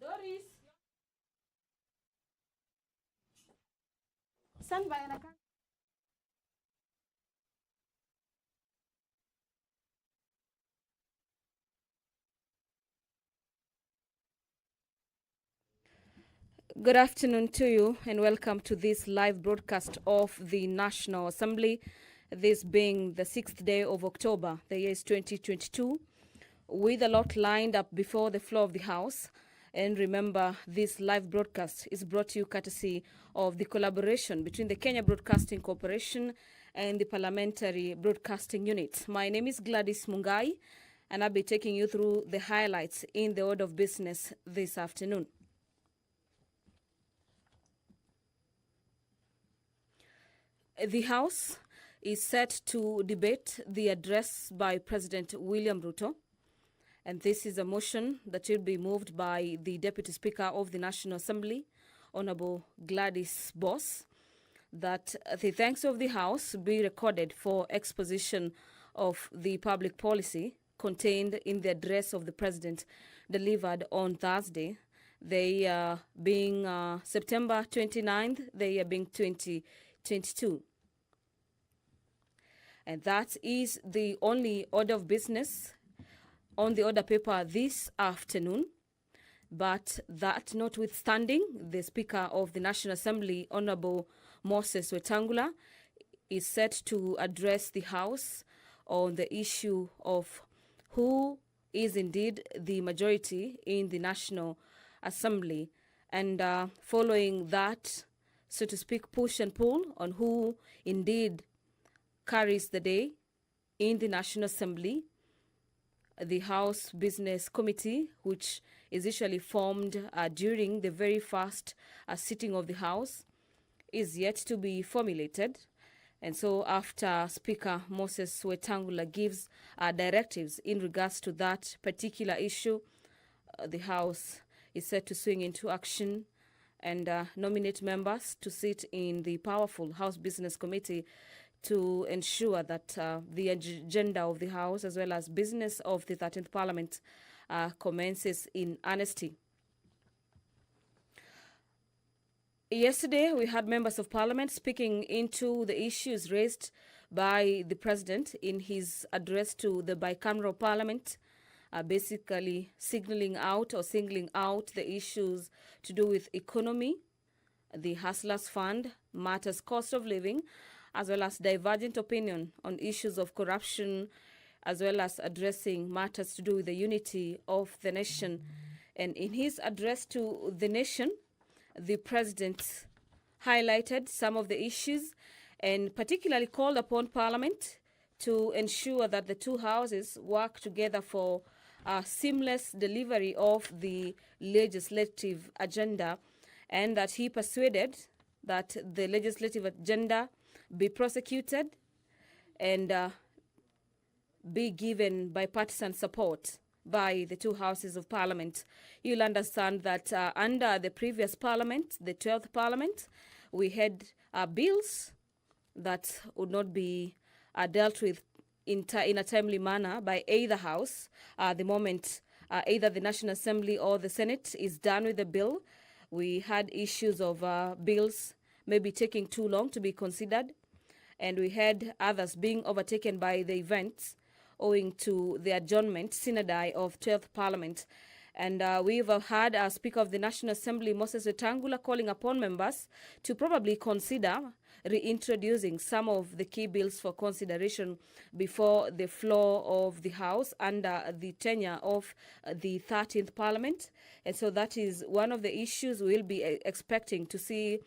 Doris. Stand by and I can. Good afternoon to you and welcome to this live broadcast of the National Assembly, this being the 6th day of October, the year is 2022, with a lot lined up before the floor of the House. And remember, this live broadcast is brought to you courtesy of the collaboration between the Kenya Broadcasting Corporation and the Parliamentary Broadcasting Unit. My name is Gladys Mungai, and I'll be taking you through the highlights in the order of business this afternoon. The House is set to debate the address by President William Ruto, and this is a motion that will be moved by the Deputy Speaker of the National Assembly, Honorable Gladys Boss, that the thanks of the House be recorded for exposition of the public policy contained in the address of the President delivered on Thursday, they being September 29th, the year being 2022. And that is the only order of business on the order paper this afternoon. But that notwithstanding, the Speaker of the National Assembly, Honorable Moses Wetangula, is set to address the House on the issue of who is indeed the majority in the National Assembly. And following that, so to speak, push and pull on who indeed carries the day in the National Assembly, the House Business Committee, which is usually formed during the very first sitting of the House, is yet to be formulated. And so after Speaker Moses Wetangula gives directives in regards to that particular issue, the House is set to swing into action and nominate members to sit in the powerful House Business Committee to ensure that the agenda of the House as well as business of the 13th Parliament commences in honesty. Yesterday, we had members of Parliament speaking into the issues raised by the President in his address to the bicameral Parliament, basically singling out the issues to do with economy, the Hustlers Fund, matters cost of living, as well as divergent opinion on issues of corruption, as well as addressing matters to do with the unity of the nation. And in his address to the nation, the President highlighted some of the issues and particularly called upon Parliament to ensure that the two houses work together for a seamless delivery of the legislative agenda, and that he persuaded that the legislative agenda be prosecuted and be given bipartisan support by the two houses of Parliament. You'll understand that under the previous Parliament, the 12th Parliament, we had bills that would not be dealt with in a timely manner by either house. The moment either the National Assembly or the Senate is done with the bill, we had issues of bills maybe taking too long to be considered, and we had others being overtaken by the events owing to the adjournment, sine die, of 12th Parliament. And we've had Speaker of the National Assembly, Moses Wetangula, calling upon members to probably consider reintroducing some of the key bills for consideration before the floor of the House under the tenure of the 13th Parliament. And so that is one of the issues we'll be expecting to see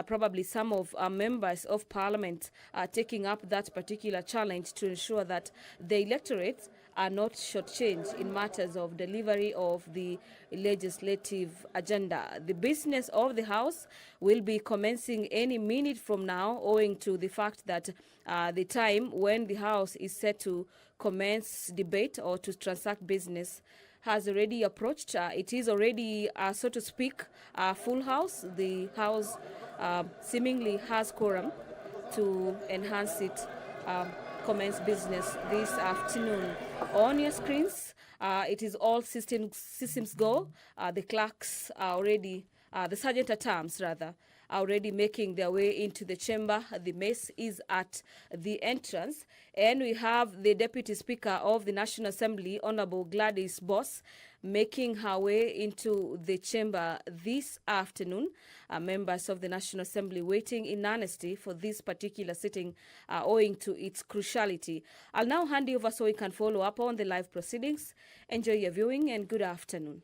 probably some of our members of Parliament taking up that particular challenge to ensure that the electorate are not shortchanged in matters of delivery of the legislative agenda. The business of the House will be commencing any minute from now, owing to the fact that the time when the House is set to commence debate or to transact business has already approached. It is already, so to speak, a full House. The House seemingly has quorum to enhance it, commence business this afternoon. On your screens, It is all systems go. The clerks are already, the sergeant at arms rather, are already making their way into the chamber. The mace is at the entrance. And we have the Deputy Speaker of the National Assembly, Honorable Gladys Boss, making her way into the chamber this afternoon. Members of the National Assembly waiting in earnestly for this particular sitting owing to its cruciality. I'll now hand you over so we can follow up on the live proceedings. Enjoy your viewing and good afternoon.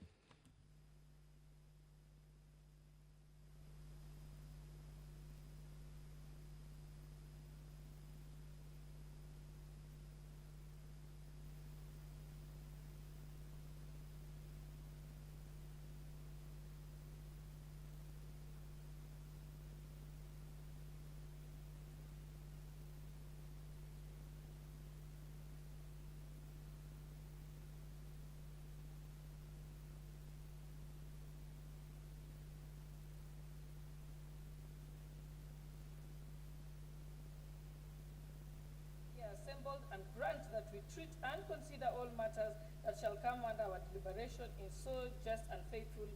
Assembled and grant that we treat and consider all matters that shall come under our deliberation in so just and faithful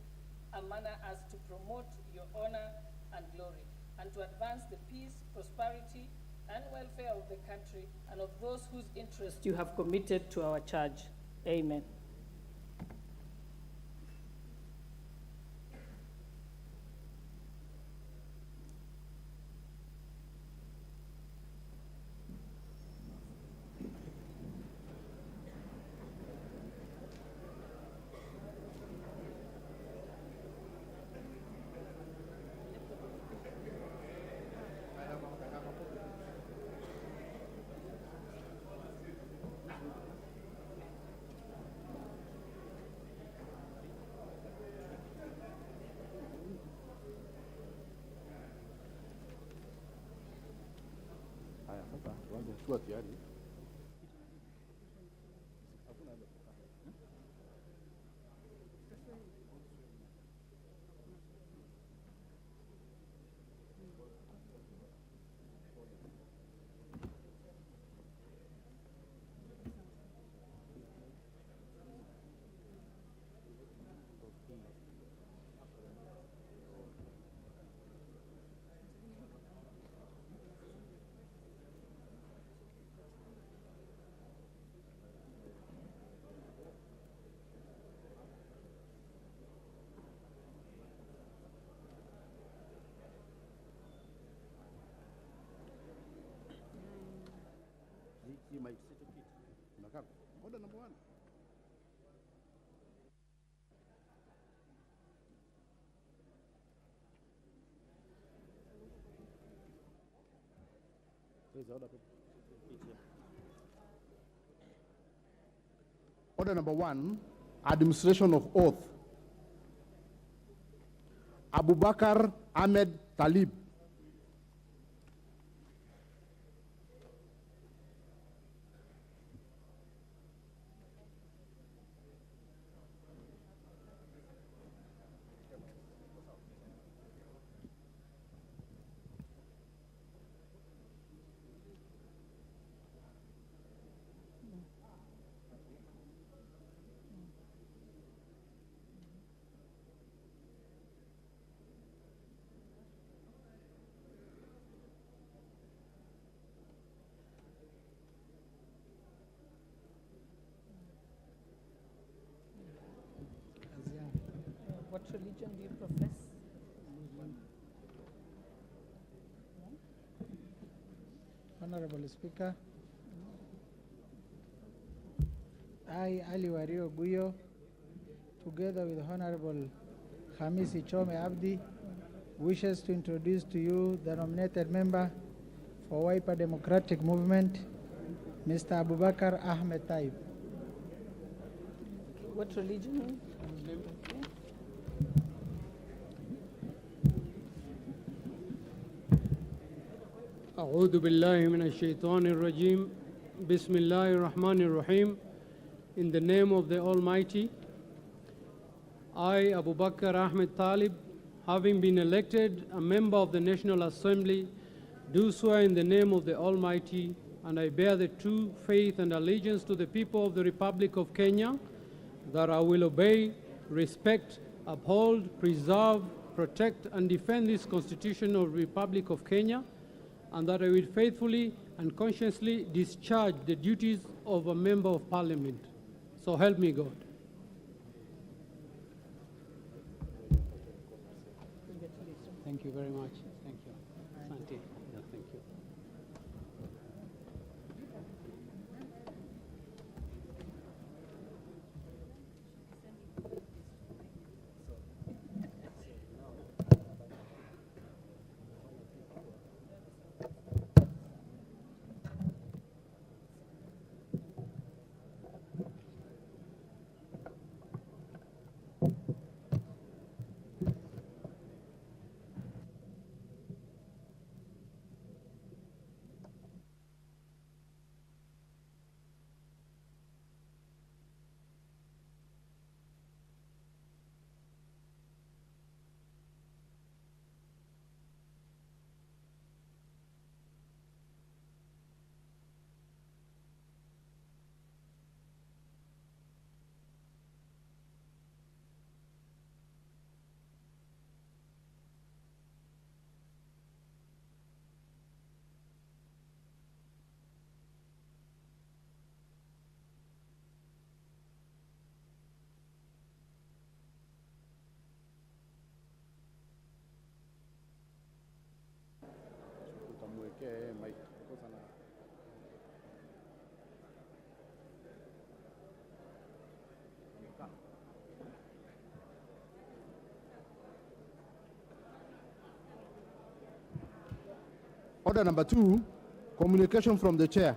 a manner as to promote your honor and glory, and to advance the peace, prosperity, and welfare of the country and of those whose interest you have committed to our charge. Amen. Order number one. Please order. Order number one, administration of oath. Abubakar Ahmed Talib. What religion do you profess? Honorable Speaker, I, Ali Wario Guyo, together with Honorable Hamisi Chome Abdi, wishes to introduce to you the nominated member for Wiper Democratic Movement, Mr. Abubakar Ahmed Taib. What religion? أعوذ بالله من الشيطان الرجيم بسم الله الرحمن الرحيم. In the name of the Almighty, I, Abu Bakr Ahmed Talib, having been elected a member of the National Assembly, do swear in the name of the Almighty, and I bear the true faith and allegiance to the people of the Republic of Kenya that I will obey, respect, uphold, preserve, protect, and defend this Constitutional Republic of Kenya, and that I will faithfully and conscientiously discharge the duties of a Member of Parliament. So help me God. Thank you very much. Thank you. Asante. Yeah, thank you. Utamwekea mic. Kosa na Order number 2, communication from the chair.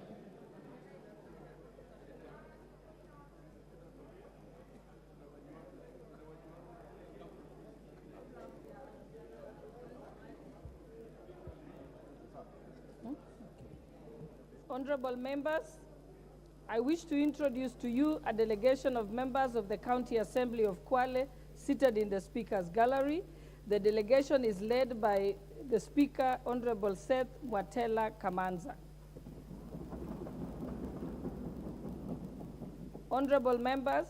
Honorable members, I wish to introduce to you a delegation of members of the County Assembly of Kwale seated in the Speaker's Gallery. The delegation is led by the Speaker, Honorable Seth Mwatela Kamanza. Honorable members,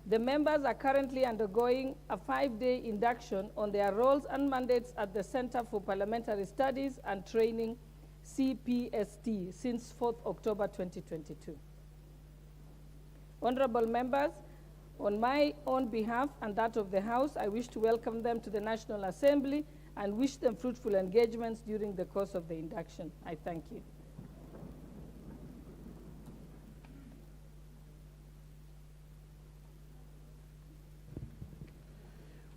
the members are currently undergoing a 5-day induction on their roles and mandates at the Center for Parliamentary Studies and Training, CPST, since 4th October 2022. Honorable members, on my own behalf and that of the House, I wish to welcome them to the National Assembly and wish them fruitful engagements during the course of the induction. I thank you.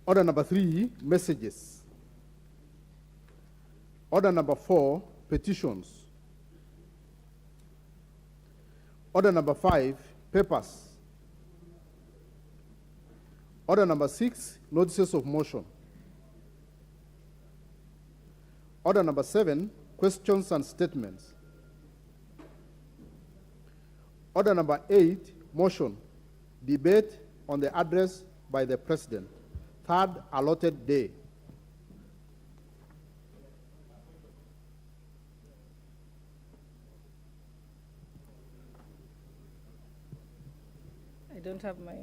Order number 3, messages. Order number 4, petitions. Order number 5, papers. Order number 6, notices of motion. Order number 7, questions and statements. Order number 8, motion, debate on the address by the President, third allotted day. I don't have my...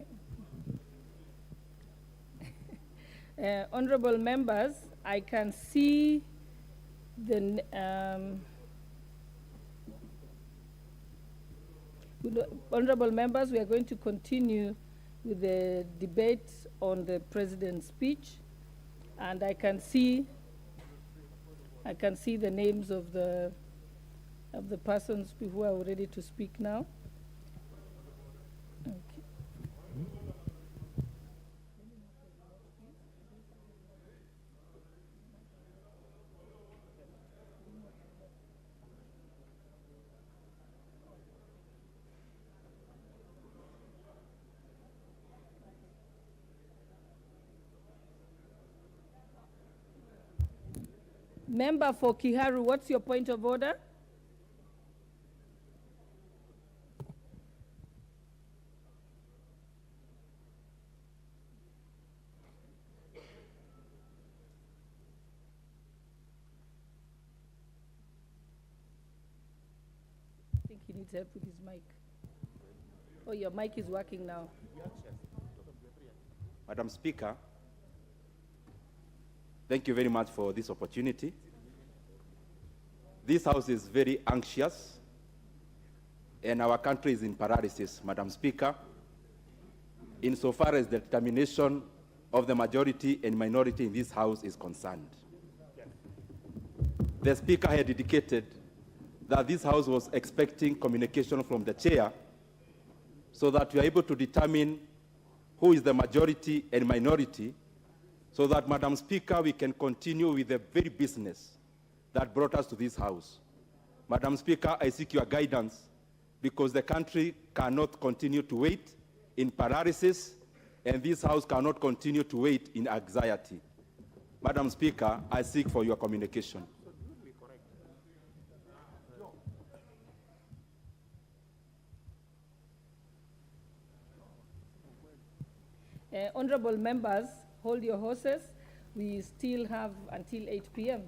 honorable members, I can see the... honorable members, we are going to continue with the debate on the President's speech, and I can see the names of the persons who are ready to speak now. Okay. Member for Kiharu, what's your point of order? I think he needs help with his mic. Oh, your mic is working now. Madam Speaker, thank you very much for this opportunity. This House is very anxious, and our country is in paralysis, Madam Speaker, insofar as the determination of the majority and minority in this House is concerned. The Speaker had indicated that this House was expecting communication from the Chair so that we are able to determine who is the majority and minority, so that, Madam Speaker, we can continue with the very business that brought us to this House. Madam Speaker, I seek your guidance because the country cannot continue to wait in paralysis, and this House cannot continue to wait in anxiety. Madam Speaker, I seek for your communication. Honorable members, hold your horses. We still have until 8 p.m.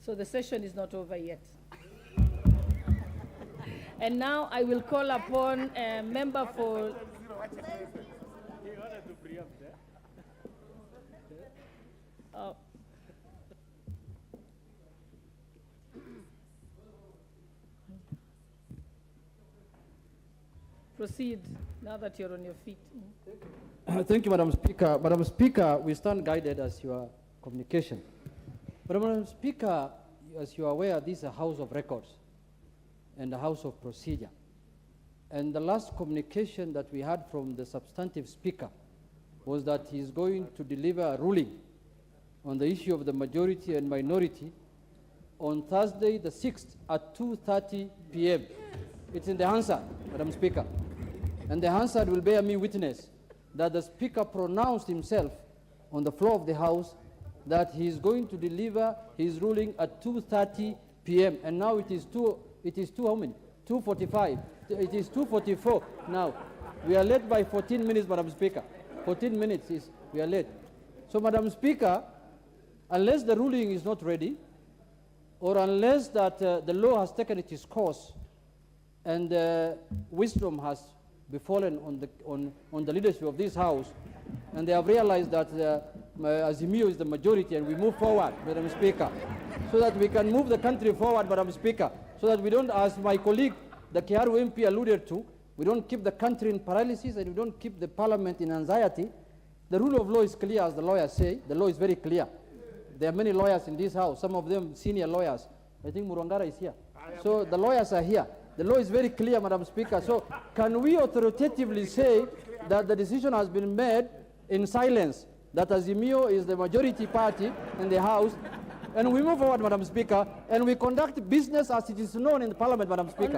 So the session is not over yet. And now I will call upon a member for... Proceed now that you're on your feet. Thank you, Madam Speaker. Madam Speaker, we stand guided as your communication. But Madam Speaker, as you are aware, this is a House of Records and a House of Procedure. And the last communication that we had from the substantive Speaker was that he is going to deliver a ruling on the issue of the majority and minority on Thursday the 6th at 2:30 p.m. It's in the Hansard, Madam Speaker. And the Hansard will bear me witness that the Speaker pronounced himself on the floor of the House that he is going to deliver his ruling at 2:30 p.m. And now it is how many? 2:45. It is 2:44 now. We are late by 14 minutes, Madam Speaker. 14 minutes we are late. So, Madam Speaker, unless the ruling is not ready, or unless that the law has taken its course and wisdom has befallen on the leadership of this House, and they have realized that Azimio is the majority, and we move forward, Madam Speaker, so that we can move the country forward, Madam Speaker, so that we don't, as my colleague, the Kiaru MP alluded to, we don't keep the country in paralysis and we don't keep the parliament in anxiety. The rule of law is clear, as the lawyers say. The law is very clear. There are many lawyers in this House, some of them senior lawyers. I think Murangara is here. So the lawyers are here. The law is very clear, Madam Speaker. So can we authoritatively say that the decision has been made in silence, that Azimio is the majority party in the House, and we move forward, Madam Speaker, and we conduct business as it is known in the Parliament, Madam Speaker?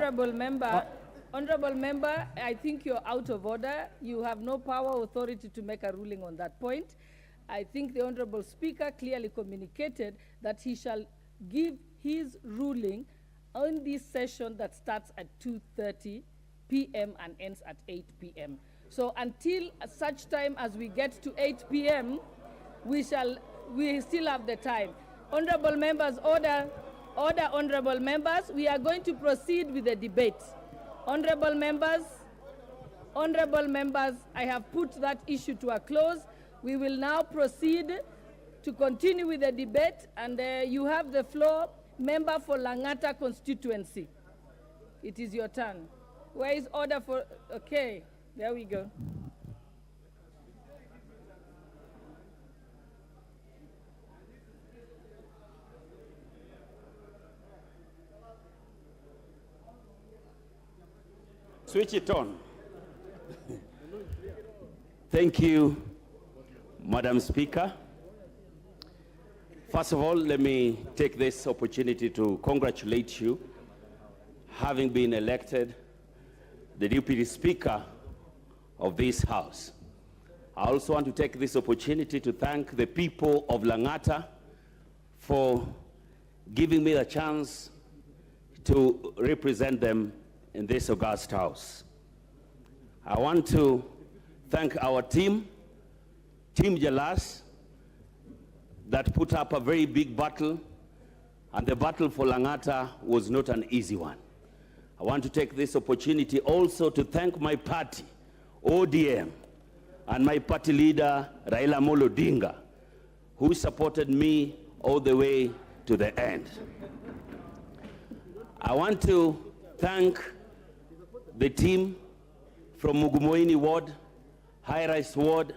Honorable member, I think you're out of order. You have no power or authority to make a ruling on that point. I think the Honorable Speaker clearly communicated that he shall give his ruling on this session that starts at 2:30 p.m. and ends at 8 p.m. So until such time as we get to 8 p.m., we still have the time. Honorable members, order, honorable members. We are going to proceed with the debate. Honorable members, I have put that issue to a close. We will now proceed to continue with the debate, and you have the floor, member for Langata constituency. It is your turn. Where is order for, okay, there we go. Switch it on. Thank you, Madam Speaker. First of all, let me take this opportunity to congratulate you, having been elected the Deputy Speaker of this House. I also want to take this opportunity to thank the people of Langata for giving me the chance to represent them in this august House. I want to thank our team, Team Jalas, that put up a very big battle, and the battle for Langata was not an easy one. I want to take this opportunity also to thank my party, ODM, and my party leader, Raila Amolo Odinga, who supported me all the way to the end. I want to thank the team from Mugumoini Ward, High Rise Ward,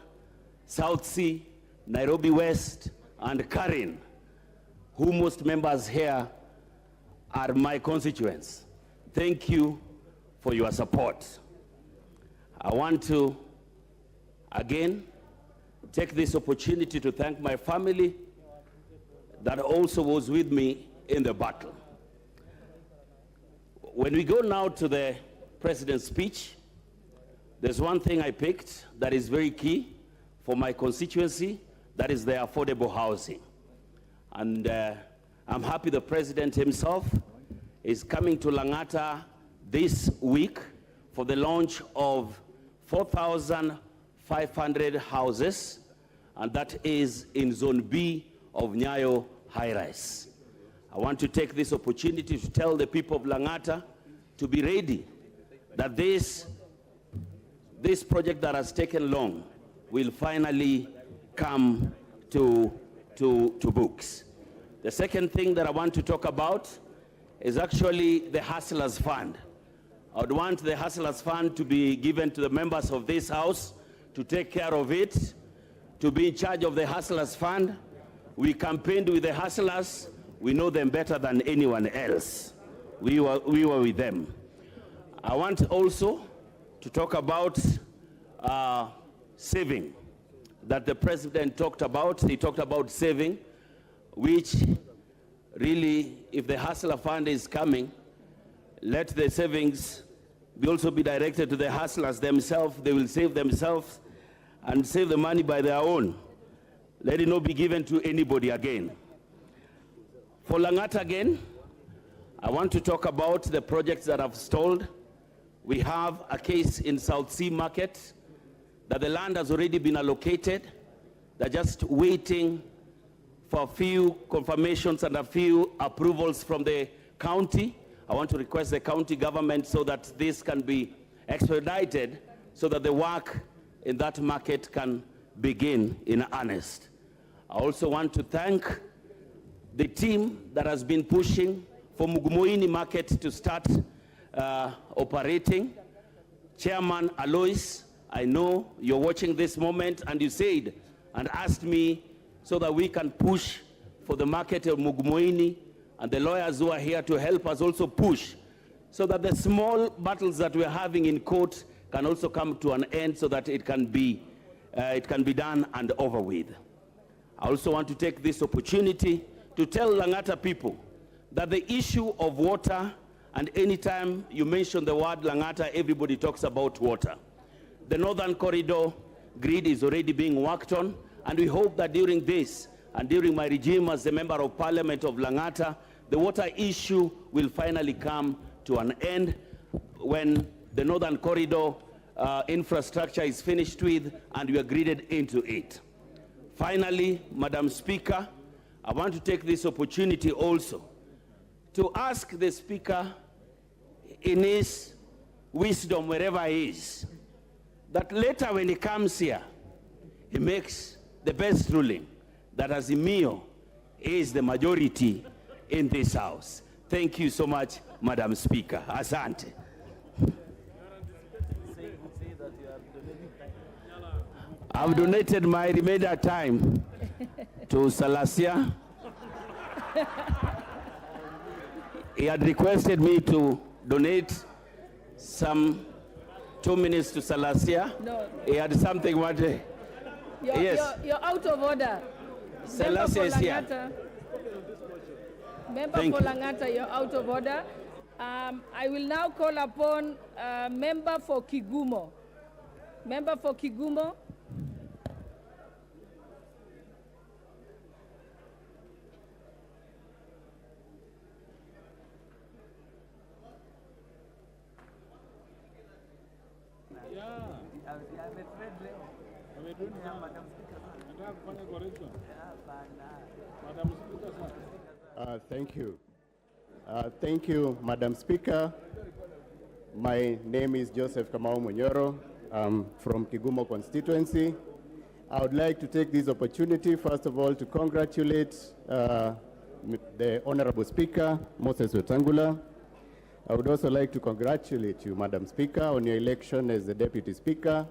South Sea, Nairobi West, and Karen, who most members here are my constituents. Thank you for your support. I want to, again, take this opportunity to thank my family that also was with me in the battle. When we go now to the president's speech, there's one thing I picked that is very key for my constituency, that is the affordable housing. And I'm happy the president himself is coming to Lang'ata this week for the launch of 4,500 houses, and that is in Zone B of Nyayo High Rise. I want to take this opportunity to tell the people of Lang'ata to be ready, that this project that has taken long will finally come to books. The second thing that I want to talk about is actually the Hustlers Fund. I would want the Hustlers Fund to be given to the members of this House to take care of it, to be in charge of the Hustlers Fund. We campaigned with the Hustlers. We know them better than anyone else. We were with them. I want also to talk about saving that the president talked about. He talked about saving, which really, if the Hustler Fund is coming, let the savings also be directed to the hustlers themselves. They will save themselves and save the money by their own. Let it not be given to anybody again. For Lang'ata again, I want to talk about the projects that have stalled. We have a case in South Sea Market that the land has already been allocated. They're just waiting for a few confirmations and a few approvals from the county. I want to request the county government so that this can be expedited so that the work in that market can begin in earnest. I also want to thank the team that has been pushing for Mugumoini Market to start operating. Chairman Alois, I know you're watching this moment, and you said and asked me so that we can push for the market of Mugumoini, and the lawyers who are here to help us also push so that the small battles that we're having in court can also come to an end so that it can be done and over with. I also want to take this opportunity to tell Lang'ata people that the issue of water, and anytime you mention the word Lang'ata, everybody talks about water. The Northern Corridor grid is already being worked on, and we hope that during this and during my regime as the Member of Parliament of Lang'ata, the water issue will finally come to an end when the Northern Corridor infrastructure is finished with and we are gridded into it. Finally, Madam Speaker, I want to take this opportunity also to ask the Speaker in his wisdom, wherever he is, that later when he comes here, he makes the best ruling that Azimio is the majority in this House. Thank you so much, Madam Speaker. Asante. I've donated my remainder time to Salasia. He had requested me to donate some 2 minutes to Salasia. No. He had something wanted. Yes. You're out of order. Salasia is here. Member Thank for you. Lang'ata, you're out of order. I will now call upon member for Kigumo. Member for Kigumo. Thank you. Thank you, Madam Speaker. My name is Joseph Kamau Munyoro. I'm from Kigumo constituency. I would like to take this opportunity, first of all, to congratulate the Honorable Speaker, Moses Wetangula. I would also like to congratulate you, Madam Speaker, on your election as the Deputy Speaker.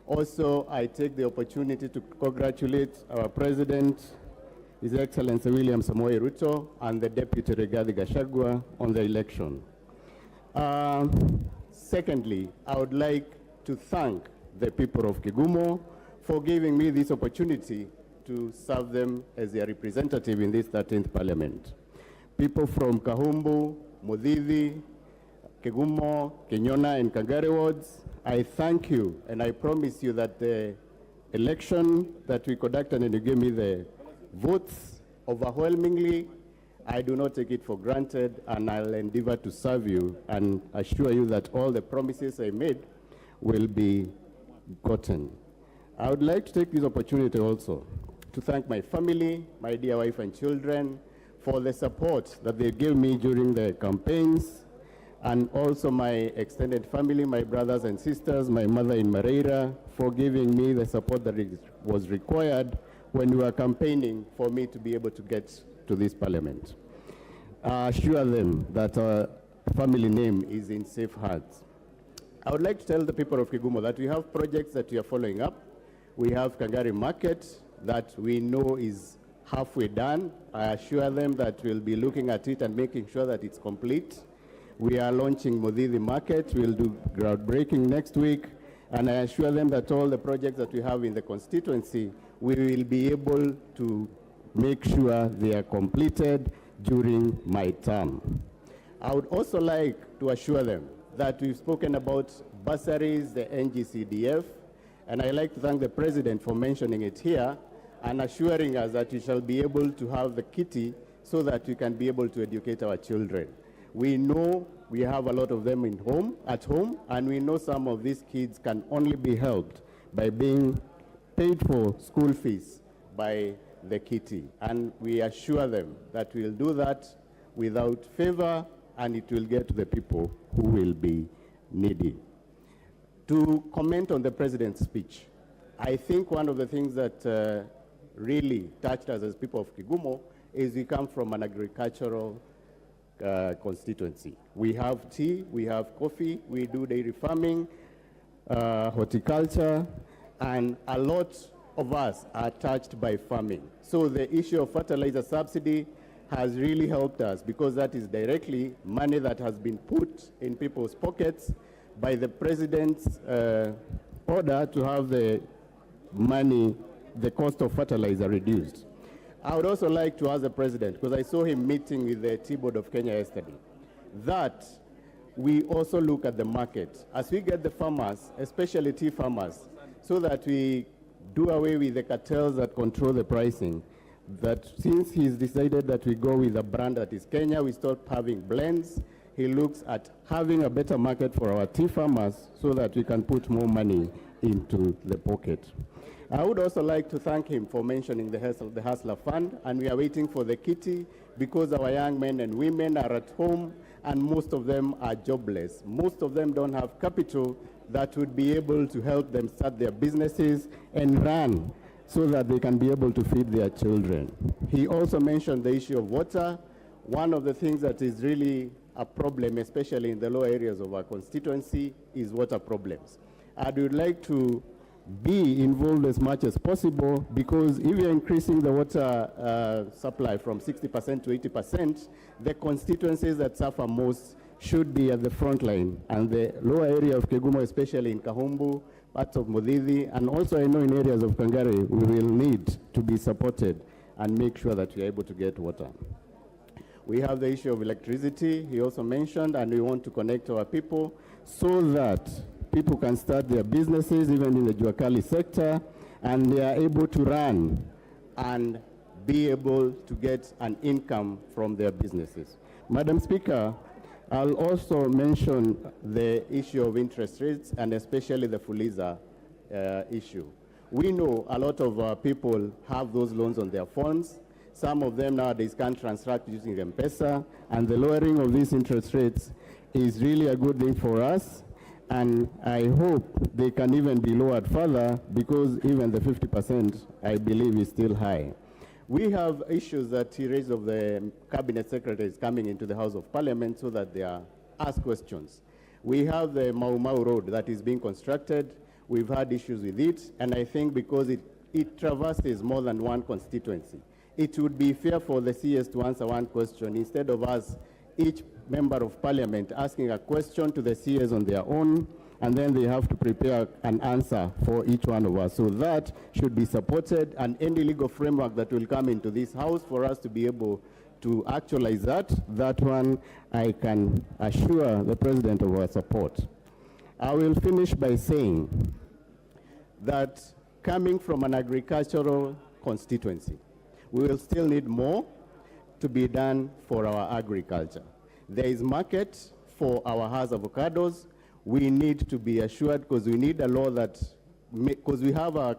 Also, I take the opportunity to congratulate our President, His Excellency William Samoei Ruto, and the Deputy Rigathi Gachagua on the election. Secondly, I would like to thank the people of Kigumo for giving me this opportunity to serve them as their representative in this 13th Parliament. People from Kahumbu, Mudhithi, Kigumo, Kenyona, and Kangare wards, I thank you, and I promise you that the election that we conducted and you gave me the votes overwhelmingly, I do not take it for granted, and I'll endeavor to serve you and assure you that all the promises I made will be gotten. I would like to take this opportunity also to thank my family, my dear wife and children, for the support that they gave me during the campaigns, and also my extended family, my brothers and sisters, my mother in Mareira, for giving me the support that was required when we were campaigning for me to be able to get to this Parliament. I assure them that our family name is in safe hands. I would like to tell the people of Kigumo that we have projects that we are following up. We have Kangari Market that we know is halfway done. I assure them that we'll be looking at it and making sure that it's complete. We are launching Mudhithi Market. We'll do groundbreaking next week. And I assure them that all the projects that we have in the constituency, we will be able to make sure they are completed during my term. I would also like to assure them that we've spoken about bursaries, the NGCDF, and I'd like to thank the President for mentioning it here and assuring us that we shall be able to have the kitty so that we can be able to educate our children. We know we have a lot of them at home, and we know some of these kids can only be helped by being paid for school fees by the kitty. And we assure them that we'll do that without favor, and it will get to the people who will be needy. To comment on the President's speech, I think one of the things that really touched us as people of Kigumo is we come from an agricultural constituency. We have tea, we have coffee, we do dairy farming, horticulture, and a lot of us are touched by farming. So the issue of fertilizer subsidy has really helped us, because that is directly money that has been put in people's pockets by the President's order to have the money, the cost of fertilizer reduced. I would also like to ask the President, because I saw him meeting with the Tea Board of Kenya yesterday, that we also look at the market as we get the farmers, especially tea farmers, so that we do away with the cartels that control the pricing. That since he's decided that we go with a brand that is Kenya, we stop having blends. He looks at having a better market for our tea farmers so that we can put more money into the pocket. I would also like to thank him for mentioning the Hustler Fund, and we are waiting for the kitty because our young men and women are at home and most of them are jobless. Most of them don't have capital that would be able to help them start their businesses and run so that they can be able to feed their children. He also mentioned the issue of water. One of the things that is really a problem, especially in the lower areas of our constituency, is water problems. I would like to be involved as much as possible, because if you're increasing the water supply from 60% to 80%, the constituencies that suffer most should be at the front line. And the lower area of Kigumo, especially in Kahumbu, parts of Mudhithi, and also I know in areas of Kangare, we will need to be supported and make sure that we are able to get water. We have the issue of electricity, he also mentioned, and we want to connect our people so that people can start their businesses, even in the Juakali sector, and they are able to run and be able to get an income from their businesses. Madam Speaker, I'll also mention the issue of interest rates, and especially the Fuliza issue. We know a lot of people have those loans on their phones. Some of them nowadays can't transact using M-Pesa, and the lowering of these interest rates is really a good thing for us, and I hope they can even be lowered further, because even the 50%, I believe, is still high. We have issues that he raised of the cabinet secretaries coming into the House of Parliament so that they are asked questions. We have the Mau Mau Road that is being constructed. We've had issues with it, and I think because it traverses more than one constituency, it would be fair for the CS to answer one question instead of us, each member of parliament, asking a question to the CS on their own, and then they have to prepare an answer for each one of us. So that should be supported, and any legal framework that will come into this house for us to be able to actualize that one, I can assure the president of our support. I will finish by saying that coming from an agricultural constituency, we will still need more to be done for our agriculture. There is market for our house avocados. We need to be assured, because we need a law that, because we have a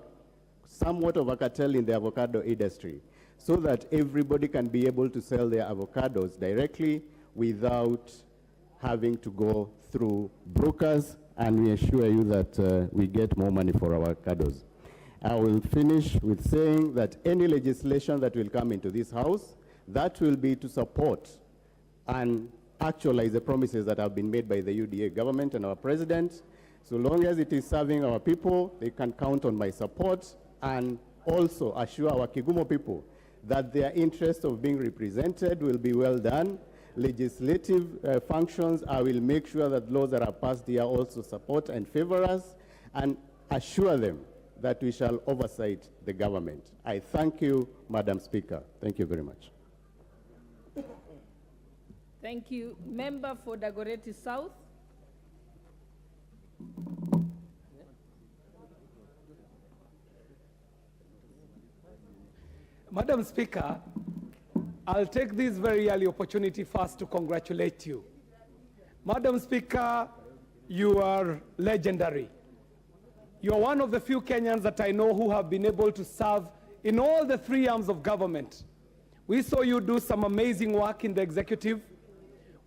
somewhat of a cartel in the avocado industry, so that everybody can be able to sell their avocados directly without having to go through brokers, and we assure you that we get more money for our avocados. I will finish with saying that any legislation that will come into this house, that will be to support and actualize the promises that have been made by the UDA government and our president. So long as it is serving our people, they can count on my support, and also assure our Kigumo people that their interest of being represented will be well done. Legislative functions, I will make sure that laws that are passed here also support and favor us, and assure them that we shall oversight the government. I thank you, Madam Speaker. Thank you very much. Thank you. Member for Dagoretti South. Madam Speaker, I'll take this very early opportunity first to congratulate you. Madam Speaker, you are legendary. You are one of the few Kenyans that I know who have been able to serve in all the three arms of government. We saw you do some amazing work in the executive.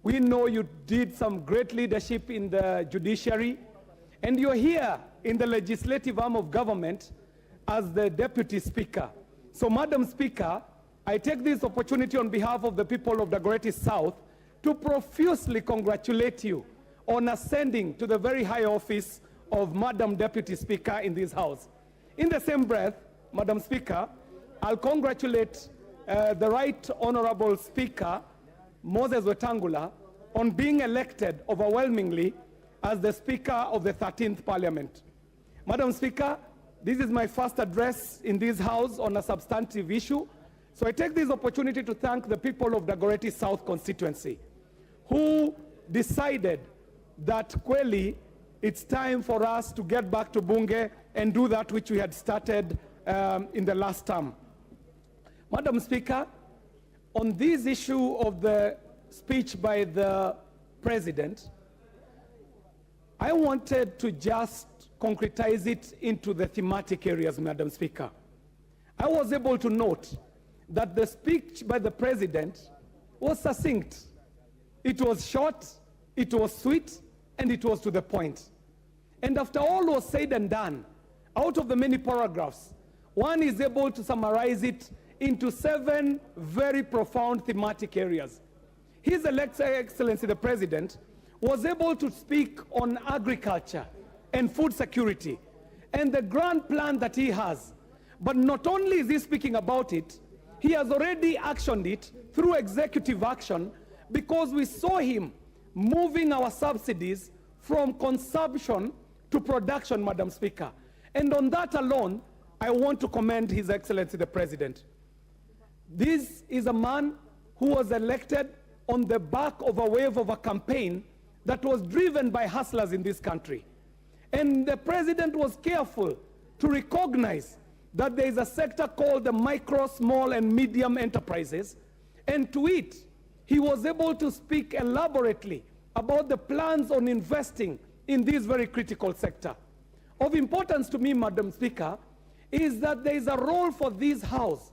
We know you did some great leadership in the judiciary, and you're here in the legislative arm of government as the deputy speaker. So, Madam Speaker, I take this opportunity on behalf of the people of Dagoretti South to profusely congratulate you on ascending to the very high office of Madam Deputy Speaker in this House. In the same breath, Madam Speaker, I'll congratulate the Right Honorable Speaker, Moses Wetangula, on being elected overwhelmingly as the Speaker of the 13th Parliament. Madam Speaker, this is my first address in this House on a substantive issue, so I take this opportunity to thank the people of Dagoretti South constituency who decided that Kweli, it's time for us to get back to Bunge and do that which we had started in the last term. Madam Speaker, on this issue of the speech by the President, I wanted to just concretize it into the thematic areas, Madam Speaker. I was able to note that the speech by the President was succinct. It was short, it was sweet, and it was to the point. And after all was said and done, out of the many paragraphs, one is able to summarize it into 7 very profound thematic areas. His Excellency the President was able to speak on agriculture and food security and the grand plan that he has. But not only is he speaking about it, he has already actioned it through executive action, because we saw him moving our subsidies from consumption to production, Madam Speaker. And on that alone, I want to commend His Excellency the President. This is a man who was elected on the back of a wave of a campaign that was driven by hustlers in this country. And the President was careful to recognize that there is a sector called the micro, small, and medium enterprises, and to it, he was able to speak elaborately about the plans on investing in this very critical sector. Of importance to me, Madam Speaker, is that there is a role for this House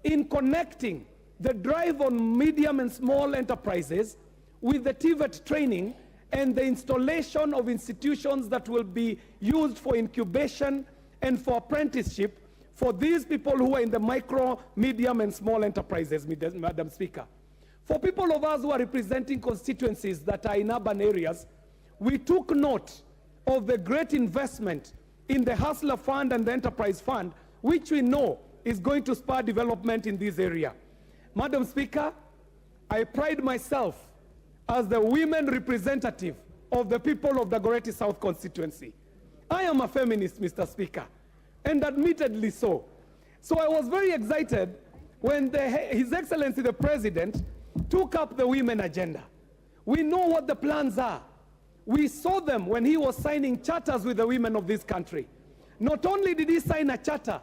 in connecting the drive on medium and small enterprises with the TVET training and the installation of institutions that will be used for incubation and for apprenticeship for these people who are in the micro, medium, and small enterprises, Madam Speaker. For people of us who are representing constituencies that are in urban areas, we took note of the great investment in the Hustler Fund and the Enterprise Fund, which we know is going to spur development in this area. Madam Speaker, I pride myself as the women representative of the people of the Dagoretti South constituency. I am a feminist, Mr. Speaker, and admittedly so. So I was very excited when His Excellency the President took up the women agenda. We know what the plans are. We saw them when he was signing charters with the women of this country. Not only did he sign a charter,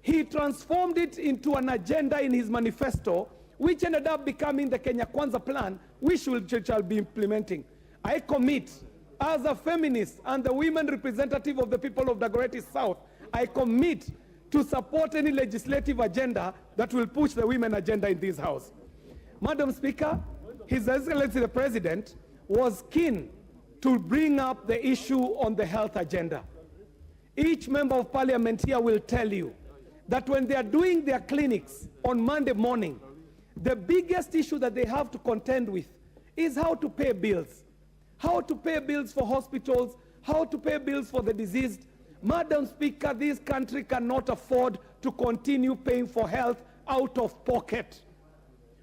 he transformed it into an agenda in his manifesto, which ended up becoming the Kenya Kwanza plan, which shall be implementing. I commit, as a feminist and the women representative of the people of Dagoretti South, I commit to support any legislative agenda that will push the women agenda in this house. Madam Speaker, His Excellency the President was keen to bring up the issue on the health agenda. Each member of parliament here will tell you that when they are doing their clinics on Monday morning, the biggest issue that they have to contend with is how to pay bills. How to pay bills for hospitals, how to pay bills for the diseased. Madam Speaker, this country cannot afford to continue paying for health out of pocket.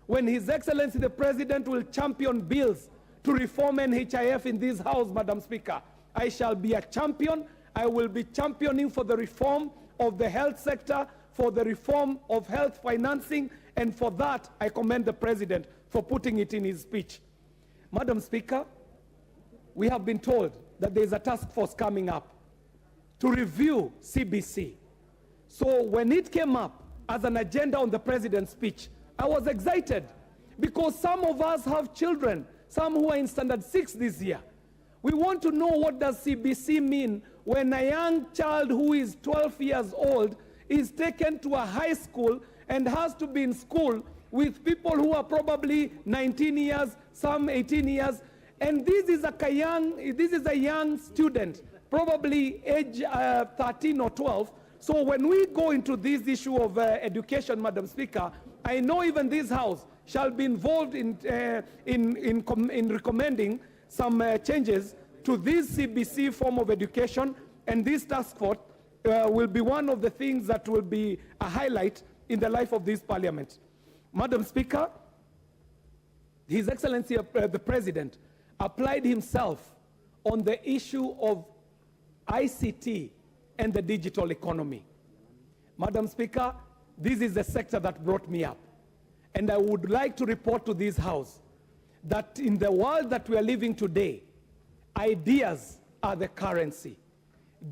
When His Excellency the President will champion bills to reform NHIF in this house, Madam Speaker, I shall be a champion. I will be championing for the reform of the health sector, for the reform of health financing, and for that I commend the President for putting it in his speech. Madam Speaker, we have been told that there is a task force coming up to review CBC. So when it came up as an agenda on the President's speech, I was excited because some of us have children, some who are in standard 6 this year. We want to know, what does CBC mean when a young child who is 12 years old is taken to a high school and has to be in school with people who are probably 19 years, some 18 years, and this is a young student, probably age 13 or 12. So when we go into this issue of education, Madam Speaker, I know even this House shall be involved in recommending some changes to this CBC form of education, and this task force will be one of the things that will be a highlight in the life of this Parliament. Madam Speaker, His Excellency the President applied himself on the issue of ICT and the digital economy. Madam Speaker, this is the sector that brought me up. And I would like to report to this House that in the world that we are living today, ideas are the currency.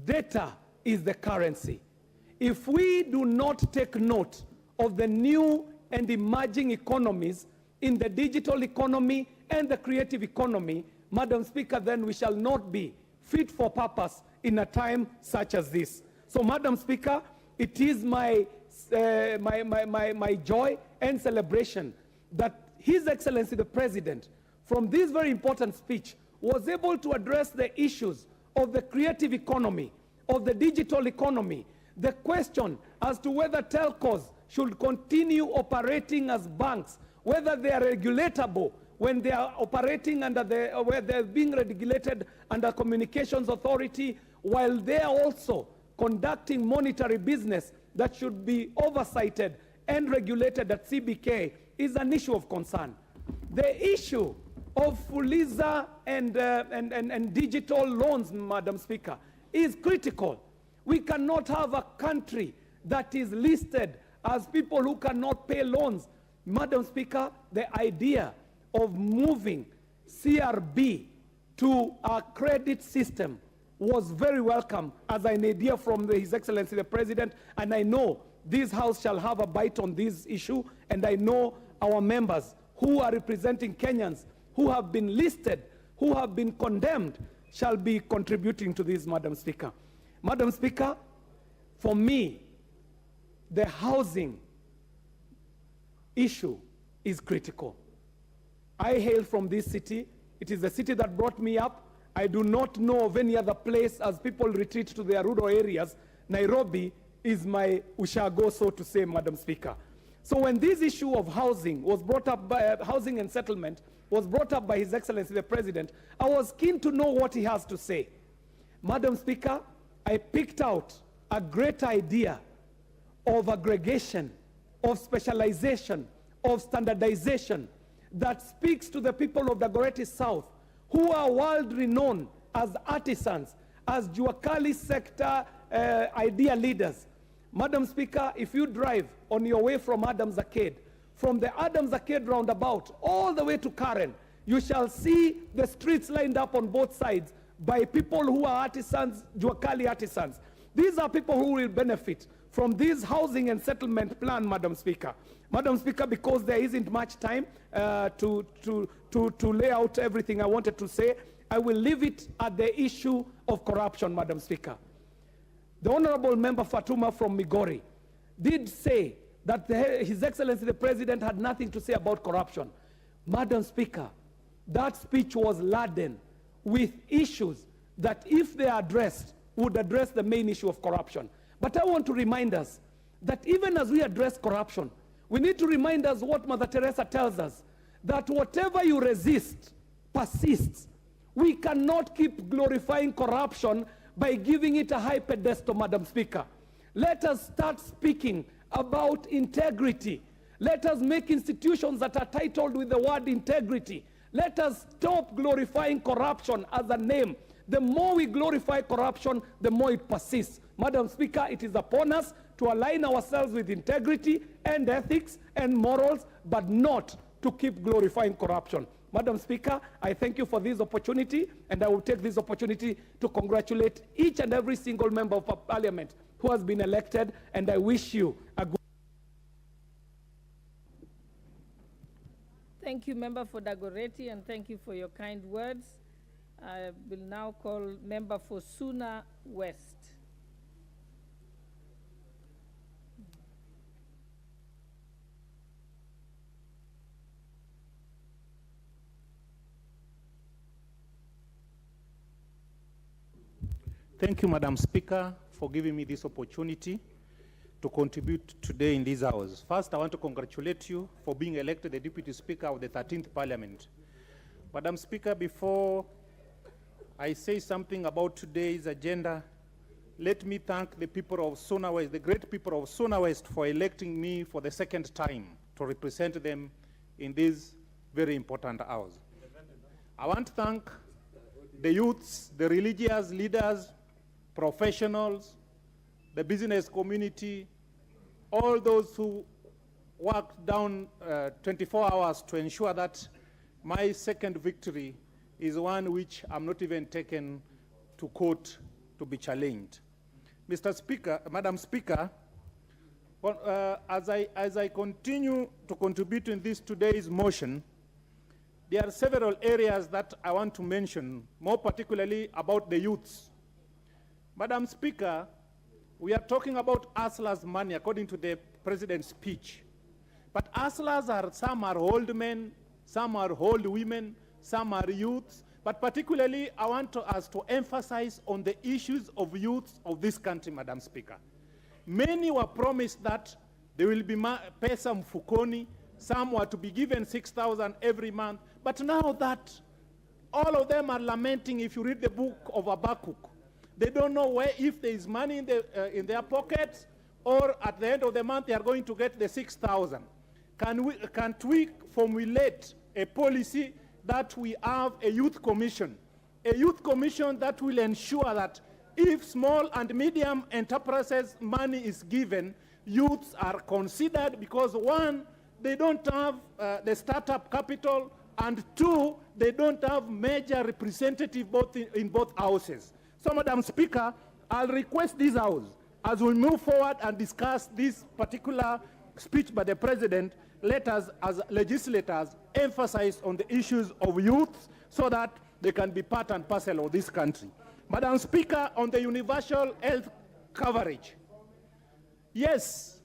Data is the currency. If we do not take note of the new and emerging economies in the digital economy and the creative economy, Madam Speaker, then we shall not be fit for purpose in a time such as this. So, Madam Speaker, it is my joy and celebration that His Excellency the President, from this very important speech, was able to address the issues of the creative economy, of the digital economy, the question as to whether telcos should continue operating as banks, whether they are regulatable when they are operating under where they're being regulated under Communications Authority, while they are also conducting monetary business that should be oversighted and regulated at CBK, is an issue of concern. The issue of Fuliza and digital loans, Madam Speaker, is critical. We cannot have a country that is listed as people who cannot pay loans. Madam Speaker, the idea of moving CRB to a credit system was very welcome as an idea from His Excellency the President, and I know this House shall have a bite on this issue, and I know our members who are representing Kenyans who have been listed, who have been condemned, shall be contributing to this, Madam Speaker. Madam Speaker, for me, the housing issue is critical. I hail from this city. It is the city that brought me up. I do not know of any other place as people retreat to their rural areas. Nairobi is my ushago, so to say, Madam Speaker. So when this issue of housing was brought up by housing and settlement was brought up by His Excellency the President, I was keen to know what he has to say. Madam Speaker, I picked out a great idea of aggregation, of specialization, of standardization that speaks to the people of Dagoretti South, who are world-renowned as artisans, as Juakali sector idea leaders. Madam Speaker, if you drive on your way from Adams Arcade, from the Adams Arcade roundabout all the way to Karen, you shall see the streets lined up on both sides by people who are artisans, Juakali artisans. These are people who will benefit from this housing and settlement plan, Madam Speaker. Madam Speaker, because there isn't much time to lay out everything I wanted to say, I will leave it at the issue of corruption, Madam Speaker. The Honorable Member Fatuma from Migori did say that His Excellency the President had nothing to say about corruption. Madam Speaker, that speech was laden with issues that, if they are addressed, would address the main issue of corruption. But I want to remind us that even as we address corruption, we need to remind us what Mother Teresa tells us, that whatever you resist persists. We cannot keep glorifying corruption by giving it a high pedestal, Madam Speaker. Let us start speaking about integrity. Let us make institutions that are titled with the word integrity. Let us stop glorifying corruption as a name. The more we glorify corruption, the more it persists. Madam Speaker, it is upon us to align ourselves with integrity and ethics and morals, but not to keep glorifying corruption. Madam Speaker, I thank you for this opportunity, and I will take this opportunity to congratulate each and every single member of Parliament who has been elected, and I wish you a good... Thank you, Member for Dagoretti, and thank you for your kind words. I will now call Member for Suna West. Thank you, Madam Speaker, for giving me this opportunity to contribute today in this house. First, I want to congratulate you for being elected the Deputy Speaker of the 13th Parliament. Madam Speaker, before I say something about today's agenda, let me thank the people of Suna West, the great people of Suna West, for electing me for the second time to represent them in this very important house. I want to thank the youths, the religious leaders, professionals, the business community, all those who worked down 24 hours to ensure that my second victory is one which I'm not even taken to court to be challenged. Mr. Speaker, Madam Speaker, well, as I continue to contribute in this today's motion, there are several areas that I want to mention, more particularly about the youths. Madam Speaker, we are talking about hustlers' money according to the President's speech. But hustlers are, some are old men, some are old women, some are youths. But particularly, I want us to emphasize on the issues of youths of this country, Madam Speaker. Many were promised that they will be pesa mfukoni, some were to be given 6,000 every month. But now that all of them are lamenting, if you read the book of Habakkuk, they don't know where, if there is money in their pockets, or at the end of the month they are going to get the 6,000. Can't we formulate a policy that we have a youth commission that will ensure that if small and medium enterprises money is given, youths are considered, because one, they don't have the startup capital, and two, they don't have major representative in both houses. So, Madam Speaker, I'll request this House, as we move forward and discuss this particular speech by the President, let us, as legislators, emphasize on the issues of youth so that they can be part and parcel of this country. Madam Speaker, on the universal health coverage, yes,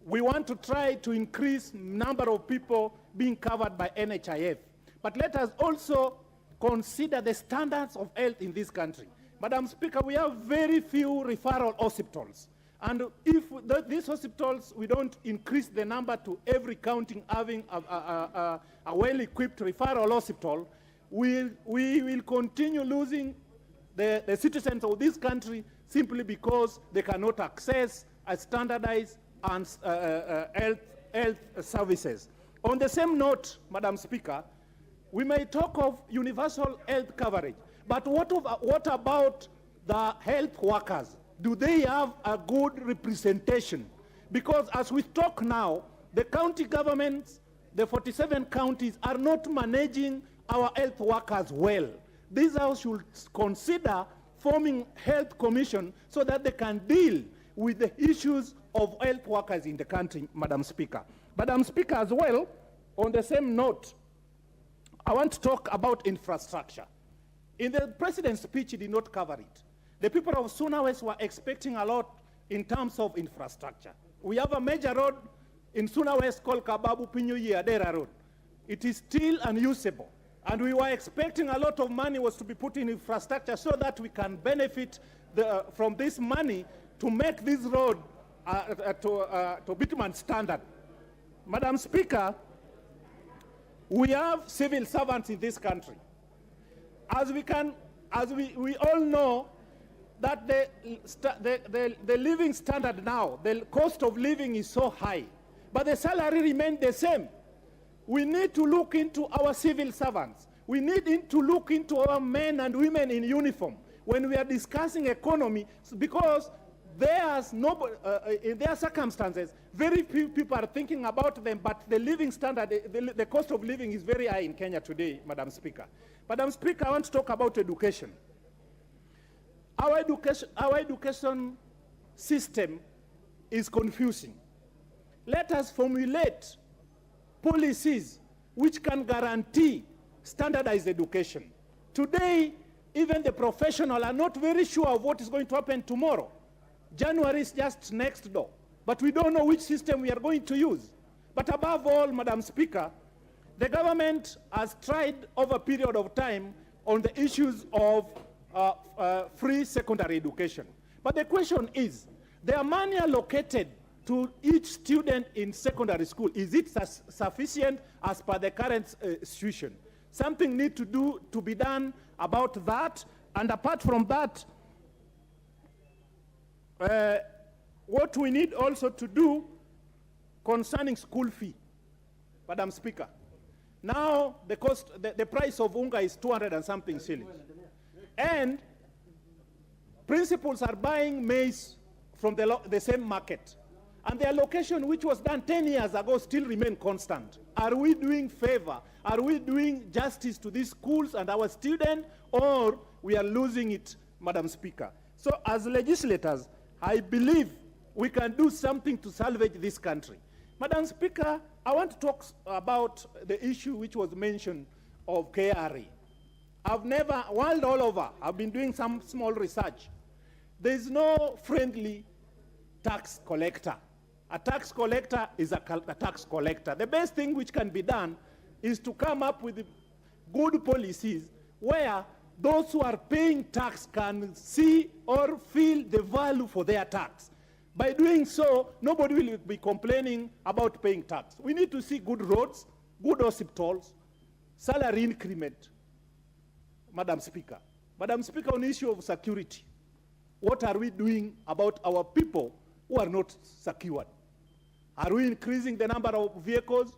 we want to try to increase number of people being covered by NHIF. But let us also consider the standards of health in this country. Madam Speaker, we have very few referral hospitals. And if these hospitals, we don't increase the number to every county having a well-equipped referral hospital, we will continue losing the citizens of this country simply because they cannot access a standardized and health services. On the same note, Madam Speaker, we may talk of universal health coverage, but what about the health workers? Do they have a good representation? Because as we talk now, the county governments, the 47 counties, are not managing our health workers well. This House should consider forming health commission so that they can deal with the issues of health workers in the country, Madam Speaker. Madam Speaker, as well, on the same note, I want to talk about infrastructure. In the President's speech, he did not cover it. The people of Suna West were expecting a lot in terms of infrastructure. We have a major road in Suna West called Kababu Pinyu Adera Road. It is still unusable. And we were expecting a lot of money was to be put in infrastructure so that we can benefit from this money to make this road to bitumen standard. Madam Speaker, we have civil servants in this country. As we all know, that the living standard now, the cost of living is so high, but the salary remains the same. We need to look into our civil servants. We need to look into our men and women in uniform when we are discussing economy, because in their circumstances, very few people are thinking about them, but the living standard, the cost of living is very high in Kenya today, Madam Speaker. Madam Speaker, I want to talk about education. Our education system is confusing. Let us formulate policies which can guarantee standardized education. Today, even the professionals are not very sure of what is going to happen tomorrow. January is just next door, but we don't know which system we are going to use. But above all, Madam Speaker, the government has tried over a period of time on the issues of free secondary education. But the question is, the money allocated to each student in secondary school, is it sufficient as per the current situation? Something needs to be done about that. And apart from that, what we need also to do concerning school fee, Madam Speaker. Now the price of unga is 200 and something shillings. And principals are buying maize from the same market. And the allocation which was done 10 years ago still remain constant. Are we doing favor? Are we doing justice to these schools and our students, or we are losing it, Madam Speaker? So as legislators, I believe we can do something to salvage this country. Madam Speaker, I want to talk about the issue which was mentioned of KRA. World all over, I've been doing some small research. There is no friendly tax collector. A tax collector is a tax collector. The best thing which can be done is to come up with good policies where those who are paying tax can see or feel the value for their tax. By doing so, nobody will be complaining about paying tax. We need to see good roads, good hospitals, salary increment, Madam Speaker. Madam Speaker, on the issue of security, what are we doing about our people who are not secured? Are we increasing the number of vehicles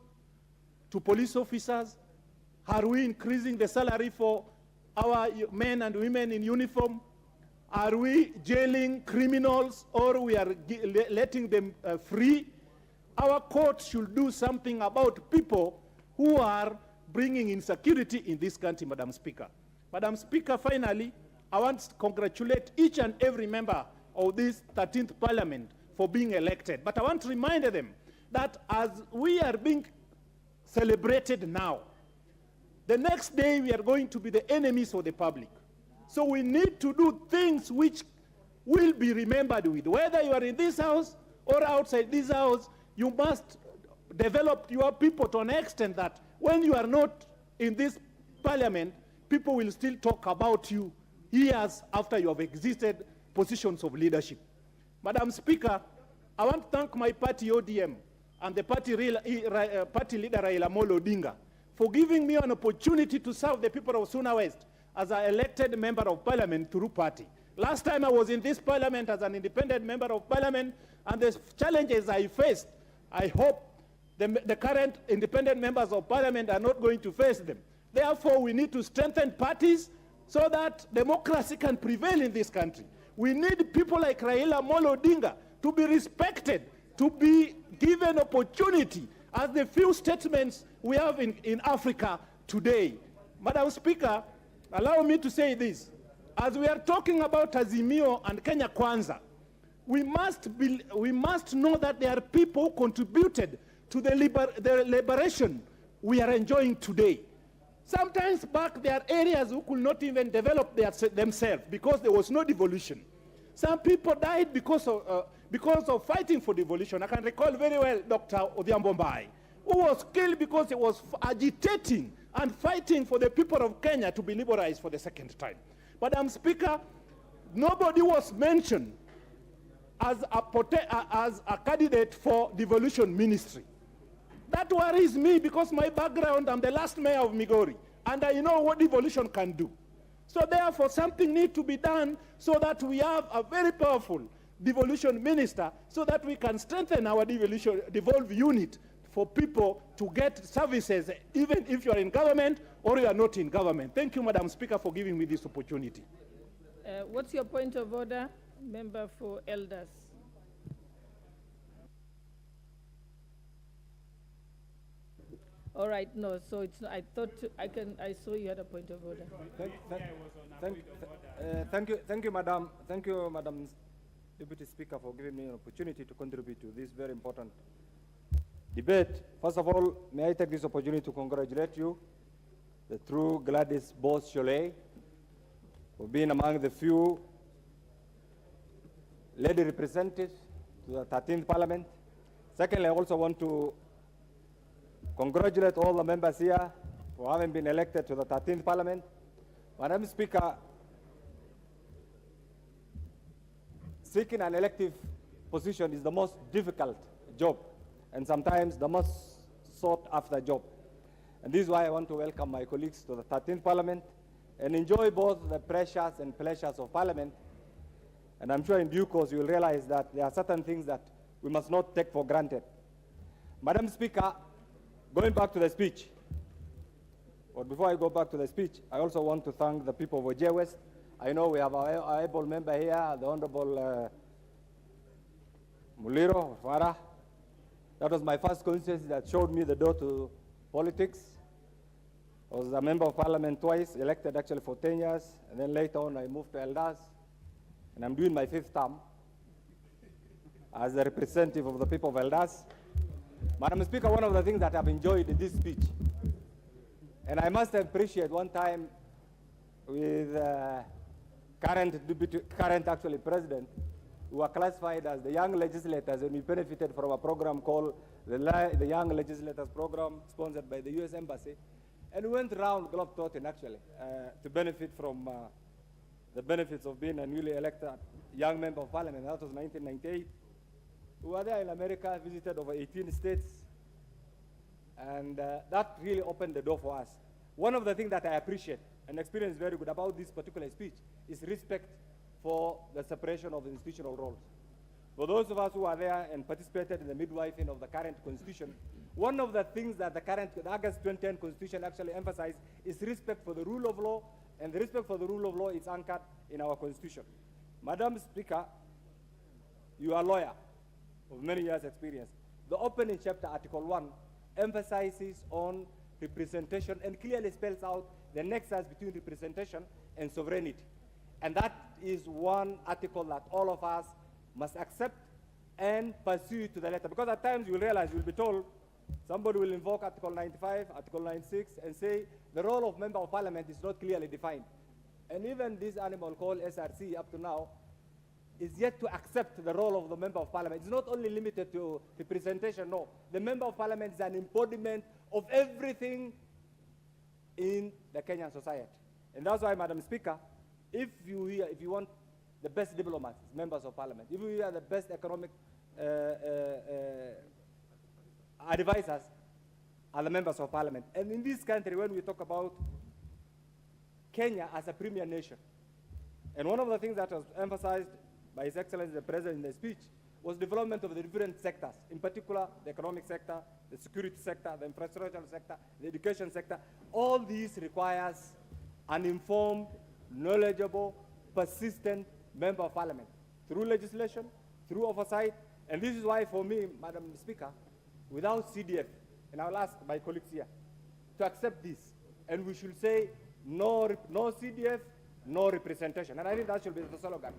to police officers? Are we increasing the salary for our men and women in uniform? Are we jailing criminals, or we are letting them free? Our court should do something about people who are bringing insecurity in this country, Madam Speaker. Madam Speaker, finally, I want to congratulate each and every member of this 13th Parliament for being elected. But I want to remind them that as we are being celebrated now, the next day we are going to be the enemies of the public. So we need to do things which will be remembered with. Whether you are in this house or outside this house, you must develop your people to an extent that when you are not in this parliament, people will still talk about you years after you have existed positions of leadership. Madam Speaker, I want to thank my party ODM and the party leader Raila Amolo Odinga for giving me an opportunity to serve the people of Suna West as an elected member of parliament through party. Last time I was in this parliament as an independent member of parliament, and the challenges I faced, I hope the current independent members of parliament are not going to face them. Therefore, we need to strengthen parties so that democracy can prevail in this country. We need people like Raila Amolo Odinga to be respected, to be given opportunity as the few statements we have in Africa today. Madam Speaker, allow me to say this. As we are talking about Azimio and Kenya Kwanza, we must know that there are people who contributed to the liberation we are enjoying today. Sometimes back there are areas who could not even develop themselves because there was no devolution. Some people died because of fighting for devolution. I can recall very well Dr. Odhiambo Mbai, who was killed because he was agitating and fighting for the people of Kenya to be liberalized for the second time. Madam Speaker, nobody was mentioned as a candidate for devolution ministry. That worries me because my background, I'm the last mayor of Migori, and I know what devolution can do. So therefore, something needs to be done so that we have a very powerful devolution minister so that we can strengthen our devolve unit for people to get services, even if you are in government or you are not in government. Thank you, Madam Speaker, for giving me this opportunity. What's your point of order? Member for Elders. All right, no, so it's not, I thought I saw you had a point of order. Thank you, Madam Deputy Speaker, for giving me an opportunity to contribute to this very important debate. First of all, may I take this opportunity to congratulate you, the true Gladys Bose-Cholet, for being among the few lady representatives to the 13th Parliament. Secondly, I also want to congratulate all the members here for having been elected to the 13th Parliament. Madam Speaker, seeking an elective position is the most difficult job and sometimes the most sought after job. And this is why I want to welcome my colleagues to the 13th Parliament and enjoy both the pressures and pleasures of Parliament. And I'm sure in due course you will realize that there are certain things that we must not take for granted. Madam Speaker, going back to the speech, but before I go back to the speech, I also want to thank the people of Wajir West. I know we have our able member here, the Honorable Muliro Farah. That was my first constituency that showed me the door to politics. I was a member of parliament twice, elected actually for 10 years, and then later on I moved to Elders, and I'm doing my 5th term as a representative of the people of Elders. Madam Speaker, one of the things that I've enjoyed in this speech, and I must appreciate one time with current actually president, who were classified as the young legislators, and we benefited from a program called the Young Legislators Program, sponsored by the U.S. Embassy, and we went around globetrotting actually to benefit from the benefits of being a newly elected young member of parliament. That was 1998. We were there in America, visited over 18 states, and that really opened the door for us. One of the things that I appreciate and experience very good about this particular speech is respect for the separation of institutional roles. For those of us who are there and participated in the midwifing of the current constitution, one of the things that the August 2010 constitution actually emphasized is respect for the rule of law, and the respect for the rule of law is anchored in our constitution. Madam Speaker, you are a lawyer of many years' experience. The opening chapter, Article 1, emphasizes on representation and clearly spells out the nexus between representation and sovereignty. And that is one article that all of us must accept and pursue to the letter. Because at times you will realize, you will be told, somebody will invoke Article 95, Article 96, and say the role of member of parliament is not clearly defined. And even this animal called SRC up to now is yet to accept the role of the member of parliament. It's not only limited to representation, no. The member of parliament is an embodiment of everything in the Kenyan society. And that's why, Madam Speaker, if you want the best diplomats, members of parliament, if you are the best economic advisors, are the members of parliament. And in this country, when we talk about Kenya as a premier nation, and one of the things that was emphasized by His Excellency the President in the speech was development of the different sectors, in particular the economic sector, the security sector, the infrastructure sector, the education sector. All these requires an informed, knowledgeable, persistent member of parliament through legislation, through oversight. And this is why, for me, Madam Speaker, without CDF, and I'll ask my colleagues here to accept this, and we should say no CDF, no representation. And I think that should be the slogan.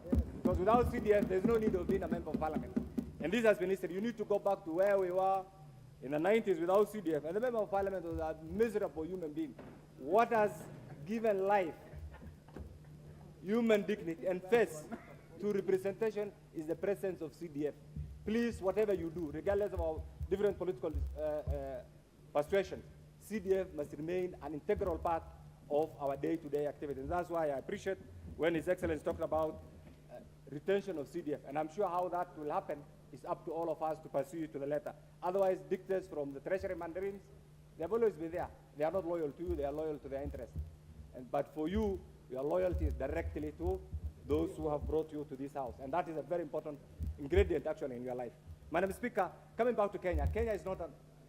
Because without CDF, there's no need of being a member of parliament. And this has been history. You need to go back to where we were in the 90s without CDF. And the member of parliament was a miserable human being. What has given life, human dignity, and face to representation is the presence of CDF. Please, whatever you do, regardless of our different political persuasions, CDF must remain an integral part of our day-to-day activities. That's why I appreciate when His Excellency talked about retention of CDF. And I'm sure how that will happen is up to all of us to pursue it to the letter. Otherwise, dictators from the Treasury mandarins, they've always been there. They are not loyal to you, they are loyal to their interests. But for you, your loyalty is directly to those who have brought you to this house. And that is a very important ingredient, actually, in your life. Madam Speaker, coming back to Kenya, Kenya is not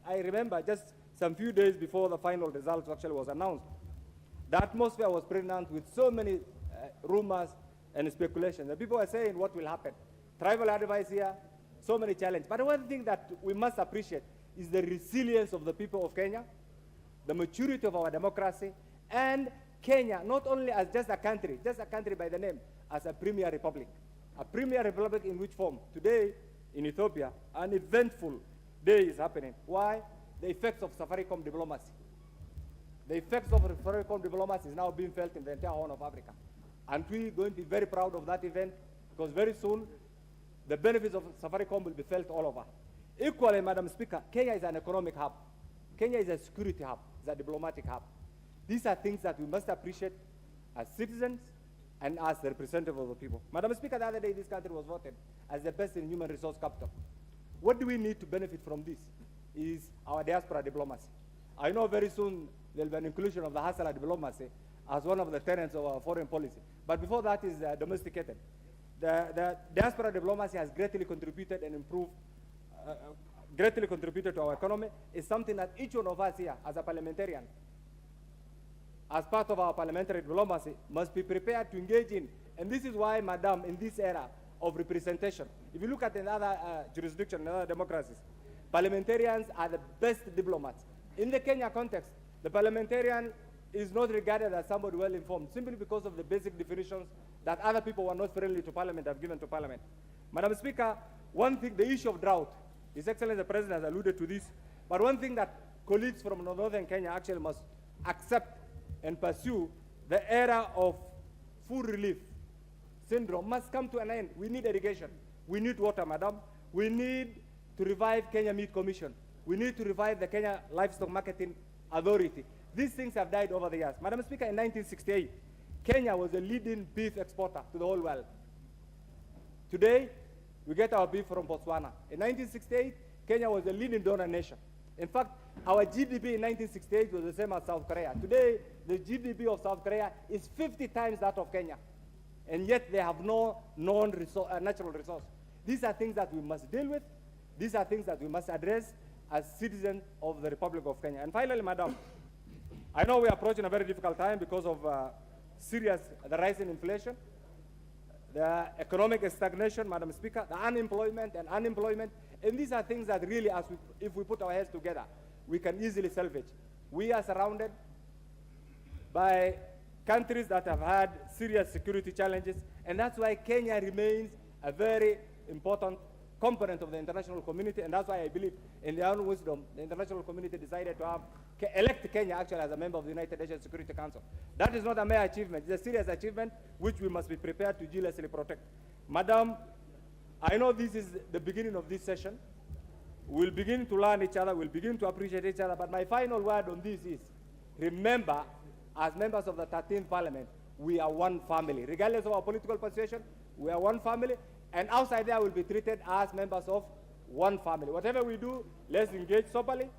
I remember just some few days before the final results actually was announced, the atmosphere was pregnant with so many rumors and speculations. And people were saying what will happen. Tribal advice here, so many challenges. But one thing that we must appreciate is the resilience of the people of Kenya, the maturity of our democracy, and Kenya, not only as just a country by the name, as a premier republic. A premier republic in which form? Today, in Ethiopia, an eventful day is happening. Why? The effects of Safaricom diplomacy. The effects of Safaricom diplomacy is now being felt in the entire Horn of Africa. And we're going to be very proud of that event, because very soon, the benefits of Safaricom will be felt all over. Equally, Madam Speaker, Kenya is an economic hub. Kenya is a security hub, it's a diplomatic hub. These are things that we must appreciate as citizens and as the representative of the people. Madam Speaker, the other day this country was voted as the best in human resource capital. What do we need to benefit from this is our diaspora diplomacy. I know very soon there will be an inclusion of the Hassala diplomacy as one of the tenets of our foreign policy. But before that is domesticated. The diaspora diplomacy has greatly contributed and improved, greatly contributed to our economy. It's something that each one of us here as a parliamentarian, as part of our parliamentary diplomacy, must be prepared to engage in. And this is why, Madam, in this era of representation, if you look at another jurisdiction, in other democracies, parliamentarians are the best diplomats. In the Kenya context, the parliamentarian is not regarded as somebody well-informed, simply because of the basic definitions that other people who are not friendly to parliament have given to parliament. Madam Speaker, one thing, the issue of drought, His Excellency the President has alluded to this, but one thing that colleagues from northern Kenya actually must accept and pursue, the era of food relief syndrome must come to an end. We need irrigation. We need water, Madam. We need to revive Kenya Meat Commission. We need to revive the Kenya Livestock Marketing Authority. These things have died over the years. Madam Speaker, in 1968, Kenya was the leading beef exporter to the whole world. Today, we get our beef from Botswana. In 1968, Kenya was the leading donor nation. In fact, our GDP in 1968 was the same as South Korea. Today, the GDP of South Korea is 50 times that of Kenya. And yet they have no natural resource. These are things that we must deal with. These are things that we must address as citizens of the Republic of Kenya. And finally, Madam, I know we are approaching a very difficult time because of the rise in inflation, the economic stagnation, Madam Speaker, the unemployment. And these are things that really, if we put our heads together, we can easily salvage. We are surrounded by countries that have had serious security challenges, and that's why Kenya remains a very important component of the international community, and that's why I believe in their own wisdom, the international community decided to elect Kenya actually as a member of the United Nations Security Council. That is not a mere achievement, it's a serious achievement which we must be prepared to jealously protect. Madam, I know this is the beginning of this session. We'll begin to learn each other, we'll begin to appreciate each other, but my final word on this is, remember, as members of the 13th Parliament, we are one family. Regardless of our political persuasion, we are one family, and outside there we'll be treated as members of one family. Whatever we do, let's engage soberly,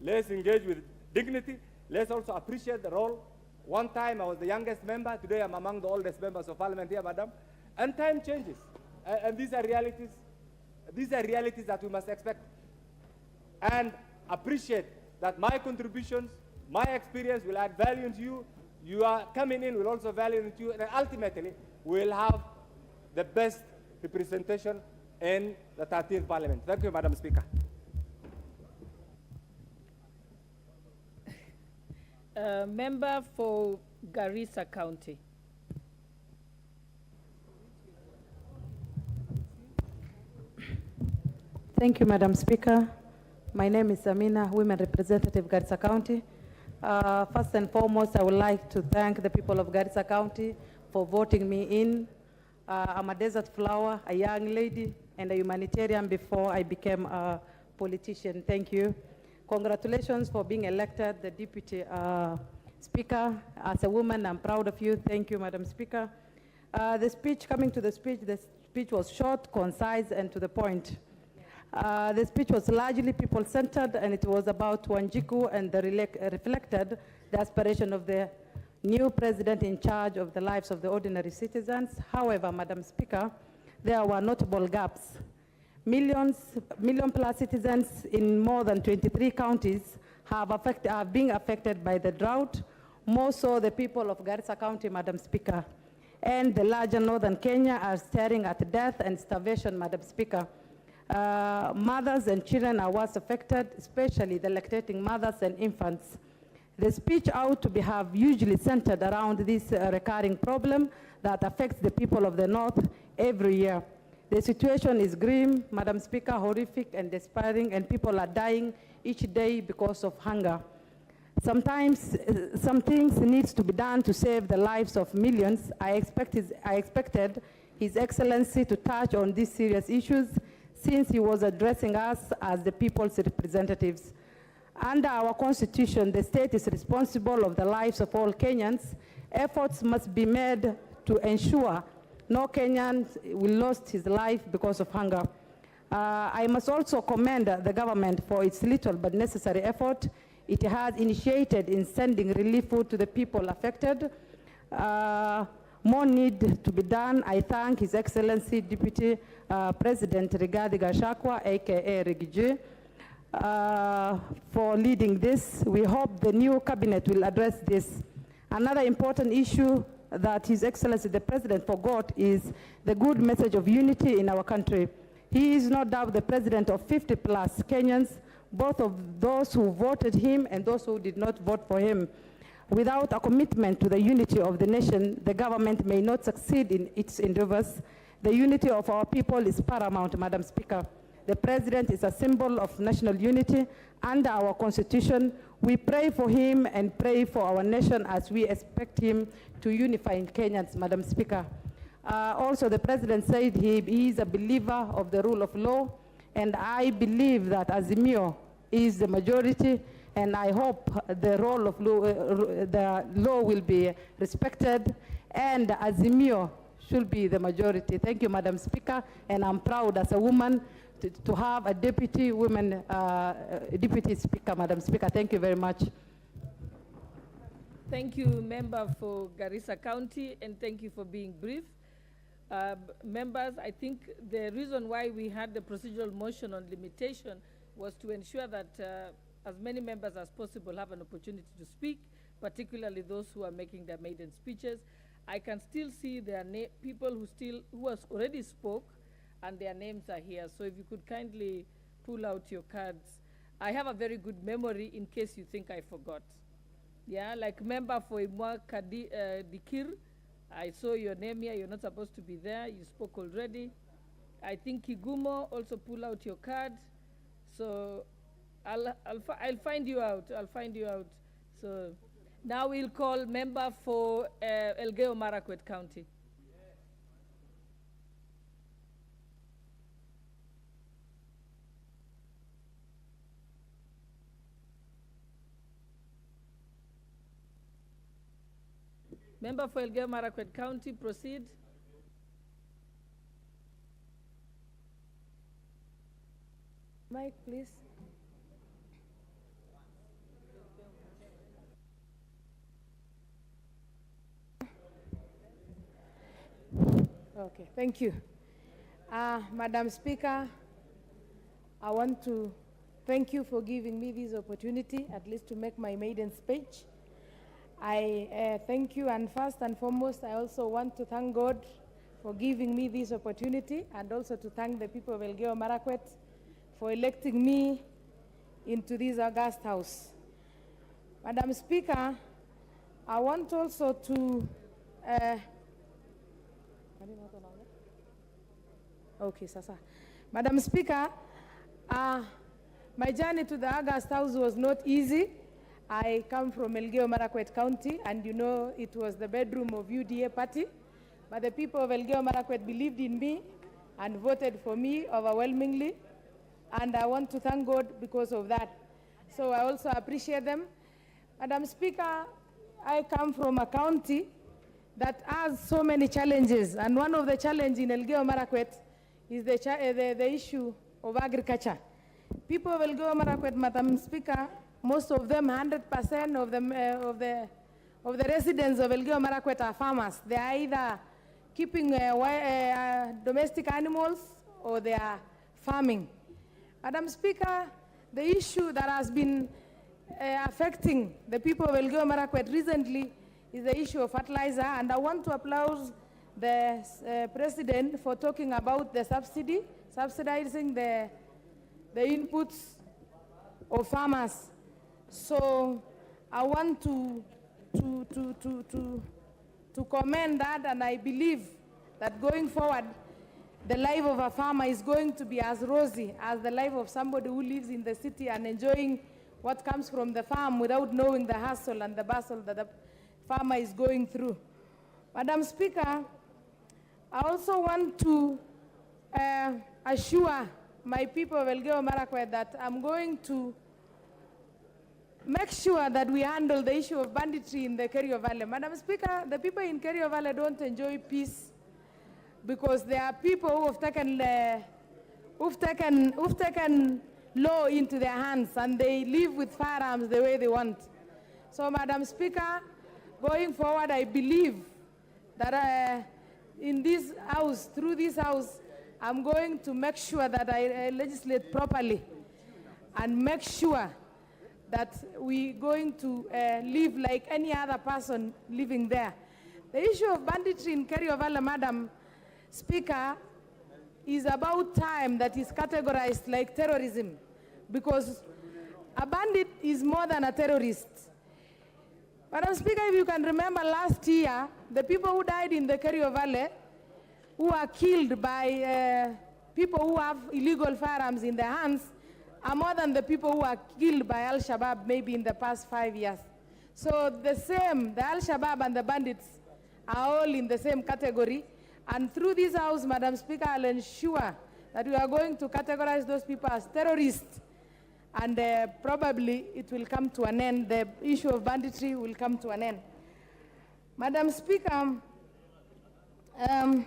let's engage with dignity, let's also appreciate the role. One time I was the youngest member, today I'm among the oldest members of Parliament here, madam, and time changes. And these are realities that we must expect. And appreciate that my contributions, my experience will add value to you. You are coming in will also value into you, and ultimately we will have the best representation in the 13th Parliament. Thank you, Madam Speaker. Member for Garissa County. Thank you, Madam Speaker. My name is Amina, Women Representative, Garissa County. First and foremost, I would like to thank the people of Garissa County for voting me in. I'm a desert flower, a young lady, and a humanitarian before I became a politician. Thank you. Congratulations for being elected the Deputy Speaker. As a woman, I'm proud of you. Thank you, Madam Speaker. The speech was short, concise, and to the point. The speech was largely people-centered, and it was about Wanjiku and reflected the aspiration of the new president in charge of the lives of the ordinary citizens. However, Madam Speaker, there were notable gaps. Million-plus citizens in more than 23 counties are being affected by the drought, more so the people of Garissa County, Madam Speaker. And the larger northern Kenya are staring at death and starvation, Madam Speaker. Mothers and children are worst affected, especially the lactating mothers and infants. The speech ought to have usually centered around this recurring problem that affects the people of the North every year. The situation is grim, Madam Speaker, horrific and despairing, and people are dying each day because of hunger. Sometimes some things needs to be done to save the lives of millions. I expected His Excellency to touch on these serious issues since he was addressing us as the people's representatives. Under our constitution, the state is responsible of the lives of all Kenyans. Efforts must be made to ensure no Kenyan will lose his life because of hunger. I must also commend the government for its little but necessary effort it has initiated in sending relief food to the people affected. More need to be done. I thank His Excellency Deputy President Rigathi Gachagua, aka Rigiji, for leading this. We hope the new cabinet will address this. Another important issue that His Excellency the President forgot is the good message of unity in our country. He is no doubt the president of 50+ Kenyans, both of those who voted him and those who did not vote for him. Without a commitment to the unity of the nation, the government may not succeed in its endeavors. The unity of our people is paramount, Madam Speaker. The President is a symbol of national unity. Under our Constitution, we pray for him and pray for our nation as we expect him to unify Kenyans, Madam Speaker. Also, the President said he is a believer of the rule of law, and I believe that Azimio is the majority, and I hope the role of law, the law will be respected, and Azimio should be the majority. Thank you, Madam Speaker, and I'm proud as a woman to have a deputy speaker, Madam Speaker. Thank you very much. Thank you, member for Garissa County, and thank you for being brief. Members, I think the reason why we had the procedural motion on limitation was to ensure that as many members as possible have an opportunity to speak, particularly those who are making their maiden speeches. I can still see their people who has already spoke, and their names are here. So if you could kindly pull out your cards. I have a very good memory in case you think I forgot. Yeah, like member for Imwa Dikir, I saw your name here. You're not supposed to be there. You spoke already. I think Kigumo, also pull out your card. So I'll find you out. I'll find you out. So now we'll call member for Elgeyo Marakwet County. Member for Elgeyo Marakwet County, proceed. Mic, please. Okay, thank you. Madam Speaker, I want to thank you for giving me this opportunity, at least to make my maiden speech. I thank you, and first and foremost, I also want to thank God for giving me this opportunity, and also to thank the people of Elgeyo Marakwet for electing me into this august house. Madam Speaker, I want also to Madam Speaker, my journey to the August House was not easy. I come from Elgeyo Marakwet County, and you know it was the bedroom of UDA party. But the people of Elgeyo Marakwet believed in me and voted for me overwhelmingly. And I want to thank God because of that. So I also appreciate them. Madam Speaker, I come from a county that has so many challenges. And one of the challenges in Elgeyo Marakwet is the issue of agriculture. People of Elgeyo Marakwet, Madam Speaker, most of them, 100% of the residents of Elgeyo Marakwet are farmers. They are either keeping domestic animals or they are farming. Madam Speaker, the issue that has been affecting the people of Elgeyo Marakwet recently is the issue of fertilizer, and I want to applaud the President for talking about the subsidizing the inputs of farmers. So I want to commend that, and I believe that going forward, the life of a farmer is going to be as rosy as the life of somebody who lives in the city and enjoying what comes from the farm without knowing the hustle and the bustle that the farmer is going through. Madam Speaker, I also want to assure my people of Elgeyo Marakwet that I'm going to make sure that we handle the issue of banditry in the Kerio Valley. Madam Speaker, the people in Kerio Valley don't enjoy peace because there are people who have taken law into their hands, and they live with firearms the way they want. So, Madam Speaker, going forward, I believe that in this house, through this house, I'm going to make sure that I legislate properly and make sure that we're going to live like any other person living there. The issue of banditry in Kerio Valley, Madam Speaker, is about time that is categorized like terrorism, because a bandit is more than a terrorist. Madam Speaker, if you can remember last year, the people who died in the Kerio Valley, who are killed by people who have illegal firearms in their hands, are more than the people who are killed by Al-Shabaab maybe in the past 5 years. So the Al-Shabaab and the bandits are all in the same category. And through this house, Madam Speaker, I'll ensure that we are going to categorize those people as terrorists, and probably it will come to an end. The issue of banditry will come to an end. Madam Speaker, I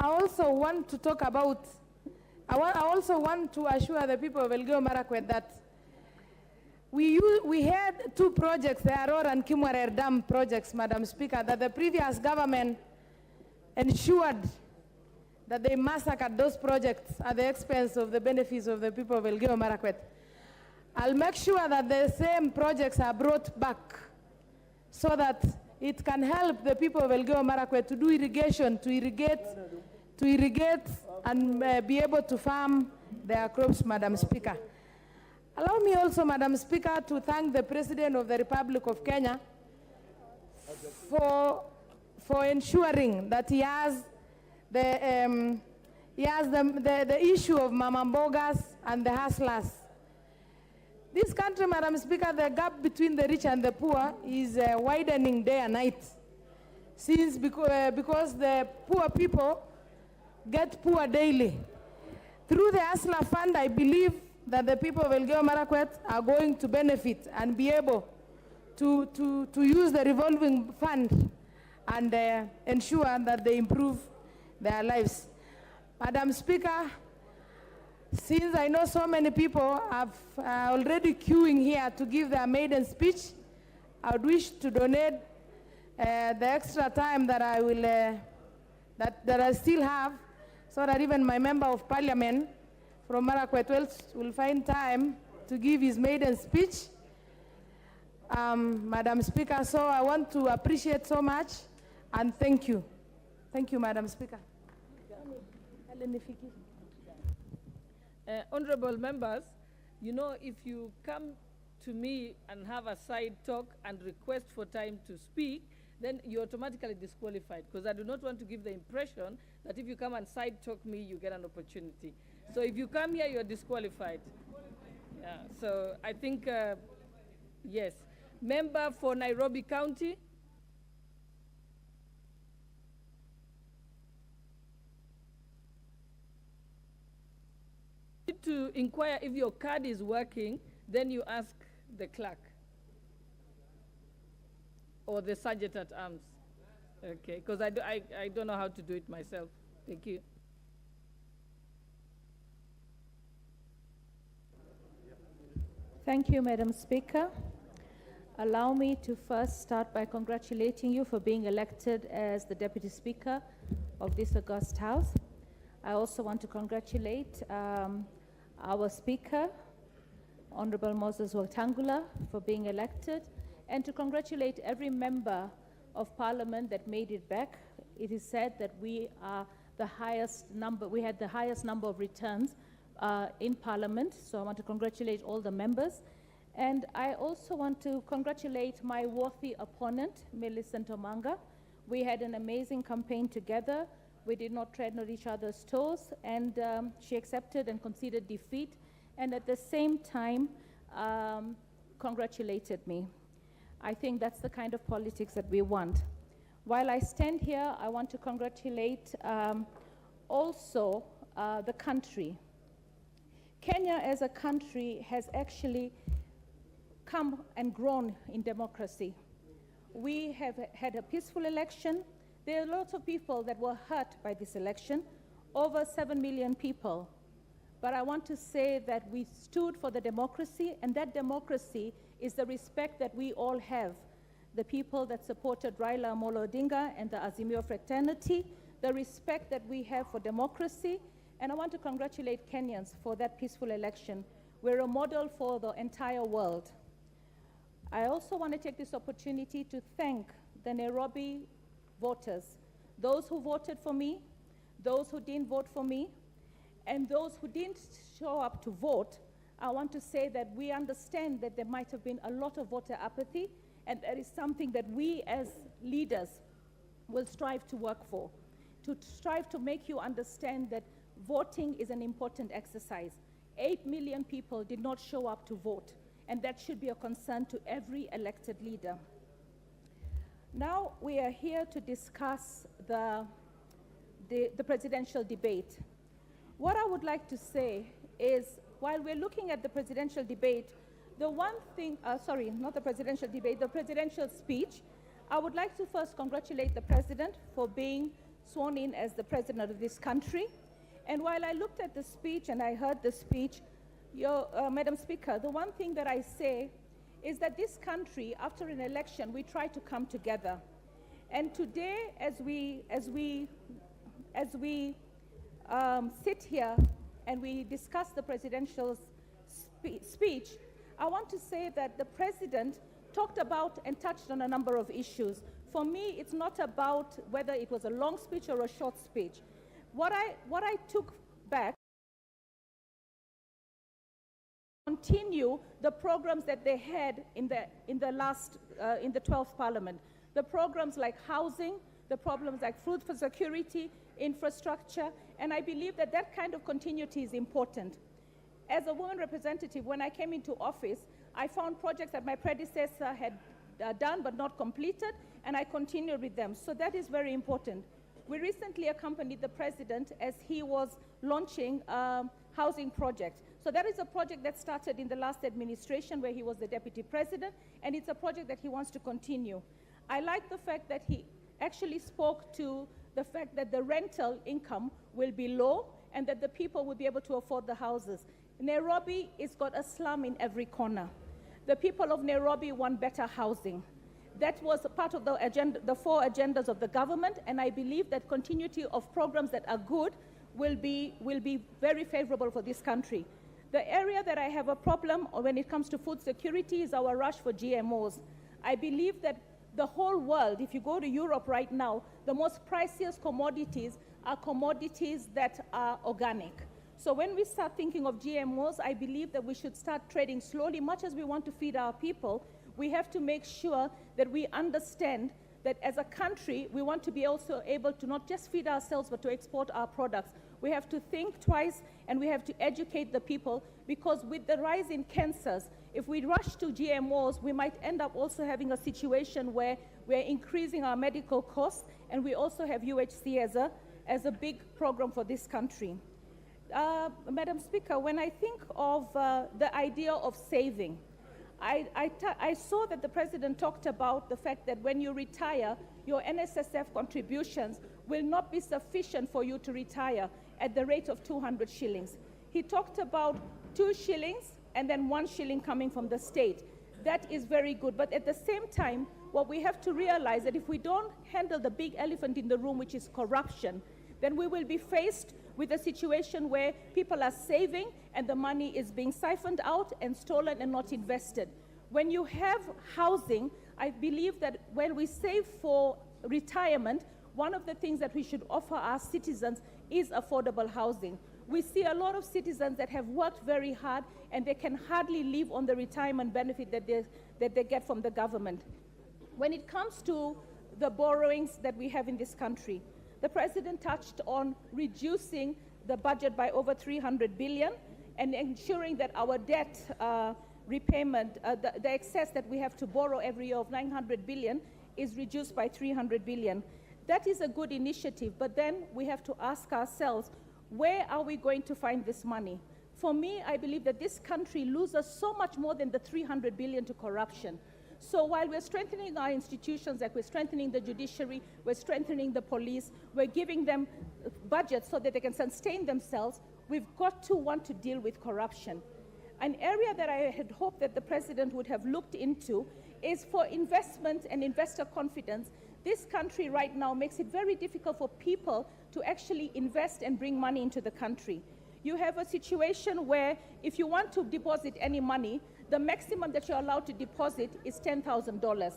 also want to talk about, I also want to assure the people of Elgeyo Marakwet that we had two projects, the Aror and Kimwarer Dam projects, Madam Speaker, that the previous government ensured that they massacred those projects at the expense of the benefits of the people of Elgeyo Marakwet. I'll make sure that the same projects are brought back so that it can help the people of Elgeyo Marakwet to do irrigation, to irrigate and be able to farm their crops, Madam Speaker. Allow me also, Madam Speaker, to thank the President of the Republic of Kenya for ensuring that he has the issue of Mama Mbogas and the hustlers. This country, Madam Speaker, the gap between the rich and the poor is widening day and night, because the poor people get poor daily. Through the Hustler Fund, I believe that the people of Elgeyo Marakwet are going to benefit and be able to use the revolving fund and ensure that they improve their lives. Madam Speaker, since I know so many people are already queuing here to give their maiden speech, I would wish to donate the extra time that I will that I still have, so that even my member of parliament from Marakwet will find time to give his maiden speech. Madam Speaker, so I want to appreciate so much and thank you. Thank you, Madam Speaker. Honorable members, you know, if you come to me and have a side talk and request for time to speak, then you're automatically disqualified, because I do not want to give the impression that if you come and side talk me, you get an opportunity. So if you come here, you're disqualified. Yeah, so I think, yes. Member for Nairobi County. To inquire if your card is working, then you ask the clerk or the sergeant at arms. Okay, because I don't know how to do it myself. Thank you. Thank you, Madam Speaker. Allow me to first start by congratulating you for being elected as the Deputy Speaker of this august House. I also want to congratulate our Speaker, Honorable Moses Wetangula, for being elected, and to congratulate every member of Parliament that made it back. It is said that we are the highest number, we had the highest number of returns in Parliament, so I want to congratulate all the members. And I also want to congratulate my worthy opponent, Millicent Omanga. We had an amazing campaign together. We did not tread on each other's toes, and she accepted and conceded defeat, and at the same time congratulated me. I think that's the kind of politics that we want. While I stand here, I want to congratulate also the country. Kenya as a country has actually come and grown in democracy. We have had a peaceful election. There are lots of people that were hurt by this election, over 7 million people. But I want to say that we stood for the democracy, and that democracy is the respect that we all have. The people that supported Raila Amolo Odinga and the Azimio fraternity, the respect that we have for democracy, and I want to congratulate Kenyans for that peaceful election. We're a model for the entire world. I also want to take this opportunity to thank the Nairobi voters, those who voted for me, those who didn't vote for me, and those who didn't show up to vote. I want to say that we understand that there might have been a lot of voter apathy, and that is something that we as leaders will strive to work for, to strive to make you understand that voting is an important exercise. 8 million people did not show up to vote, and that should be a concern to every elected leader. Now we are here to discuss the presidential debate. What I would like to say is, while we're looking at the presidential debate, the one thing, sorry, not the presidential debate, the presidential speech, I would like to first congratulate the president for being sworn in as the president of this country. And while I looked at the speech and I heard the speech, Madam Speaker, the one thing that I say is that this country, after an election, we try to come together. And today, as we sit here and we discuss the presidential speech, I want to say that the president talked about and touched on a number of issues. For me, it's not about whether it was a long speech or a short speech. What I took back, continue the programs that they had in the last in the 12th Parliament. The programs like housing, the problems like food for security, infrastructure, and I believe that that kind of continuity is important. As a woman representative, when I came into office, I found projects that my predecessor had done but not completed, and I continued with them. So that is very important. We recently accompanied the president as he was launching housing projects. So that is a project that started in the last administration where he was the deputy president, and it's a project that he wants to continue. I like the fact that he actually spoke to the fact that the rental income will be low and that the people will be able to afford the houses. Nairobi has got a slum in every corner. The people of Nairobi want better housing. That was part of the agenda, the 4 agendas of the government, and I believe that continuity of programs that are good will be very favorable for this country. The area that I have a problem when it comes to food security is our rush for GMOs. I believe that the whole world, if you go to Europe right now, the most priciest commodities are commodities that are organic. So when we start thinking of GMOs, I believe that we should start trading slowly. Much as we want to feed our people, we have to make sure that we understand that as a country, we want to be also able to not just feed ourselves, but to export our products. We have to think twice, and we have to educate the people, because with the rise in cancers, if we rush to GMOs, we might end up also having a situation where we're increasing our medical costs, and we also have UHC as a big program for this country. Madam Speaker, when I think of the idea of saving, I saw that the President talked about the fact that when you retire, your NSSF contributions will not be sufficient for you to retire at the rate of 200 shillings. He talked about 2 shillings and then 1 shilling coming from the state. That is very good, but at the same time, what we have to realize that if we don't handle the big elephant in the room, which is corruption, then we will be faced with a situation where people are saving and the money is being siphoned out and stolen and not invested. When you have housing, I believe that when we save for retirement, one of the things that we should offer our citizens is affordable housing. We see a lot of citizens that have worked very hard and they can hardly live on the retirement benefit that they get from the government. When it comes to the borrowings that we have in this country, the President touched on reducing the budget by over 300 billion and ensuring that our debt repayment, the excess that we have to borrow every year of 900 billion is reduced by 300 billion. That is a good initiative, but then we have to ask ourselves, where are we going to find this money? For me, I believe that this country loses so much more than the 300 billion to corruption. So while we're strengthening our institutions, like we're strengthening the judiciary, we're strengthening the police, we're giving them budgets so that they can sustain themselves, we've got to want to deal with corruption. An area that I had hoped that the President would have looked into is for investment and investor confidence. This country right now makes it very difficult for people to actually invest and bring money into the country. You have a situation where if you want to deposit any money, the maximum that you're allowed to deposit is $10,000.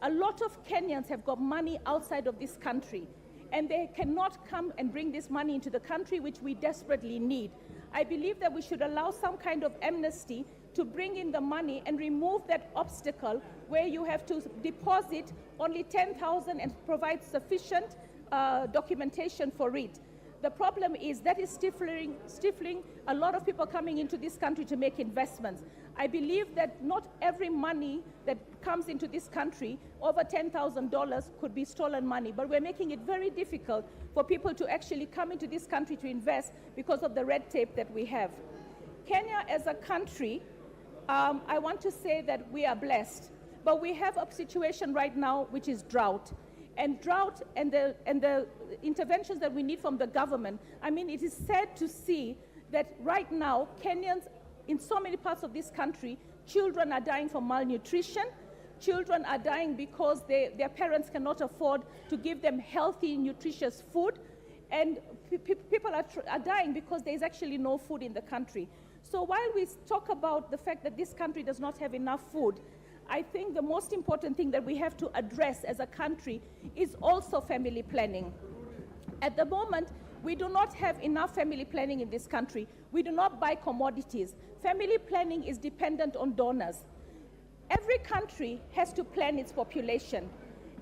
A lot of Kenyans have got money outside of this country, and they cannot come and bring this money into the country, which we desperately need. I believe that we should allow some kind of amnesty to bring in the money and remove that obstacle where you have to deposit only 10,000 and provide sufficient documentation for it. The problem is that is stifling a lot of people coming into this country to make investments. I believe that not every money that comes into this country, over $10,000, could be stolen money, but we're making it very difficult for people to actually come into this country to invest because of the red tape that we have. Kenya as a country, I want to say that we are blessed, but we have a situation right now which is drought. And drought and the interventions that we need from the government, I mean, it is sad to see that right now, Kenyans, in so many parts of this country, children are dying from malnutrition, children are dying because their parents cannot afford to give them healthy, nutritious food, and people are dying because there's actually no food in the country. So while we talk about the fact that this country does not have enough food, I think the most important thing that we have to address as a country is also family planning. At the moment, we do not have enough family planning in this country. We do not buy commodities. Family planning is dependent on donors. Every country has to plan its population.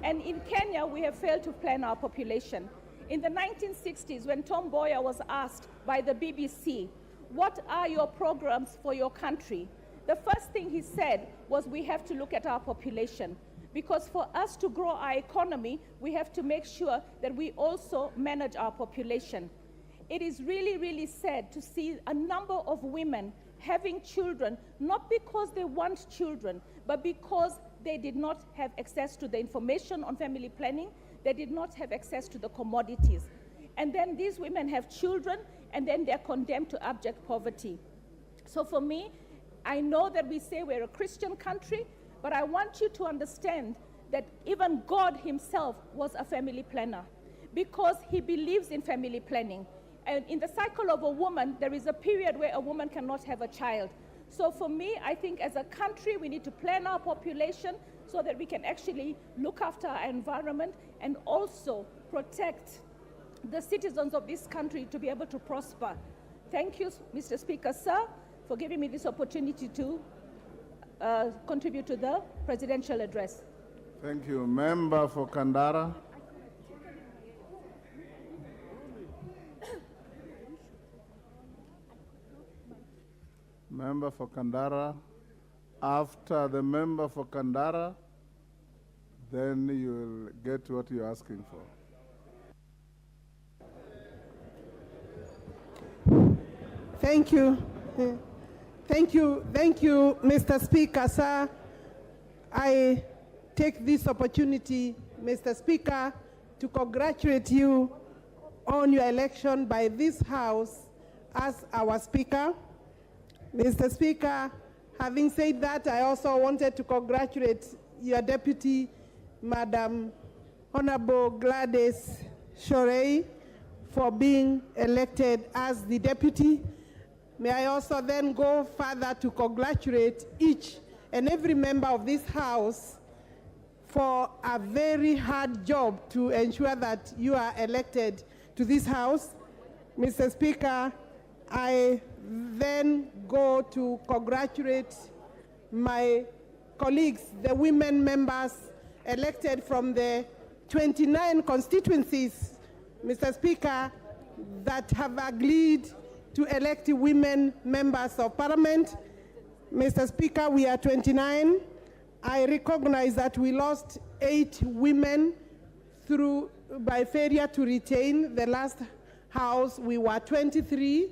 And in Kenya, we have failed to plan our population. In the 1960s, when Tom Mboya was asked by the BBC, what are your programs for your country? The first thing he said was we have to look at our population, because for us to grow our economy, we have to make sure that we also manage our population. It is really, really sad to see a number of women having children, not because they want children, but because they did not have access to the information on family planning, they did not have access to the commodities. And then these women have children, and then they're condemned to abject poverty. So for me, I know that we say we're a Christian country, but I want you to understand that even God himself was a family planner because he believes in family planning. And in the cycle of a woman, there is a period where a woman cannot have a child. So for me, I think as a country, we need to plan our population so that we can actually look after our environment and also protect the citizens of this country to be able to prosper. Thank you, Mr. Speaker, sir, for giving me this opportunity to contribute to the presidential address. Thank you. Member for Kandara. Member for Kandara. After the member for Kandara, then you will get what you're asking for. Thank you. Thank you, Mr. Speaker, sir. I take this opportunity, Mr. Speaker, to congratulate you on your election by this House as our Speaker. Mr. Speaker, having said that, I also wanted to congratulate your Deputy, Madam Honorable Gladys Shorey, for being elected as the Deputy. May I also then go further to congratulate each and every member of this House for a very hard job to ensure that you are elected to this House. Mr. Speaker, I then go to congratulate my colleagues, the women members elected from the 29 constituencies, Mr. Speaker, that have agreed to elect women members of parliament. Mr. Speaker, we are 29. I recognize that we lost 8 women by failure to retain the last House. We were 23.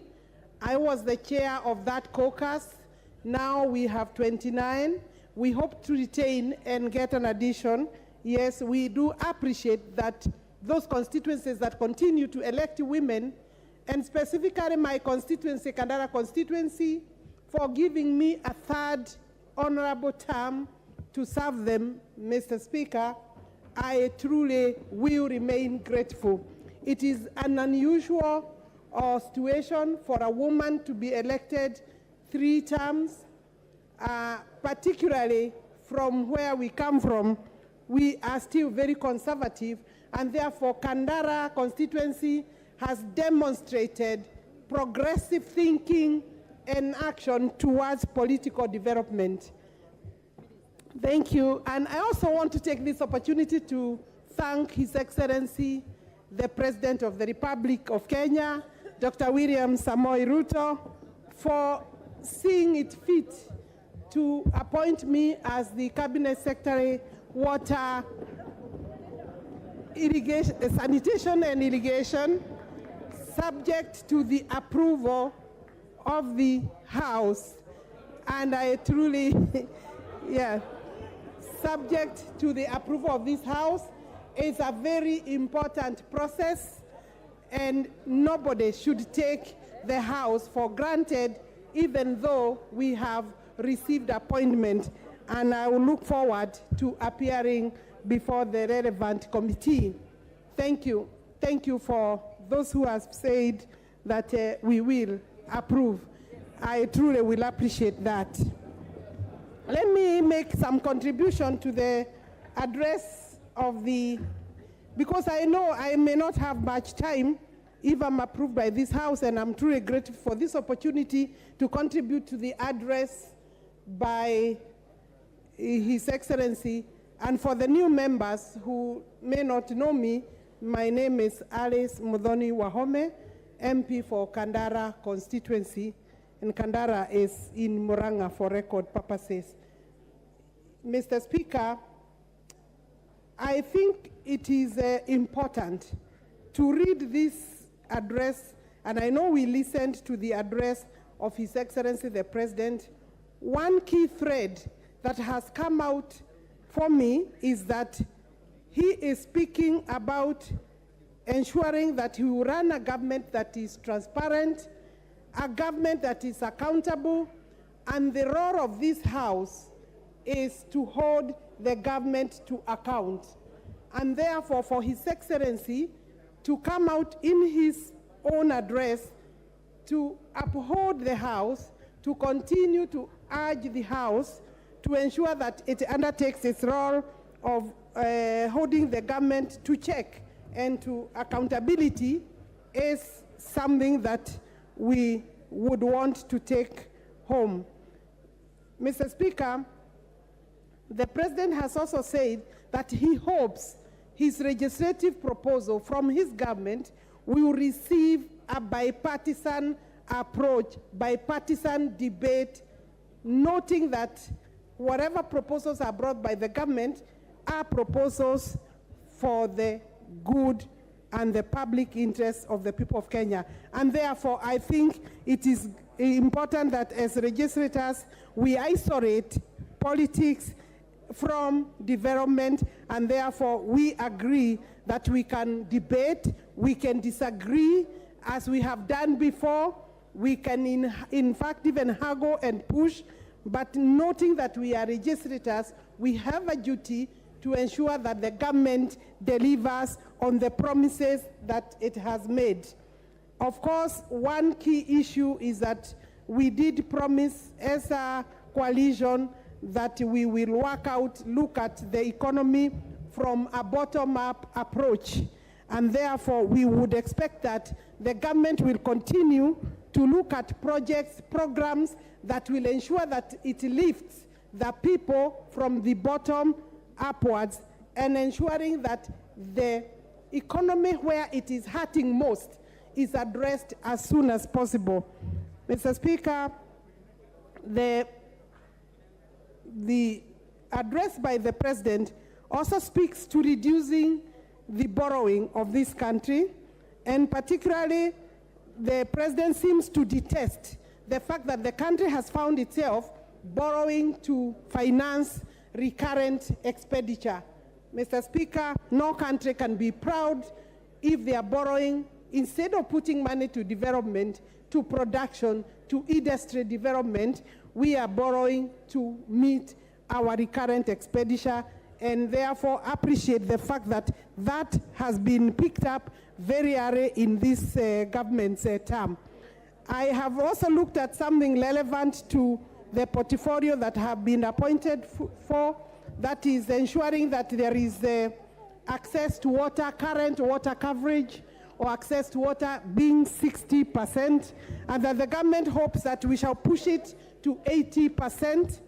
I was the chair of that caucus. Now we have 29. We hope to retain and get an addition. Yes, we do appreciate that those constituencies that continue to elect women, and specifically my constituency, Kandara constituency, for giving me a 3rd honorable term to serve them, Mr. Speaker, I truly will remain grateful. It is an unusual situation for a woman to be elected 3 terms, particularly from where we come from. We are still very conservative, and therefore Kandara constituency has demonstrated progressive thinking and action towards political development. Thank you. And I also want to take this opportunity to thank His Excellency, the President of the Republic of Kenya, Dr. William Samoei Ruto, for seeing it fit to appoint me as the Cabinet Secretary, Water, Sanitation and Irrigation, subject to the approval of the House. And I truly, subject to the approval of this House. Is a very important process, and nobody should take the House for granted, even though we have received appointment. And I will look forward to appearing before the relevant committee. Thank you. Thank you for those who have said that we will approve. I truly will appreciate that. Let me make some contribution to the address of because I know I may not have much time if I'm approved by this House, and I'm truly grateful for this opportunity to contribute to the address by His Excellency. And for the new members who may not know me, my name is Alice Muthoni Wahome, MP for Kandara constituency, and Kandara is in Murang'a for record purposes. Mr. Speaker, I think it is important to read this address, and I know we listened to the address of His Excellency the President, one key thread that has come out for me is that he is speaking about ensuring that he will run a government that is transparent, a government that is accountable, and the role of this House is to hold the government to account. And therefore, for His Excellency to come out in his own address to uphold the House, to continue to urge the House to ensure that it undertakes its role of holding the government to check and to accountability is something that we would want to take home. Mr. Speaker, the President has also said that he hopes his legislative proposal from his government will receive a bipartisan approach, bipartisan debate, noting that whatever proposals are brought by the government are proposals for the good and the public interest of the people of Kenya. And therefore, I think it is important that as legislators, we isolate politics from development, and therefore we agree that we can debate, we can disagree as we have done before, we can in fact even haggle and push, but noting that we are legislators, we have a duty to ensure that the government delivers on the promises that it has made. Of course, one key issue is that we did promise as a coalition that we will look at the economy from a bottom-up approach. And therefore, we would expect that the government will continue to look at projects, programs that will ensure that it lifts the people from the bottom upwards, and ensuring that the economy where it is hurting most is addressed as soon as possible. Mr. Speaker, the address by the President also speaks to reducing the borrowing of this country, and particularly the President seems to detest the fact that the country has found itself borrowing to finance recurrent expenditure. Mr. Speaker, no country can be proud if they are borrowing, instead of putting money to development, to production, to industry development, we are borrowing to meet our recurrent expenditure, and therefore appreciate the fact that that has been picked up very early in this government's term. I have also looked at something relevant to the portfolio that have been appointed for, that is ensuring that there is access to water, current water coverage, or access to water being 60%, and that the government hopes that we shall push it to 80%,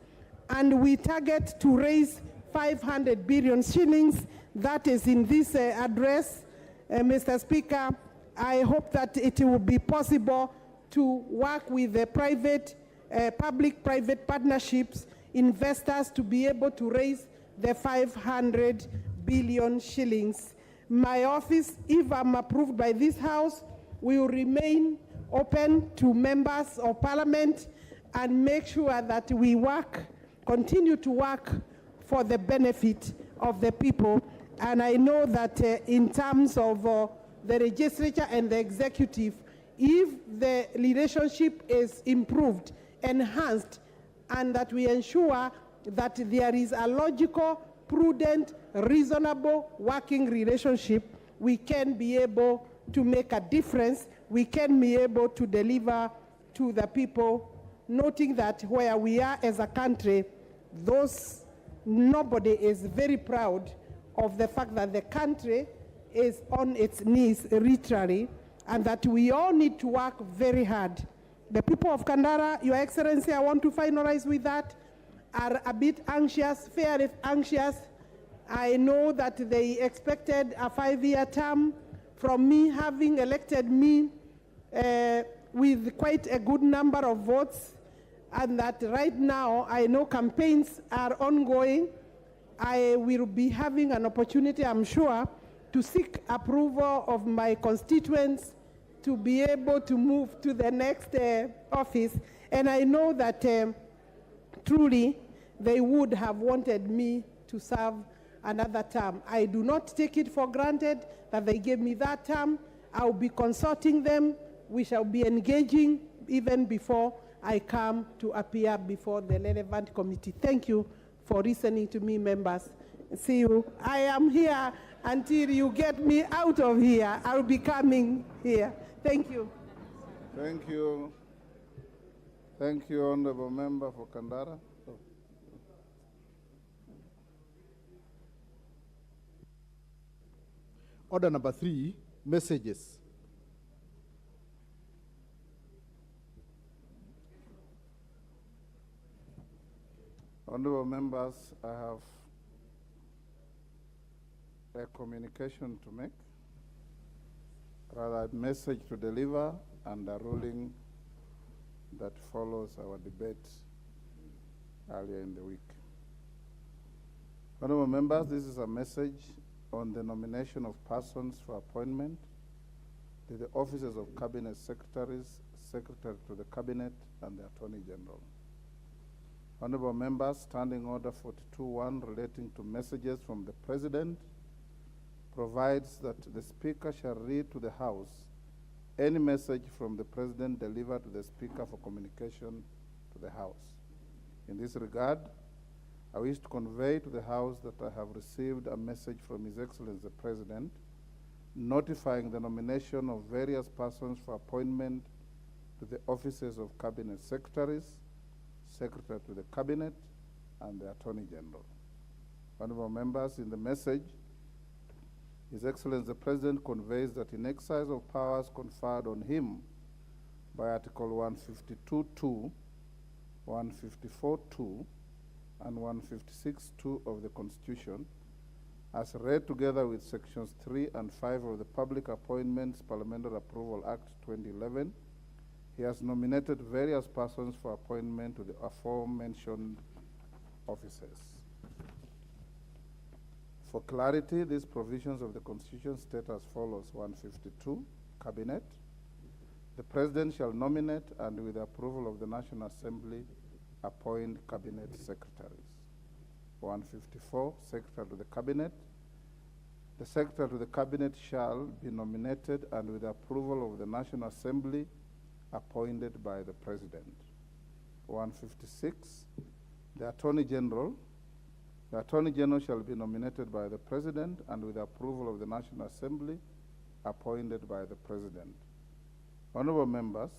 and we target to raise 500 billion shillings. That is in this address. Mr. Speaker, I hope that it will be possible to work with the public-private partnerships, investors, to be able to raise the 500 billion shillings. My office, if I'm approved by this House, will remain open to members of Parliament and make sure that we continue to work for the benefit of the people. And I know that in terms of the legislature and the executive, if the relationship is improved, enhanced, and that we ensure that there is a logical, prudent, reasonable working relationship, we can be able to make a difference, we can be able to deliver to the people, noting that where we are as a country, nobody is very proud of the fact that the country is on its knees literally, and that we all need to work very hard. The people of Kandara, Your Excellency, I want to finalize with that, are a bit anxious, fairly anxious. I know that they expected a 5-year term from me, having elected me with quite a good number of votes, and that right now I know campaigns are ongoing. I will be having an opportunity, I'm sure, to seek approval of my constituents to be able to move to the next office. And I know that truly they would have wanted me to serve another term. I do not take it for granted that they gave me that term. I'll be consulting them. We shall be engaging even before I come to appear before the relevant committee. Thank you for listening to me, members. See you. I am here until you get me out of here. I'll be coming here. Thank you. Thank you. Thank you, Honorable Member for Kandara. Order number 3, messages. Honorable members, I have a communication to make, rather a message to deliver, and a ruling that follows our debate earlier in the week. Honorable members, this is a message on the nomination of persons for appointment to the offices of Cabinet Secretaries, Secretary to the Cabinet, and the Attorney General. Honorable members, Standing Order 42.1 relating to messages from the President provides that the Speaker shall read to the House any message from the President delivered to the Speaker for communication to the House. In this regard, I wish to convey to the House that I have received a message from His Excellency the President notifying the nomination of various persons for appointment to the offices of Cabinet Secretaries, Secretary to the Cabinet, and the Attorney General. Honorable members, in the message, His Excellency the President conveys that in exercise of powers conferred on him by Article 152.2, 154.2, and 156.2 of the Constitution, as read together with Sections 3 and 5 of the Public Appointments Parliamentary Approval Act 2011, he has nominated various persons for appointment to the aforementioned offices. For clarity, these provisions of the Constitution state as follows. 152, Cabinet. The President shall nominate and with the approval of the National Assembly appoint Cabinet Secretaries. 154, Secretary to the Cabinet. The Secretary to the Cabinet shall be nominated and with the approval of the National Assembly appointed by the President. 156, the Attorney General. The Attorney General shall be nominated by the President and with the approval of the National Assembly appointed by the President. Honorable members,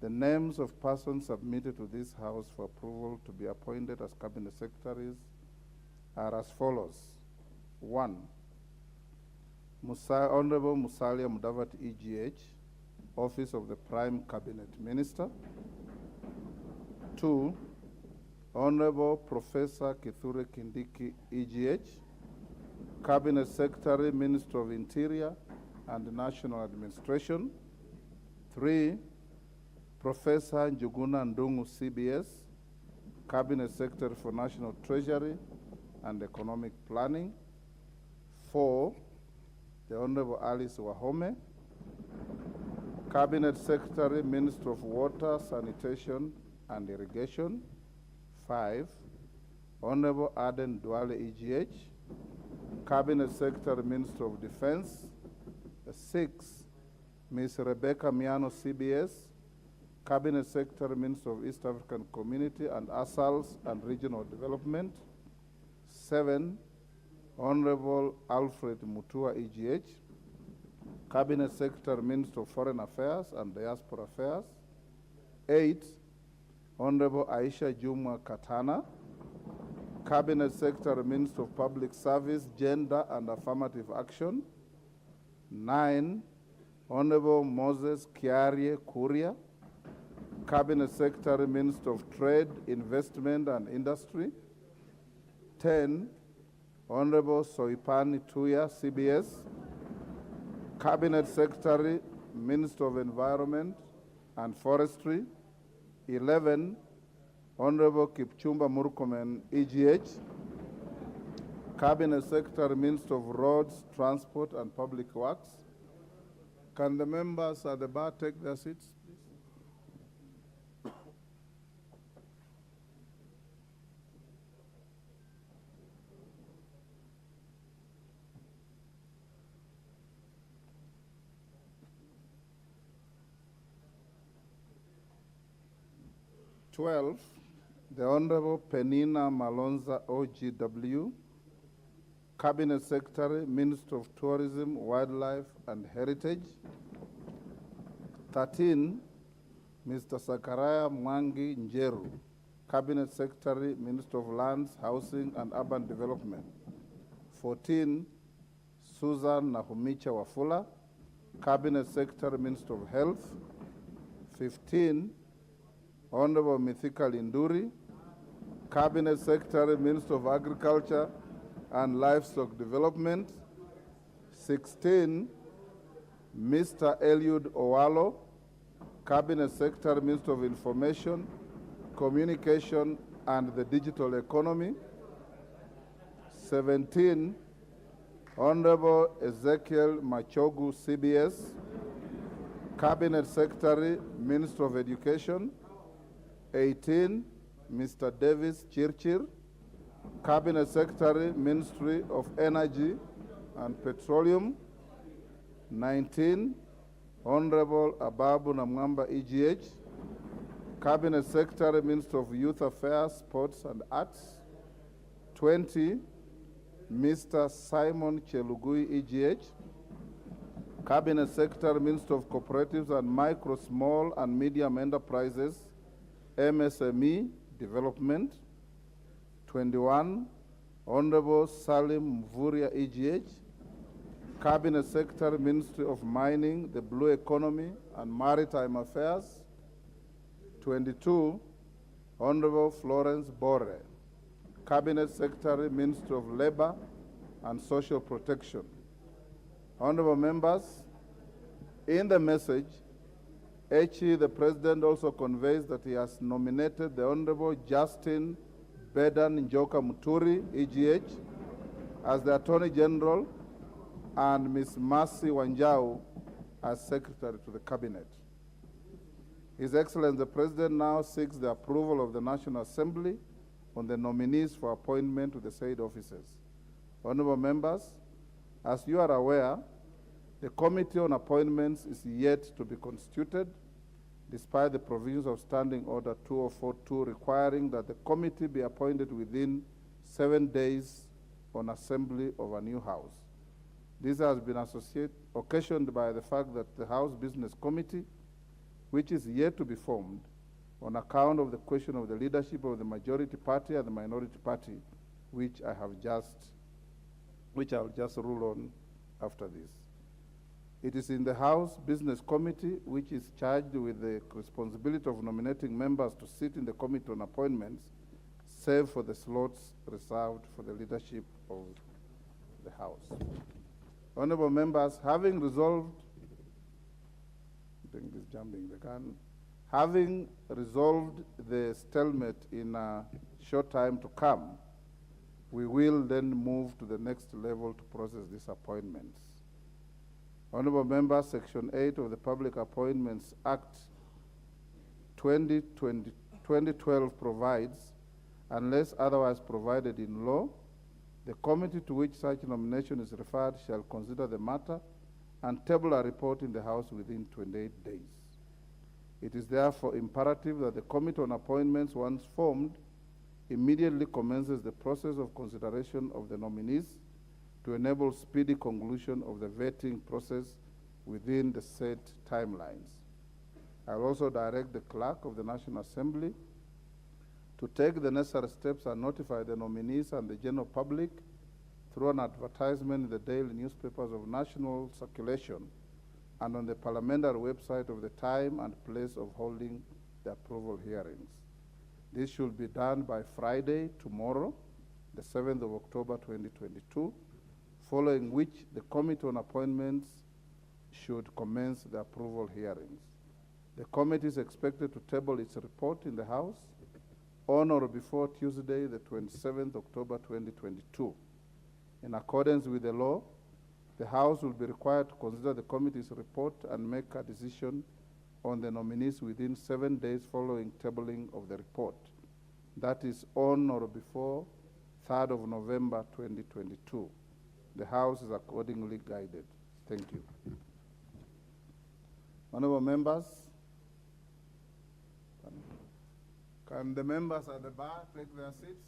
the names of persons submitted to this House for approval to be appointed as Cabinet Secretaries are as follows. 1, Honorable Musalia Mudavadi EGH, Office of the Prime Cabinet Minister. 2, Honorable Professor Kithure Kindiki EGH, Cabinet Secretary, Minister of Interior and National Administration. 3, Professor Njuguna Ndungu CBS, Cabinet Secretary for National Treasury and Economic Planning. 4, the Honorable Alice Wahome, Cabinet Secretary, Minister of Water, Sanitation and Irrigation. 5, Honorable Aden Duale EGH, Cabinet Secretary, Minister of Defense. 6, Ms. Rebecca Miano CBS, Cabinet Secretary, Minister of East African Community and ASALS and Regional Development. 7, Honorable Alfred Mutua EGH, Cabinet Secretary, Minister of Foreign Affairs and Diaspora Affairs. 8, Honorable Aisha Jumwa Katana, Cabinet Secretary, Minister of Public Service, Gender and Affirmative Action. 9, Honorable Moses Kiarie Kuria, Cabinet Secretary, Minister of Trade, Investment and Industry. 10, Honorable Soipani Tuya CBS, Cabinet Secretary, Minister of Environment and Forestry. 11, Honorable Kipchumba Murkomen EGH, Cabinet Secretary, Minister of Roads, Transport and Public Works. Can the members at the bar take their seats, please? The Honorable Penina Malonza OGW, Cabinet Secretary, Minister of Tourism, Wildlife and Heritage. 13, Mr. Sakaraya Mwangi Njeru, Cabinet Secretary, Minister of Lands, Housing and Urban Development. 14, Susan Nahumicha Wafula, Cabinet Secretary, Minister of Health. 15, Honorable Mithika Linduri, Cabinet Secretary, Minister of Agriculture and Livestock Development. 16, Mr. Eliud Owalo, Cabinet Secretary, Minister of Information, Communication and the Digital Economy. 17, Honorable Ezekiel Machogu, CBS, Cabinet Secretary, Minister of Education. 18, Mr. Davis Chirchir, Cabinet Secretary, Ministry of Energy and Petroleum. 19, Honorable Ababu Namwamba EGH, Cabinet Secretary, Minister of Youth Affairs, Sports and Arts. 20, Mr. Simon Chelugui EGH, Cabinet Secretary, Minister of Cooperatives and Micro, Small and Medium Enterprises, MSME Development. 21, Honorable Salim Mvuria EGH, Cabinet Secretary, Ministry of Mining, the Blue Economy and Maritime Affairs. 22, Honorable Florence Bore, Cabinet Secretary, Ministry of Labor and Social Protection. Honorable members, in the message, the President also conveys that he has nominated the Honorable Justin Bedan Njoka Muturi, EGH, as the Attorney General and Ms. Mercy Wanjau as Secretary to the Cabinet. His Excellency the President now seeks the approval of the National Assembly on the nominees for appointment to the said offices. Honorable members, as you are aware, the Committee on Appointments is yet to be constituted, despite the provisions of Standing Order 2042 requiring that the committee be appointed within 7 days on assembly of a new house. This has been occasioned by the fact that the House Business Committee, which is yet to be formed on account of the question of the leadership of the majority party and the minority party, which I'll just rule on after this. It is in the House Business Committee, which is charged with the responsibility of nominating members to sit in the Committee on Appointments, save for the slots reserved for the leadership of the House. Honorable members, having resolved, I think this jumping the gun, having resolved the stalemate in a short time to come, we will then move to the next level to process these appointments. Honorable members, Section 8 of the Public Appointments Act 2012 provides, unless otherwise provided in law, the committee to which such nomination is referred shall consider the matter and table a report in the House within 28 days. It is therefore imperative that the Committee on Appointments, once formed, immediately commences the process of consideration of the nominees to enable speedy conclusion of the vetting process within the set timelines. I will also direct the Clerk of the National Assembly to take the necessary steps and notify the nominees and the general public through an advertisement in the daily newspapers of national circulation and on the parliamentary website of the time and place of holding the approval hearings. This should be done by Friday, tomorrow, the 7th of October 2022, following which the Committee on Appointments should commence the approval hearings. The committee is expected to table its report in the House on or before Tuesday, the 27th October 2022. In accordance with the law, The House will be required to consider the committee's report and make a decision on the nominees within 7 days following tabling of the report. That is on or before 3rd of November 2022. The House is accordingly guided. Thank you. Honorable members, can the members at the bar take their seats?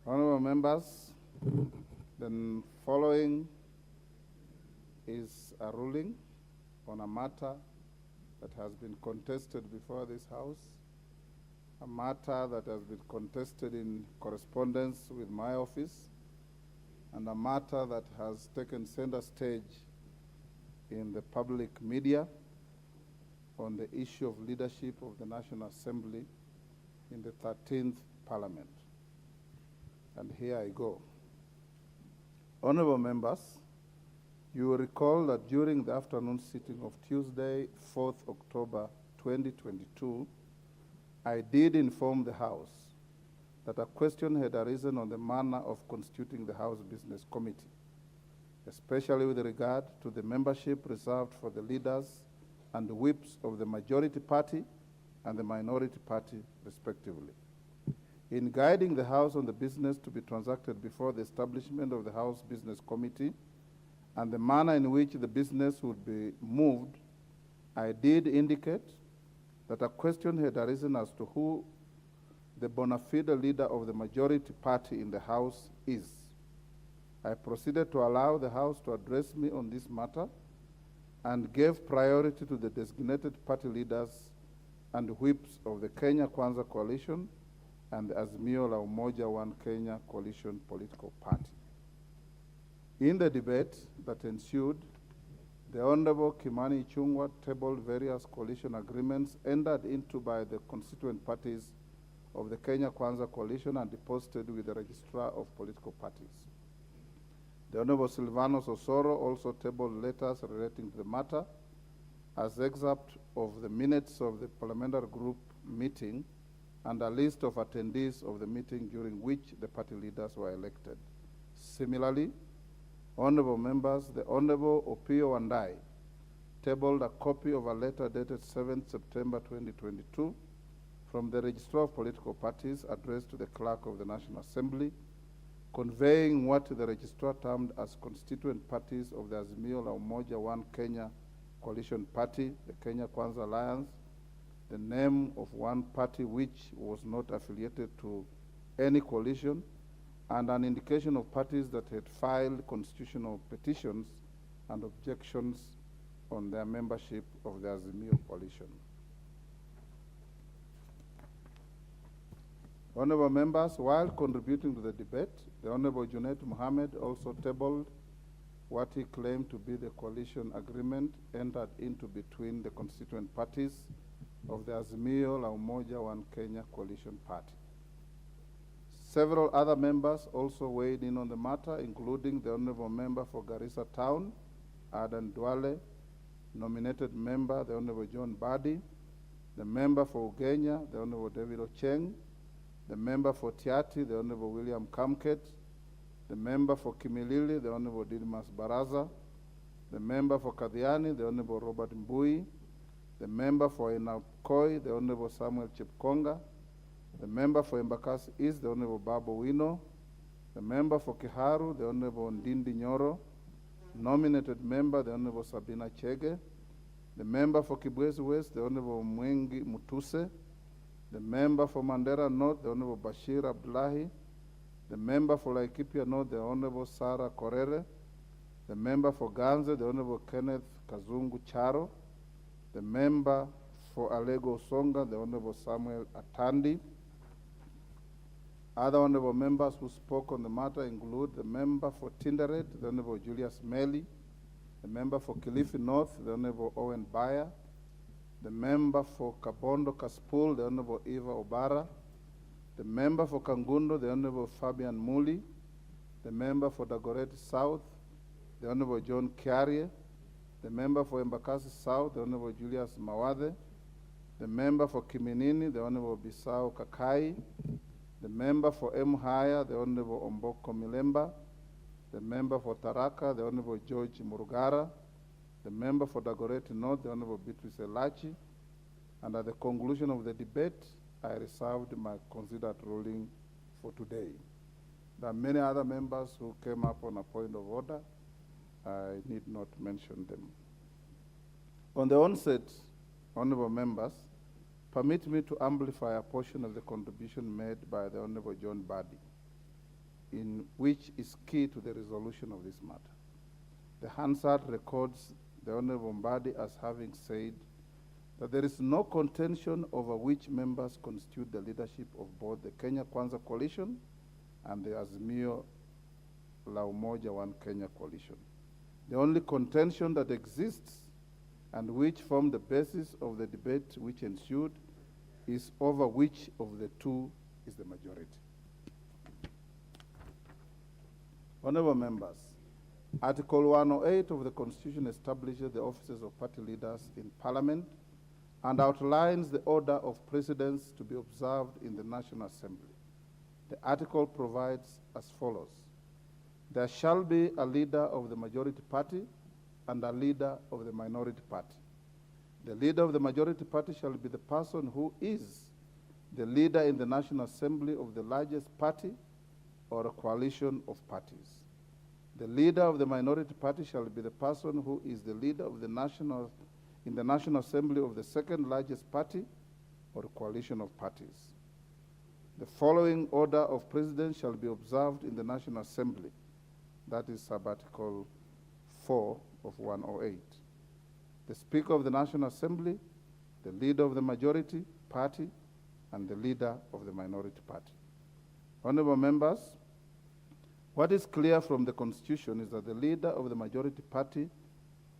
Honorable members, the following is a ruling on a matter that has been contested before this House, a matter that has been contested in correspondence with my office, and a matter that has taken center stage in the public media on the issue of leadership of the National Assembly in the 13th Parliament. And here I go. Honorable members, you will recall that during the afternoon sitting of Tuesday, 4th October 2022, I did inform the House that a question had arisen on the manner of constituting the House Business Committee, especially with regard to the membership reserved for the leaders and whips of the majority party and the minority party, respectively. In guiding the House on the business to be transacted before the establishment of the House Business Committee and the manner in which the business would be moved, I did indicate that a question had arisen as to who the bona fide leader of the majority party in the House is. I proceeded to allow the House to address me on this matter and gave priority to the designated party leaders and whips of the Kenya Kwanza Coalition and the Azimio la Umoja One Kenya Coalition political party. In the debate that ensued, the Honorable Kimani Ichung'wah tabled various coalition agreements entered into by the constituent parties of the Kenya Kwanza Coalition and deposited with the Registrar of Political Parties. The Honorable Silvanus Osoro also tabled letters relating to the matter as excerpt of the minutes of the parliamentary group meeting and a list of attendees of the meeting during which the party leaders were elected. Similarly, honorable members, the Honorable Opio Wandai tabled a copy of a letter dated 7th September 2022 from the Registrar of Political Parties addressed to the Clerk of the National Assembly, conveying what the Registrar termed as constituent parties of the Azimio la Umoja One Kenya Coalition Party, the Kenya Kwanza Alliance, the name of one party which was not affiliated to any coalition, and an indication of parties that had filed constitutional petitions and objections on their membership of the Azimio coalition. Honorable members, while contributing to the debate, the Honorable Junaid Mohammed also tabled what he claimed to be the coalition agreement entered into between the constituent parties of the Azimio la Umoja One Kenya Coalition Party. Several other members also weighed in on the matter, including the Honorable Member for Garissa Town, Adan Duale, nominated member, the Honorable John Badi, the member for Ugenya, the Honorable David Ocheng, the member for Tiati, the Honorable William Kamket, the member for Kimilili, the Honorable Didmas Baraza, the member for Kadhiani, the Honorable Robert Mbui, the member for Enakoi, the Honorable Samuel Chepkonga, the member for Embakasi East, the Honorable Babo Wino, the member for Kiharu, the Honorable Ndindi Nyoro, nominated member, the Honorable Sabina Chege, the member for Kibwezi West, the Honorable Mwengi Mutuse, the member for Mandera North, the Honorable Bashir Abdullahi, the member for Laikipia North, the Honorable Sarah Korere, the member for Ganze, the Honorable Kenneth Kazungu Charo, the member for Alego Songa, the Honorable Samuel Atandi. Other honorable members who spoke on the matter include the member for Tinderet, the Honorable Julius Meli, the member for Kilifi North, the Honorable Owen Bayer, the member for Kabondo Kaspul, the Honorable Eva Obara, The member for Kangundo, the Honorable Fabian Muli. The member for Dagoretti South, the Honorable John Kiarie. The member for Embakasi South, the Honorable Julius Mawade. The member for Kiminini, the Honorable Bisao Kakai. The member for Mhaya, the Honorable Omboko Milemba. The member for Taraka, the Honorable George Murugara. The member for Dagoretti North, the Honorable Beatrice Elachi. And at the conclusion of the debate, I reserved my considered ruling for today. There are many other members who came up on a point of order. I need not mention them. On the onset, honorable members, permit me to amplify a portion of the contribution made by the Honorable John Badi, in which is key to the resolution of this matter. The Hansard records the Honorable Badi as having said that there is no contention over which members constitute the leadership of both the Kenya Kwanza Coalition and the Azimio la Umoja One Kenya Coalition. The only contention that exists and which formed the basis of the debate which ensued is over which of the two is the majority. Honorable members, Article 108 of the Constitution establishes the offices of party leaders in Parliament and outlines the order of precedence to be observed in the National Assembly. The article provides as follows. There shall be a leader of the majority party and a leader of the minority party. The leader of the majority party shall be the person who is the leader in the National Assembly of the largest party or a coalition of parties. The leader of the minority party shall be the person who is the leader of the in the National Assembly of the second largest party or a coalition of parties. The following order of precedence shall be observed in the National Assembly. That is sub-article 4 of 108. The Speaker of the National Assembly, the leader of the majority party, and the leader of the minority party. Honorable members, what is clear from the Constitution is that the leader of the majority party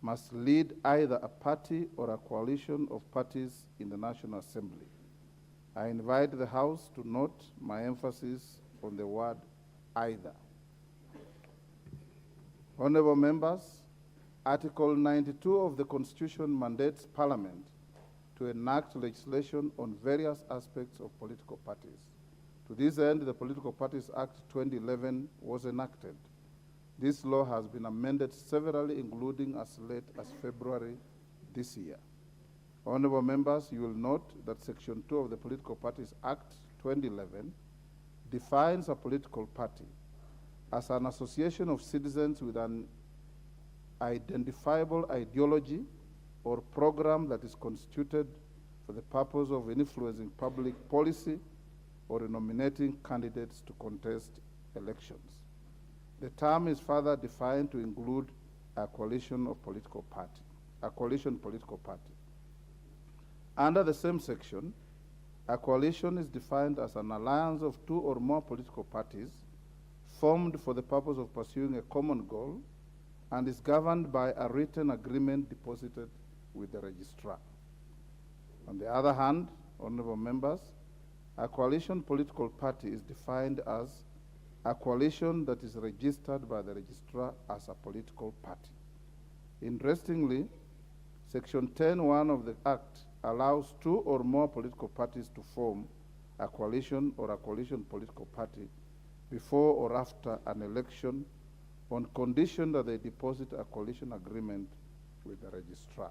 must lead either a party or a coalition of parties in the National Assembly. I invite the House to note my emphasis on the word either. Honorable members, Article 92 of the Constitution mandates Parliament to enact legislation on various aspects of political parties. To this end, the Political Parties Act 2011 was enacted. This law has been amended severally, including as late as February this year. Honorable members, you will note that Section 2 of the Political Parties Act 2011 defines a political party as an association of citizens with an identifiable ideology or program that is constituted for the purpose of influencing public policy or nominating candidates to contest elections. The term is further defined to include a coalition of political party, a coalition political party. Under the same section, a coalition is defined as an alliance of two or more political parties formed for the purpose of pursuing a common goal and is governed by a written agreement deposited with the registrar. On the other hand, honorable members, a coalition political party is defined as a coalition that is registered by the registrar as a political party. Interestingly, Section 10(1) of the Act allows two or more political parties to form a coalition or a coalition political party before or after an election on condition that they deposit a coalition agreement with the registrar.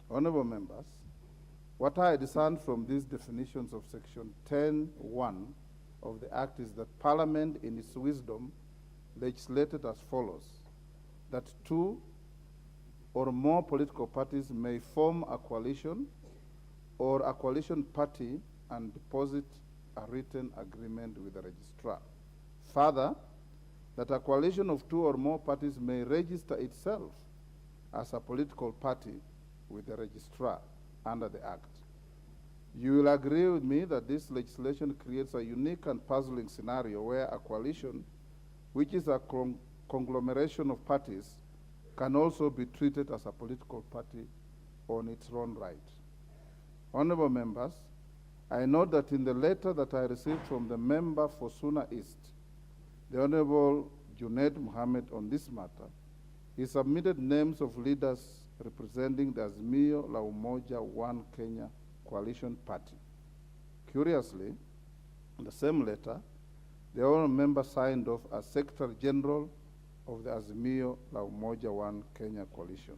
Honorable members, what I discern from these definitions of Section 10(1) of the Act is that Parliament, in its wisdom, legislated as follows, that two or more political parties may form a coalition or a coalition party and deposit a written agreement with the registrar. Further, that a coalition of two or more parties may register itself as a political party with the registrar under the Act. You will agree with me that this legislation creates a unique and puzzling scenario where a coalition, which is a conglomeration of parties, can also be treated as a political party on its own right. Honorable members, I note that in the letter that I received from the member for Suna East, the Honorable Junaid Mohammed, on this matter, he submitted names of leaders representing the Azimio la Umoja One Kenya coalition party. Curiously, in the same letter, the honorable member signed off as Secretary General of the Azimio la Umoja One Kenya coalition.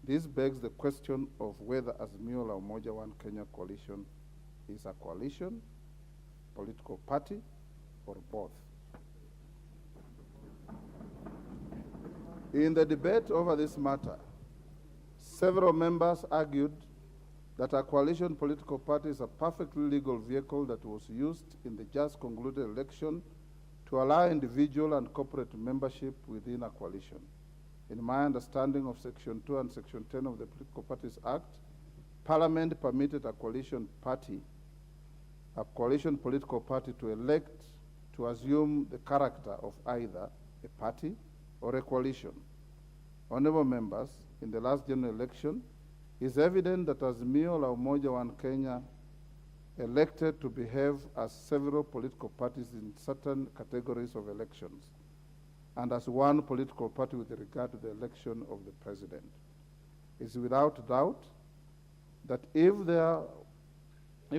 This begs the question of whether Azimio la Umoja One Kenya coalition is a coalition, political party, or both. In the debate over this matter, several members argued that a coalition political party is a perfectly legal vehicle that was used in the just concluded election to allow individual and corporate membership within a coalition. In my understanding of Section 2 and Section 10 of the Political Parties Act, Parliament permitted a coalition political party to elect to assume the character of either a party or a coalition. Honorable members, in the last general election, it's evident that Azimio la Umoja One Kenya elected to behave as several political parties in certain categories of elections, and as one political party with regard to the election of the president. It's without doubt that if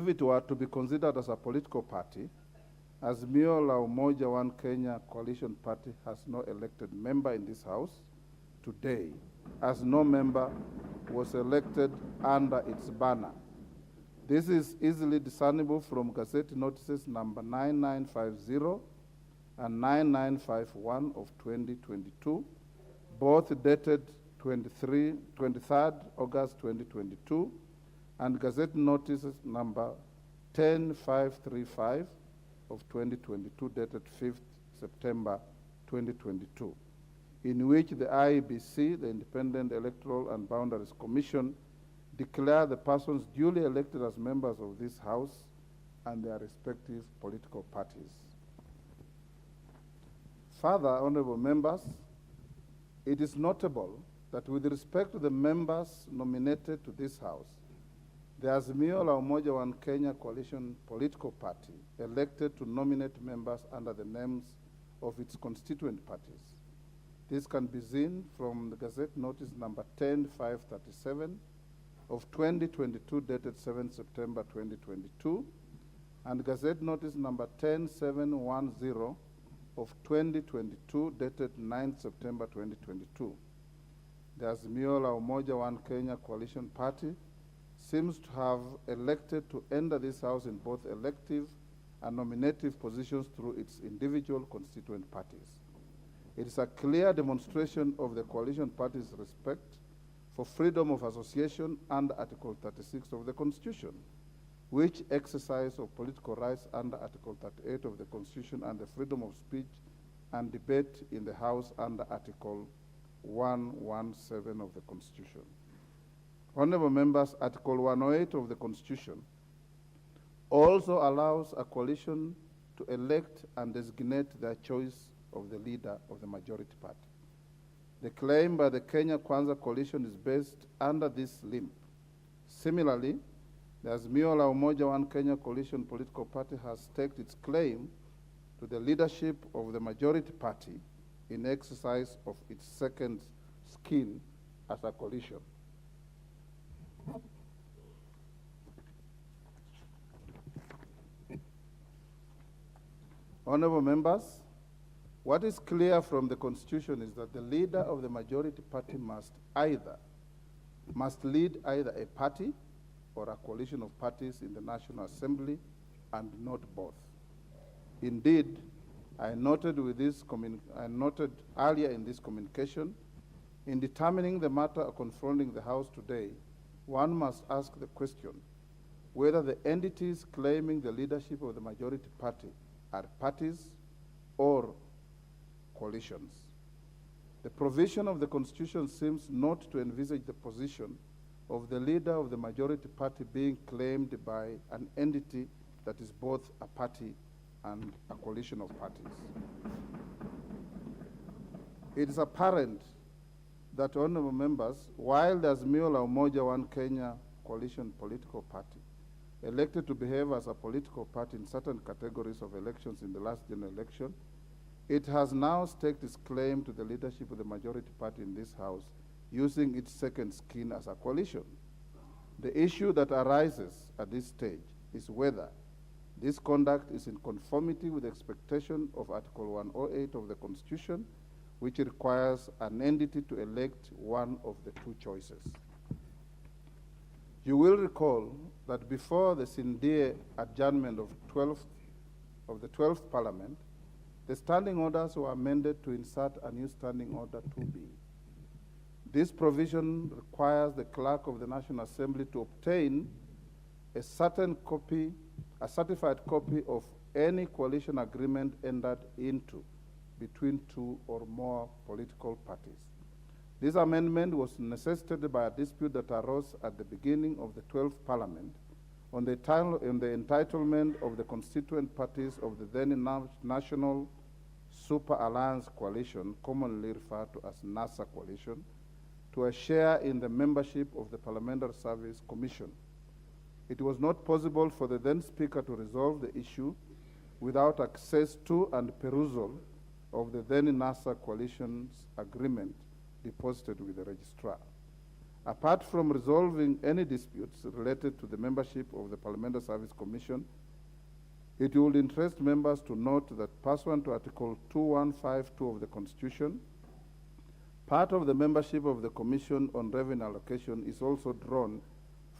it were to be considered as a political party, Azimio la Umoja One Kenya coalition party has no elected member in this House today, as no member was elected under its banner. This is easily discernible from Gazette notices number 9950 and 9951 of 2022, both dated 23rd August 2022, and Gazette notices number 10535 of 2022, dated 5th September 2022, in which the IEBC, the Independent Electoral and Boundaries Commission, declare the persons duly elected as members of this House and their respective political parties. Further, honorable members, it is notable that with respect to the members nominated to this House, the Azimio la Umoja One Kenya coalition political party elected to nominate members under the names of its constituent parties. This can be seen from the Gazette notice number 10537 of 2022, dated 7 September 2022, and Gazette notice number 10710 of 2022, dated 9 September 2022. The Azimio la Umoja One Kenya coalition party seems to have elected to enter this House in both elective and nominative positions through its individual constituent parties. It is a clear demonstration of the coalition party's respect for freedom of association under Article 36 of the Constitution, which exercise of political rights under Article 38 of the Constitution, and the freedom of speech and debate in the House under Article 117 of the Constitution. Honorable members, Article 108 of the Constitution also allows a coalition to elect and designate their choice of the leader of the majority party. The claim by the Kenya Kwanza coalition is based under this limb. Similarly, the Azimio la Umoja One Kenya coalition political party has staked its claim to the leadership of the majority party in exercise of its second skin as a coalition. Honorable members, what is clear from the Constitution is that the leader of the majority party must lead either a party or a coalition of parties in the National Assembly, and not both. Indeed, I noted earlier in this communication, in determining the matter confronting the House today, one must ask the question whether the entities claiming the leadership of the majority party are parties or coalitions. The provision of the Constitution seems not to envisage the position of the leader of the majority party being claimed by an entity that is both a party and a coalition of parties. It is apparent that, honorable members, while the Azimio la Umoja One Kenya coalition political party elected to behave as a political party in certain categories of elections in the last general election, it has now staked its claim to the leadership of the majority party in this House, using its second skin as a coalition. The issue that arises at this stage is whether this conduct is in conformity with the expectation of Article 108 of the Constitution, which requires an entity to elect one of the two choices. You will recall that before the Sindie adjournment of the 12th Parliament, the standing orders were amended to insert a new standing order 2B. This provision requires the Clerk of the National Assembly to obtain a certified copy of any coalition agreement entered into between two or more political parties. This amendment was necessitated by a dispute that arose at the beginning of the 12th Parliament on the entitlement of the constituent parties of the then National Super Alliance Coalition, commonly referred to as NASA Coalition, to a share in the membership of the Parliamentary Service Commission. It was not possible for the then Speaker to resolve the issue without access to and perusal of the then NASA Coalition's agreement deposited with the registrar. Apart from resolving any disputes related to the membership of the Parliamentary Service Commission, it would interest members to note that pursuant to Article 2152 of the Constitution, part of the membership of the Commission on Revenue Allocation is also drawn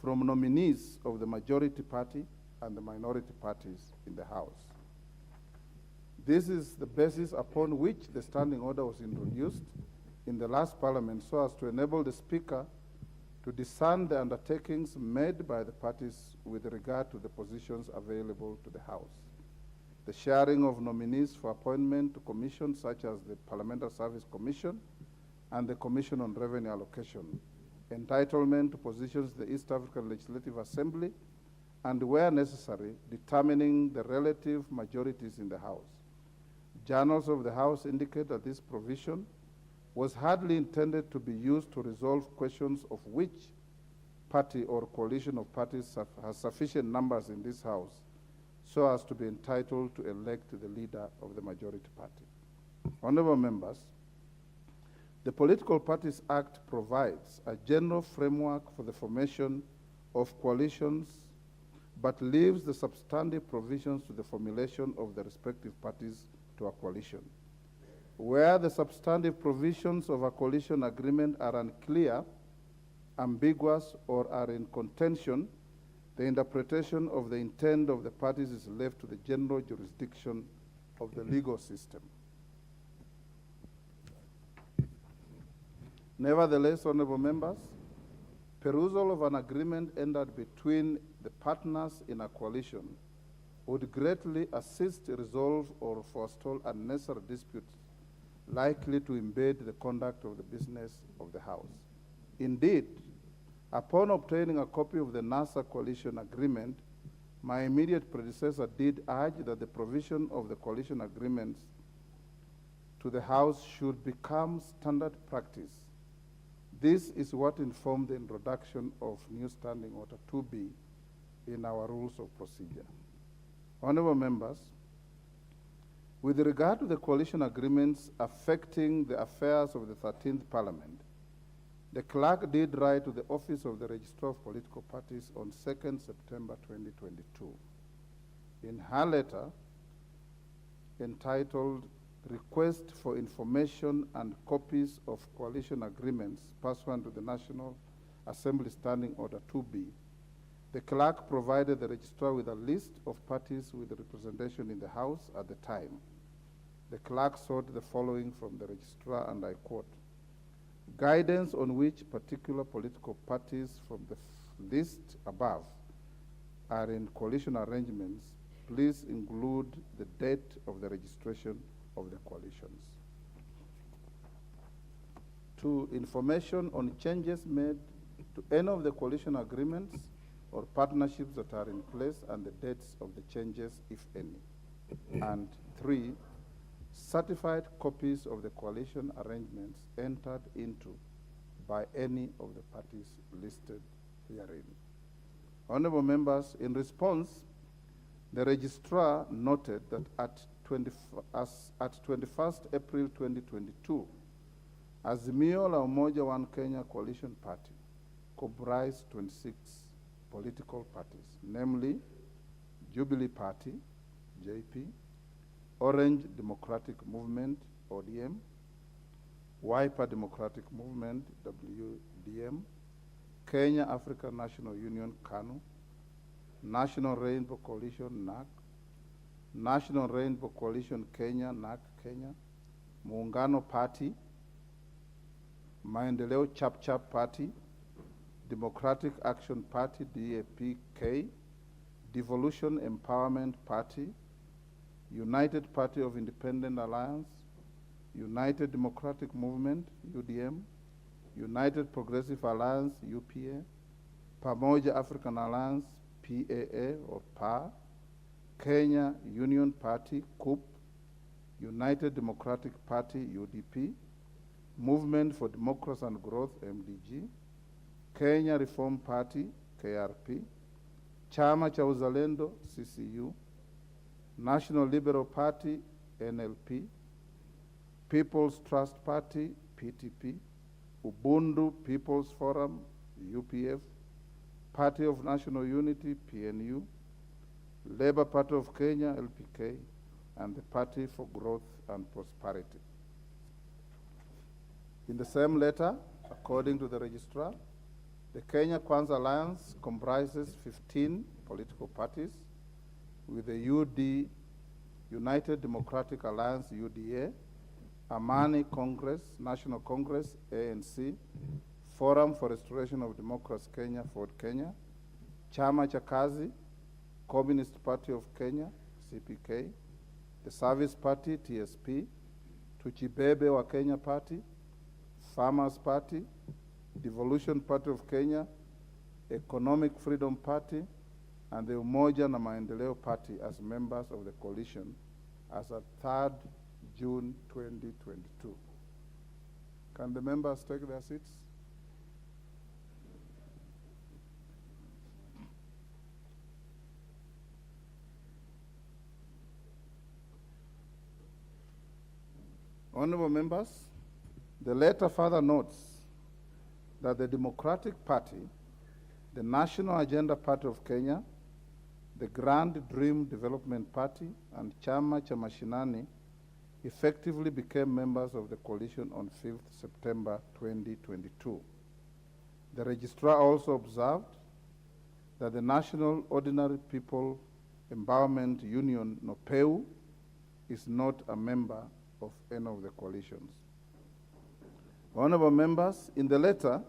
from nominees of the majority party and the minority parties in the House. This is the basis upon which the standing order was introduced in the last Parliament, so as to enable the Speaker to discern the undertakings made by the parties with regard to the positions available to the House. The sharing of nominees for appointment to commissions such as the Parliamentary Service Commission and the Commission on Revenue Allocation, entitlement to positions in the East African Legislative Assembly, and where necessary, determining the relative majorities in the House. Journals of the House indicate that this provision was hardly intended to be used to resolve questions of which party or coalition of parties has sufficient numbers in this House so as to be entitled to elect the leader of the majority party. Honorable members, the Political Parties Act provides a general framework for the formation of coalitions, but leaves the substantive provisions to the formulation of the respective parties to a coalition. Where the substantive provisions of a coalition agreement are unclear, ambiguous, or are in contention, the interpretation of the intent of the parties is left to the general jurisdiction of the legal system. Nevertheless, honorable members, perusal of an agreement entered between the partners in a coalition would greatly assist, resolve, or forestall unnecessary disputes likely to impede the conduct of the business of the House. Indeed, upon obtaining a copy of the NASA coalition agreement, my immediate predecessor did urge that the provision of the coalition agreements to the House should become standard practice. This is what informed the introduction of new Standing Order 2B in our rules of procedure. Honorable members, with regard to the coalition agreements affecting the affairs of the 13th Parliament, the clerk did write to the Office of the Registrar of Political Parties on 2nd September 2022. In her letter, entitled Request for Information and Copies of Coalition Agreements pursuant to the National Assembly Standing Order 2B, the clerk provided the registrar with a list of parties with representation in the House at the time. The clerk sought the following from the registrar, and I quote, guidance on which particular political parties from the list above are in coalition arrangements. Please include the date of the registration of the coalitions. 2, information on changes made to any of the coalition agreements or partnerships that are in place and the dates of the changes, if any. And 3, certified copies of the coalition arrangements entered into by any of the parties listed herein. Honorable members, in response, the registrar noted that at 21st April 2022, Azimio la Umoja One Kenya Coalition Party comprised 26 political parties, namely Jubilee Party, JP, Orange Democratic Movement, ODM, Wiper Democratic Movement, WDM, Kenya African National Union, KANU, National Rainbow Coalition, NAC, National Rainbow Coalition Kenya, NAC Kenya, Muungano Party, Maendeleo Chapter Party, Democratic Action Party, DAPK, Devolution Empowerment Party, United Party of Independent Alliance, United Democratic Movement, UDM, United Progressive Alliance, UPA, Pamoja African Alliance, PAA or PA, Kenya Union Party, KUP, United Democratic Party, UDP, Movement for Democracy and Growth, MDG, Kenya Reform Party, KRP, Chama cha Uzalendo, CCU, National Liberal Party, NLP, People's Trust Party, PTP, Ubuntu People's Forum, UPF, Party of National Unity, PNU, Labour Party of Kenya, LPK, and the Party for Growth and Prosperity. In the same letter, according to the registrar, the Kenya Kwanza Alliance comprises 15 political parties, with the UD, United Democratic Alliance, UDA, Amani Congress, National Congress, ANC, Forum for Restoration of Democracy Kenya, Ford Kenya, Chama cha Kazi, Communist Party of Kenya, CPK, the Service Party, TSP, Tuchibebe wa Kenya Party, Farmers Party, Devolution Party of Kenya, Economic Freedom Party, and the Umoja na Maendeleo Party as members of the coalition as at 3rd June 2022. Can the members take their seats? Honorable members, the letter further notes that the Democratic Party, the National Agenda Party of Kenya, the Grand Dream Development Party, and Chama cha Mashinani effectively became members of the coalition on 5th September 2022. The registrar also observed that the National Ordinary People Empowerment Union, NOPEU, is not a member of any of the coalitions. Honorable members, in the letter,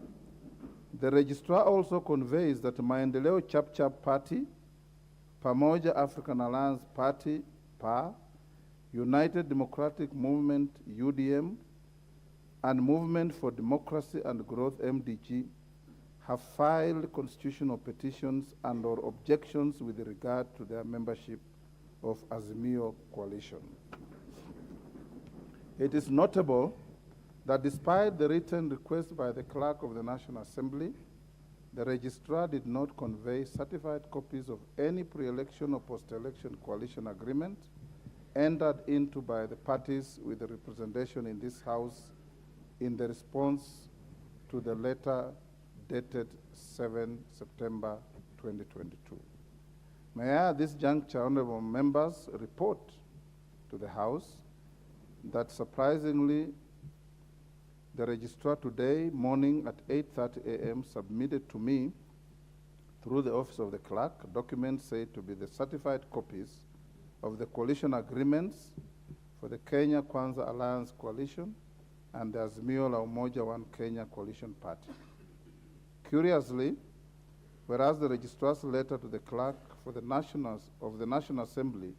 the registrar also conveys that Maendeleo Chapter Party, Pamoja African Alliance Party, PA, United Democratic Movement, UDM, and Movement for Democracy and Growth, MDG, have filed constitutional petitions and or objections with regard to their membership of Azimio coalition. It is notable that despite the written request by the Clerk of the National Assembly, the registrar did not convey certified copies of any pre-election or post-election coalition agreement entered into by the parties with the representation in this House in the response to the letter dated 7 September 2022. May I at this juncture, honorable members, report to the House that surprisingly, the registrar today morning at 8:30 a.m. submitted to me through the office of the clerk documents said to be the certified copies of the coalition agreements for the Kenya Kwanza Alliance Coalition and the Azimio la Umoja One Kenya Coalition Party. Curiously, whereas the registrar's letter to the clerk for the Nationals of the National Assembly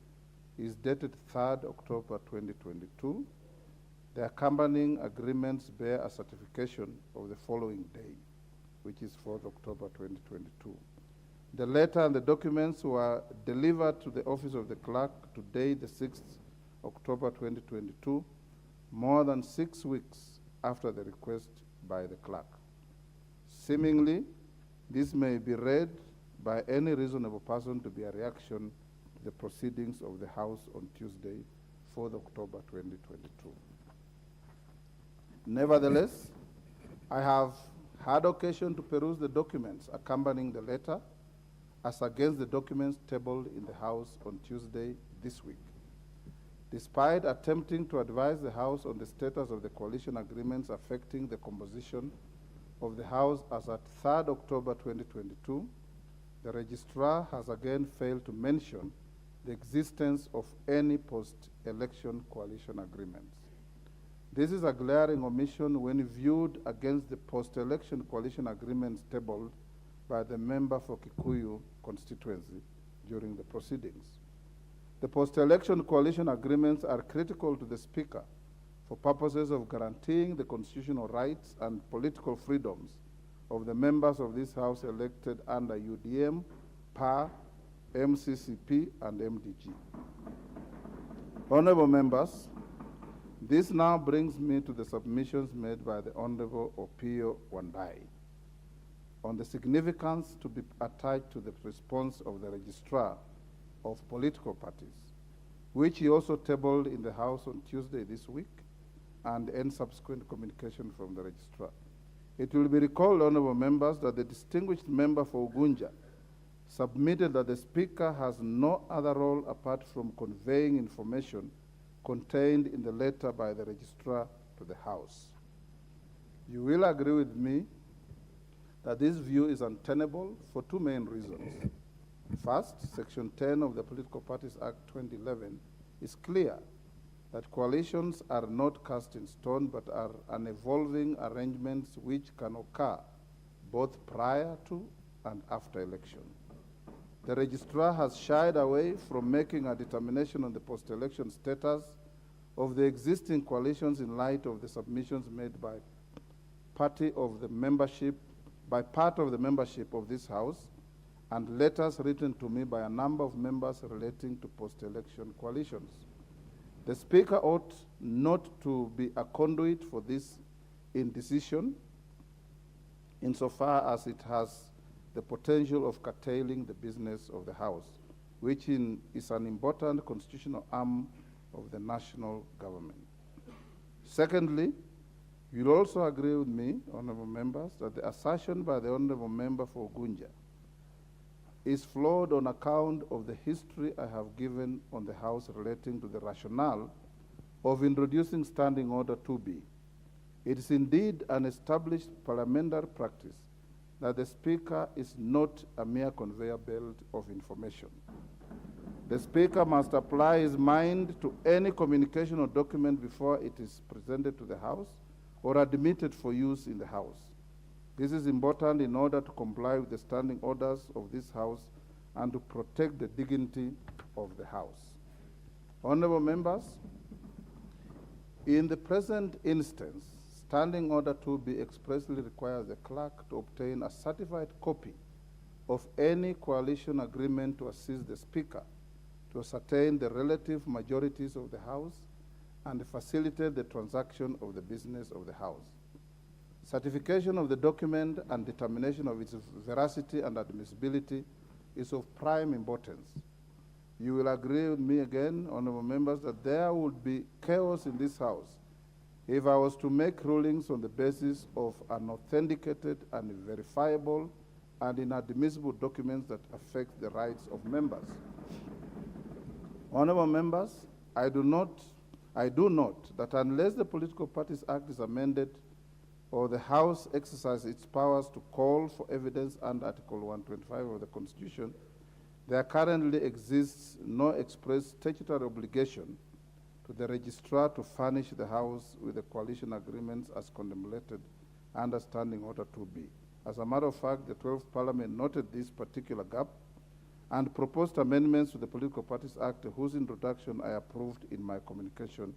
is dated 3rd October 2022, the accompanying agreements bear a certification of the following day, which is 4th October 2022. The letter and the documents were delivered to the office of the clerk today, the 6th October 2022, more than 6 weeks after the request by the clerk. Seemingly, this may be read by any reasonable person to be a reaction to the proceedings of the House on Tuesday, 4th October 2022. Nevertheless, I have had occasion to peruse the documents accompanying the letter as against the documents tabled in the House on Tuesday this week. Despite attempting to advise the House on the status of the coalition agreements affecting the composition of the House as at 3rd October 2022, the Registrar has again failed to mention the existence of any post-election coalition agreements. This is a glaring omission when viewed against the post-election coalition agreements tabled by the member for Kikuyu constituency during the proceedings. The post-election coalition agreements are critical to the Speaker for purposes of guaranteeing the constitutional rights and political freedoms of the members of this House elected under UDM, PAR, MCCP, and MDG. Honorable members, this now brings me to the submissions made by the Honorable Opio Wandai on the significance to be attached to the response of the Registrar of Political Parties, which he also tabled in the House on Tuesday this week, and in subsequent communication from the Registrar. It will be recalled, honorable members, that the distinguished member for Ugunja submitted that the Speaker has no other role apart from conveying information contained in the letter by the Registrar to the House. You will agree with me that this view is untenable for two main reasons. First, Section 10 of the Political Parties Act 2011 is clear that coalitions are not cast in stone but are an evolving arrangements which can occur both prior to and after election. The Registrar has shied away from making a determination on the post-election status of the existing coalitions in light of the submissions made by part of the membership of this House and letters written to me by a number of members relating to post-election coalitions. The Speaker ought not to be a conduit for this indecision insofar as it has the potential of curtailing the business of the House, which is an important constitutional arm of the national government. Secondly, you'll also agree with me, honorable members, that the assertion by the honorable member for Ugunja is flawed on account of the history I have given on the House relating to the rationale of introducing Standing Order 2B. It is indeed an established parliamentary practice that the Speaker is not a mere conveyor belt of information. The Speaker must apply his mind to any communication or document before it is presented to the House or admitted for use in the House. This is important in order to comply with the standing orders of this House and to protect the dignity of the House. Honorable members, in the present instance, Standing Order 2B expressly requires the clerk to obtain a certified copy of any coalition agreement to assist the Speaker to ascertain the relative majorities of the House and facilitate the transaction of the business of the House. Certification of the document and determination of its veracity and admissibility is of prime importance. You will agree with me again, honorable members, that there would be chaos in this House if I was to make rulings on the basis of unauthenticated and verifiable and inadmissible documents that affect the rights of members. Honorable members, I do note that unless the Political Parties Act is amended or the House exercises its powers to call for evidence under Article 125 of the Constitution, there currently exists no express statutory obligation to the Registrar to furnish the House with the coalition agreements as contemplated under Standing Order 2B. As a matter of fact, the 12th Parliament noted this particular gap and proposed amendments to the Political Parties Act, whose introduction I approved in my communication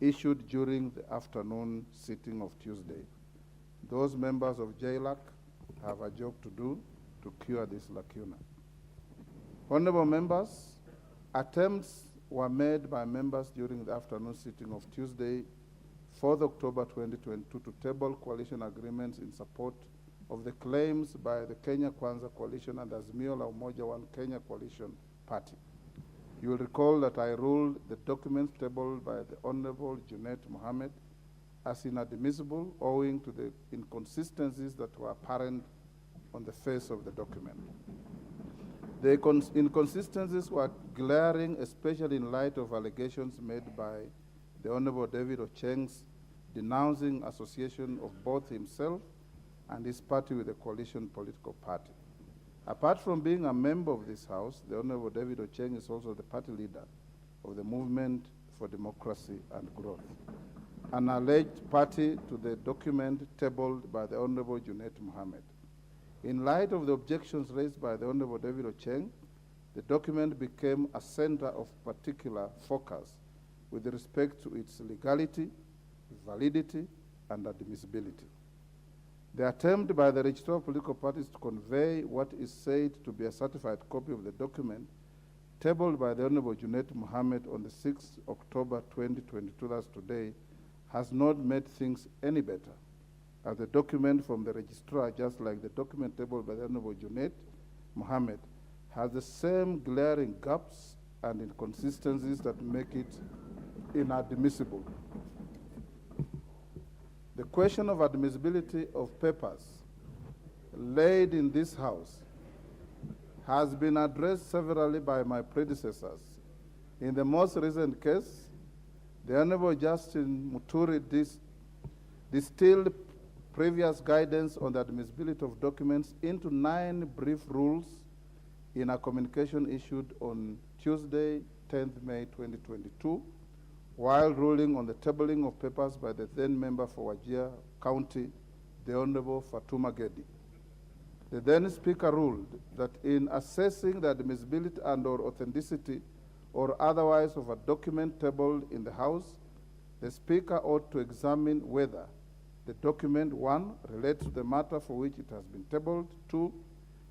issued during the afternoon sitting of Tuesday. Those members of JLAC have a job to do to cure this lacuna. Honorable members, attempts were made by members during the afternoon sitting of Tuesday, 4th October 2022, to table coalition agreements in support of the claims by the Kenya Kwanza Coalition and Azimio la Umoja One Kenya Coalition Party. You will recall that I ruled the documents tabled by the Honorable Junet Mohammed as inadmissible owing to the inconsistencies that were apparent on the face of the document. The inconsistencies were glaring, especially in light of allegations made by the Honorable David Ocheng's denouncing association of both himself and his party with the coalition political party. Apart from being a member of this House, the Honorable David Ocheng is also the party leader of the Movement for Democracy and Growth, an alleged party to the document tabled by the Honorable Junet Mohammed. In light of the objections raised by the Honorable David Ocheng, the document became a center of particular focus with respect to its legality, validity, and admissibility. The attempt by the registrar of political parties to convey what is said to be a certified copy of the document tabled by the Honorable Junet Mohammed on the 6th October 2022, that's today, has not made things any better, as the document from the registrar, just like the document tabled by the Honorable Junet Mohammed, has the same glaring gaps and inconsistencies that make it inadmissible. The question of admissibility of papers laid in this House has been addressed severally by my predecessors. In the most recent case, the Honorable Justin Muturi distilled previous guidance on the admissibility of documents into 9 brief rules in a communication issued on Tuesday, 10th May 2022, while ruling on the tabling of papers by the then member for Wajir County, the Honorable Fatuma Gedi. The then Speaker ruled that in assessing the admissibility and/or authenticity or otherwise of a document tabled in the House, the Speaker ought to examine whether the document, 1, relates to the matter for which it has been tabled, 2,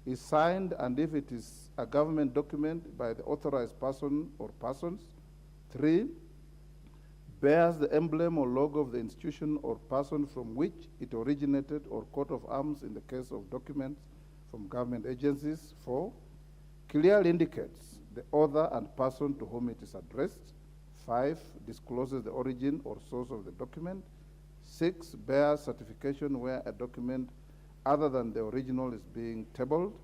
is signed, and if it is a government document, by the authorized person or persons, 3, bears the emblem or logo of the institution or person from which it originated or coat of arms in the case of documents from government agencies, 4, clearly indicates the author and person to whom it is addressed, 5, discloses the origin or source of the document, 6, bears certification where a document other than the original is being tabled,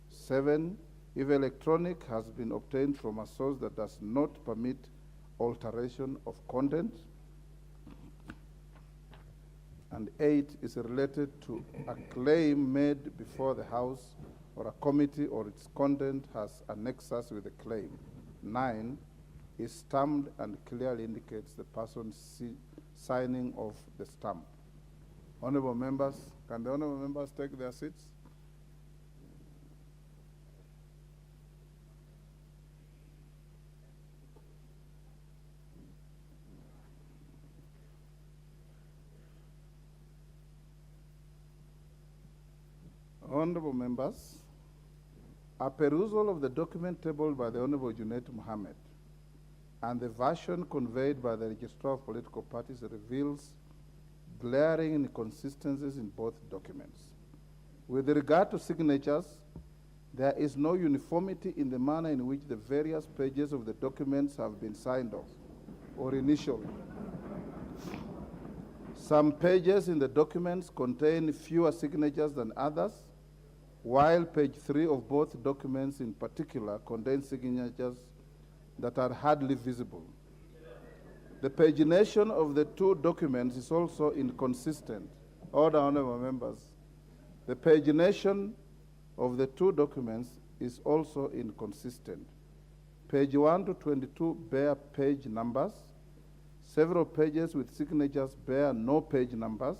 7, if electronic, has been obtained from a source that does not permit alteration of content, and 8, is related to a claim made before the House or a committee or its content has a nexus with the claim. 9, is stamped and clearly indicates the person signing of the stamp. Honorable members, can the honorable members take their seats? Honorable members, a perusal of the document tabled by the Honorable Junet Mohammed and the version conveyed by the Registrar of Political Parties reveals glaring inconsistencies in both documents. With regard to signatures, there is no uniformity in the manner in which the various pages of the documents have been signed off or initialed. Some pages in the documents contain fewer signatures than others, while page 3 of both documents in particular contain signatures that are hardly visible. The pagination of the 2 documents is also inconsistent. Order, honorable members. The pagination of the 2 documents is also inconsistent. Page 1 to 22 bear page numbers. Several pages with signatures bear no page numbers,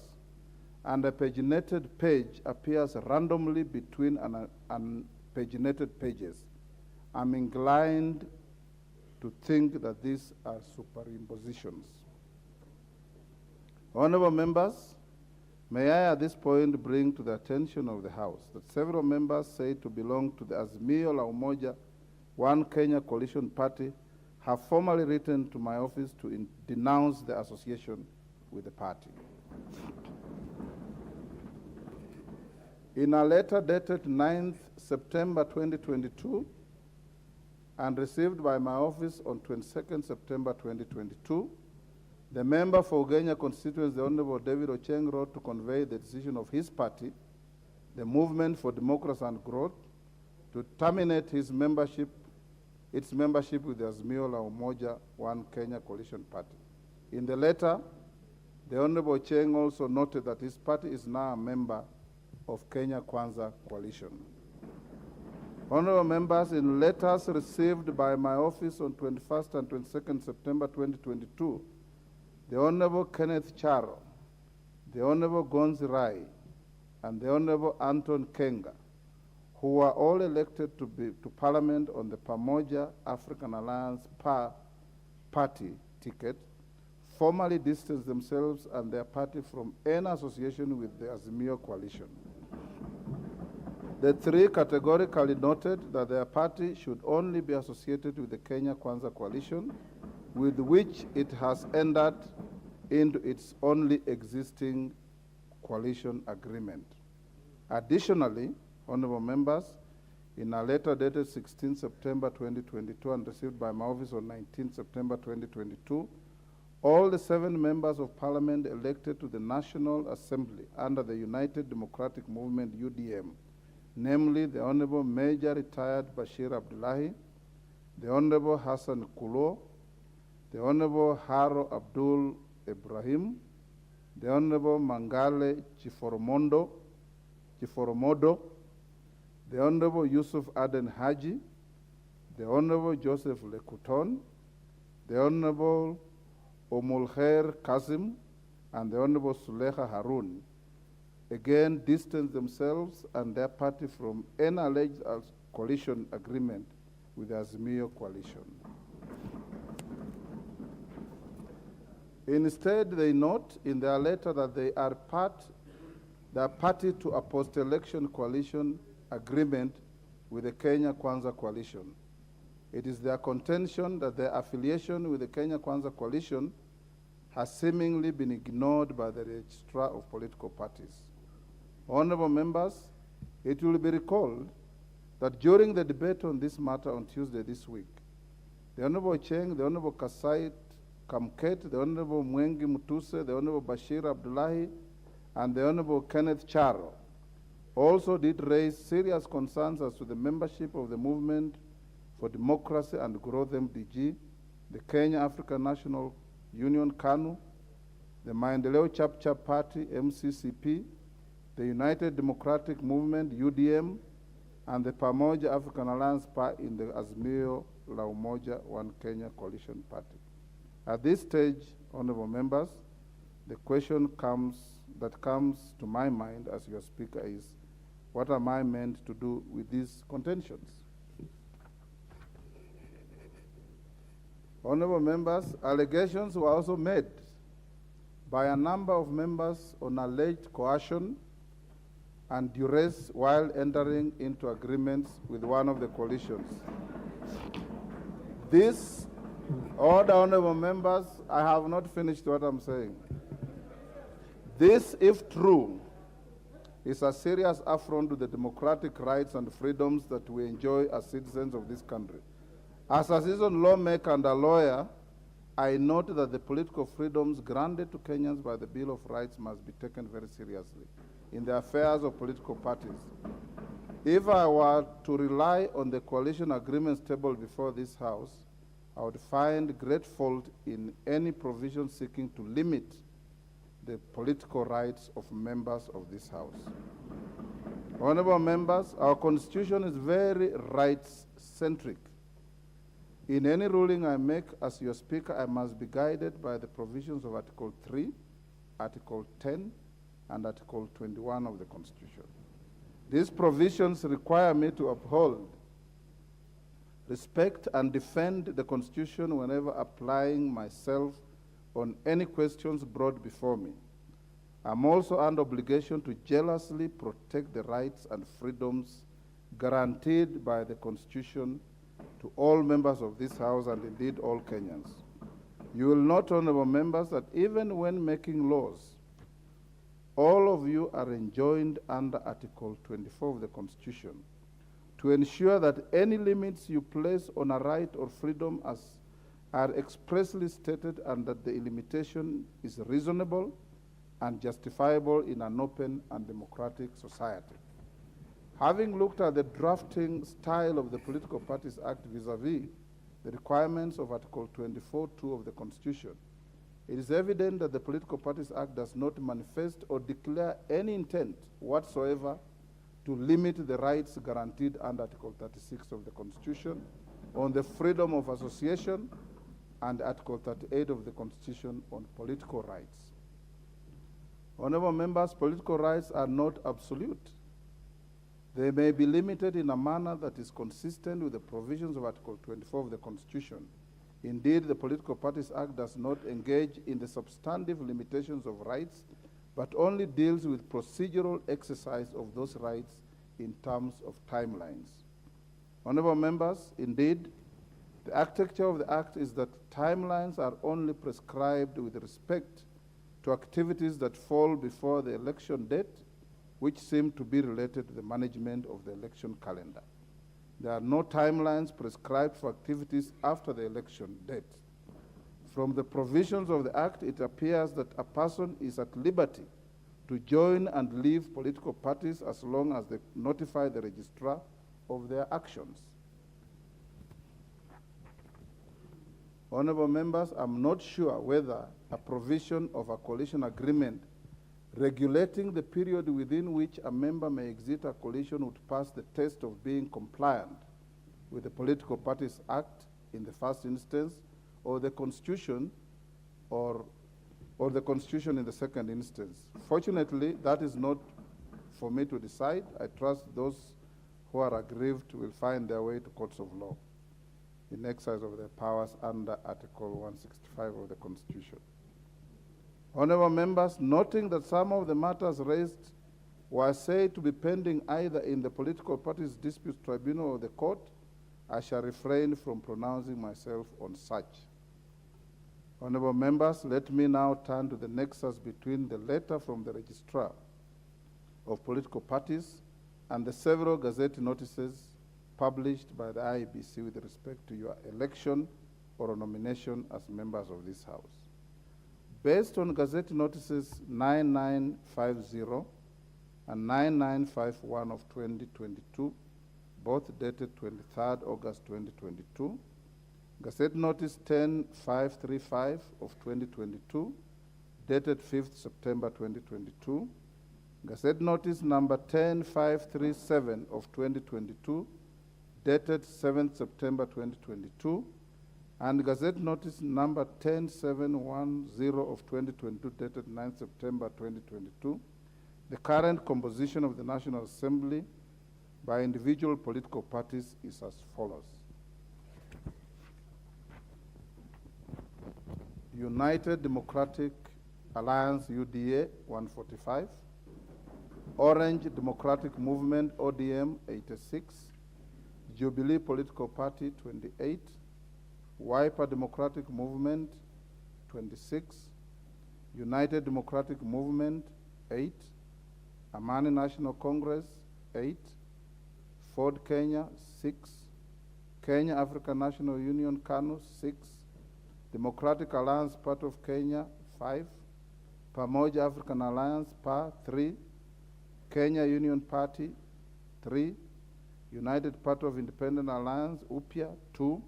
and a paginated page appears randomly between unpaginated pages. I'm inclined to think that these are superimpositions. Honorable members, may I at this point bring to the attention of the House that several members say to belong to the Azimio la Umoja One Kenya Coalition Party have formally written to my office to denounce the association with the party. In a letter dated 9th September 2022 and received by my office on 22nd September 2022, the member for Ugenya constituency, the Honorable David Ocheng, wrote to convey the decision of his party, the Movement for Democracy and Growth, to terminate its membership with the Azimio la Umoja One Kenya Coalition Party. In the letter, the Honorable Ocheng also noted that his party is now a member of Kenya Kwanza Coalition. Honorable members, in letters received by my office on 21st and 22nd September 2022, the Honorable Kenneth Charo, the Honorable Gonzi Rai, and the Honorable Anton Kenga, who were all elected to Parliament on the Pamoja African Alliance party ticket, formally distanced themselves and their party from any association with the Azimio coalition. The three categorically noted that their party should only be associated with the Kenya Kwanza coalition, with which it has entered into its only existing coalition agreement. Additionally, honorable members, in a letter dated 16 September 2022 and received by my office on 19 September 2022, all the 7 members of parliament elected to the National Assembly under the United Democratic Movement, UDM, namely the Honorable Major Retired Bashir Abdullahi, the Honorable Hassan Kulo, the Honorable Haro Abdul Ibrahim, the Honorable Mangale Chiforomodo, the Honorable Yusuf Aden Haji, the Honorable Joseph Lekuton, the Honorable Omulkhair Kazim, and the Honorable Suleha Harun, again distanced themselves and their party from any alleged coalition agreement with the Azimio coalition. Instead, they note in their letter that they are party to a post-election coalition agreement with the Kenya Kwanza coalition. It is their contention that their affiliation with the Kenya Kwanza coalition has seemingly been ignored by the registrar of political parties. Honorable members, it will be recalled that during the debate on this matter on Tuesday this week, the Honorable Cheng, the Honorable Kasait Kamket, the Honorable Mwengi Mutuse, the Honorable Bashir Abdullahi, and the Honorable Kenneth Charo also did raise serious concerns as to the membership of the Movement for Democracy and Growth, MDG, the Kenya African National Union, KANU, the Maendeleo Chapter Party, MCCP, the United Democratic Movement, UDM, and the Pamoja African Alliance Party in the Azimio la Umoja One Kenya Coalition Party. At this stage, honorable members, the question that comes to my mind as your speaker is, what am I meant to do with these contentions? Honorable members, allegations were also made by a number of members on alleged coercion and duress while entering into agreements with one of the coalitions. This, all the honorable members, I have not finished what I'm saying. This, if true, is a serious affront to the democratic rights and freedoms that we enjoy as citizens of this country. As a seasoned lawmaker and a lawyer, I note that the political freedoms granted to Kenyans by the Bill of Rights must be taken very seriously in the affairs of political parties. If I were to rely on the coalition agreements tabled before this House, I would find great fault in any provision seeking to limit the political rights of members of this House. Honorable members, our Constitution is very rights-centric. In any ruling I make as your Speaker, I must be guided by the provisions of Article 3, Article 10, and Article 21 of the Constitution. These provisions require me to uphold, respect, and defend the Constitution whenever applying myself on any questions brought before me. I'm also under obligation to jealously protect the rights and freedoms guaranteed by the Constitution to all members of this House and indeed all Kenyans. You will note, honorable members, that even when making laws, all of you are enjoined under Article 24 of the Constitution to ensure that any limits you place on a right or freedom are expressly stated and that the limitation is reasonable and justifiable in an open and democratic society. Having looked at the drafting style of the Political Parties Act vis-a-vis the requirements of Article 24(2) of the Constitution, it is evident that the Political Parties Act does not manifest or declare any intent whatsoever to limit the rights guaranteed under Article 36 of the Constitution on the freedom of association and Article 38 of the Constitution on political rights. Honorable members, political rights are not absolute. They may be limited in a manner that is consistent with the provisions of Article 24 of the Constitution. Indeed, the Political Parties Act does not engage in the substantive limitations of rights, but only deals with procedural exercise of those rights in terms of timelines. Honorable members, indeed, the architecture of the Act is that timelines are only prescribed with respect to activities that fall before the election date, which seem to be related to the management of the election calendar. There are no timelines prescribed for activities after the election date. From the provisions of the Act, it appears that a person is at liberty to join and leave political parties as long as they notify the registrar of their actions. Honorable members, I'm not sure whether a provision of a coalition agreement regulating the period within which a member may exit a coalition would pass the test of being compliant with the Political Parties Act in the first instance, or the Constitution, or the Constitution in the second instance. Fortunately, that is not for me to decide. I trust those who are aggrieved will find their way to courts of law in exercise of their powers under Article 165 of the Constitution. Honorable members, noting that some of the matters raised were said to be pending either in the Political Parties Disputes Tribunal or the court, I shall refrain from pronouncing myself on such. Honorable members, let me now turn to the nexus between the letter from the Registrar of Political Parties and the several Gazette notices published by the IEBC with respect to your election or nomination as members of this House. Based on Gazette notices 9950 and 9951 of 2022, both dated 23rd August 2022, Gazette notice 10535 of 2022, dated 5th September 2022, Gazette notice number 10537 of 2022, dated 7th September 2022, and Gazette notice number 10710 of 2022, dated 9th September 2022, the current composition of the National Assembly by individual political parties is as follows. United Democratic Alliance, UDA, 145. Orange Democratic Movement, ODM, 86. Jubilee Political Party, 28. Wiper Democratic Movement, 26. United Democratic Movement, 8. Amani National Congress, 8. Ford Kenya, 6. Kenya African National Union, KANU, 6. Democratic Alliance, Part of Kenya, 5. Pamoja African Alliance, PA, 3. Kenya Union Party, 3. United Party of Independent Alliance, UPIA, 2.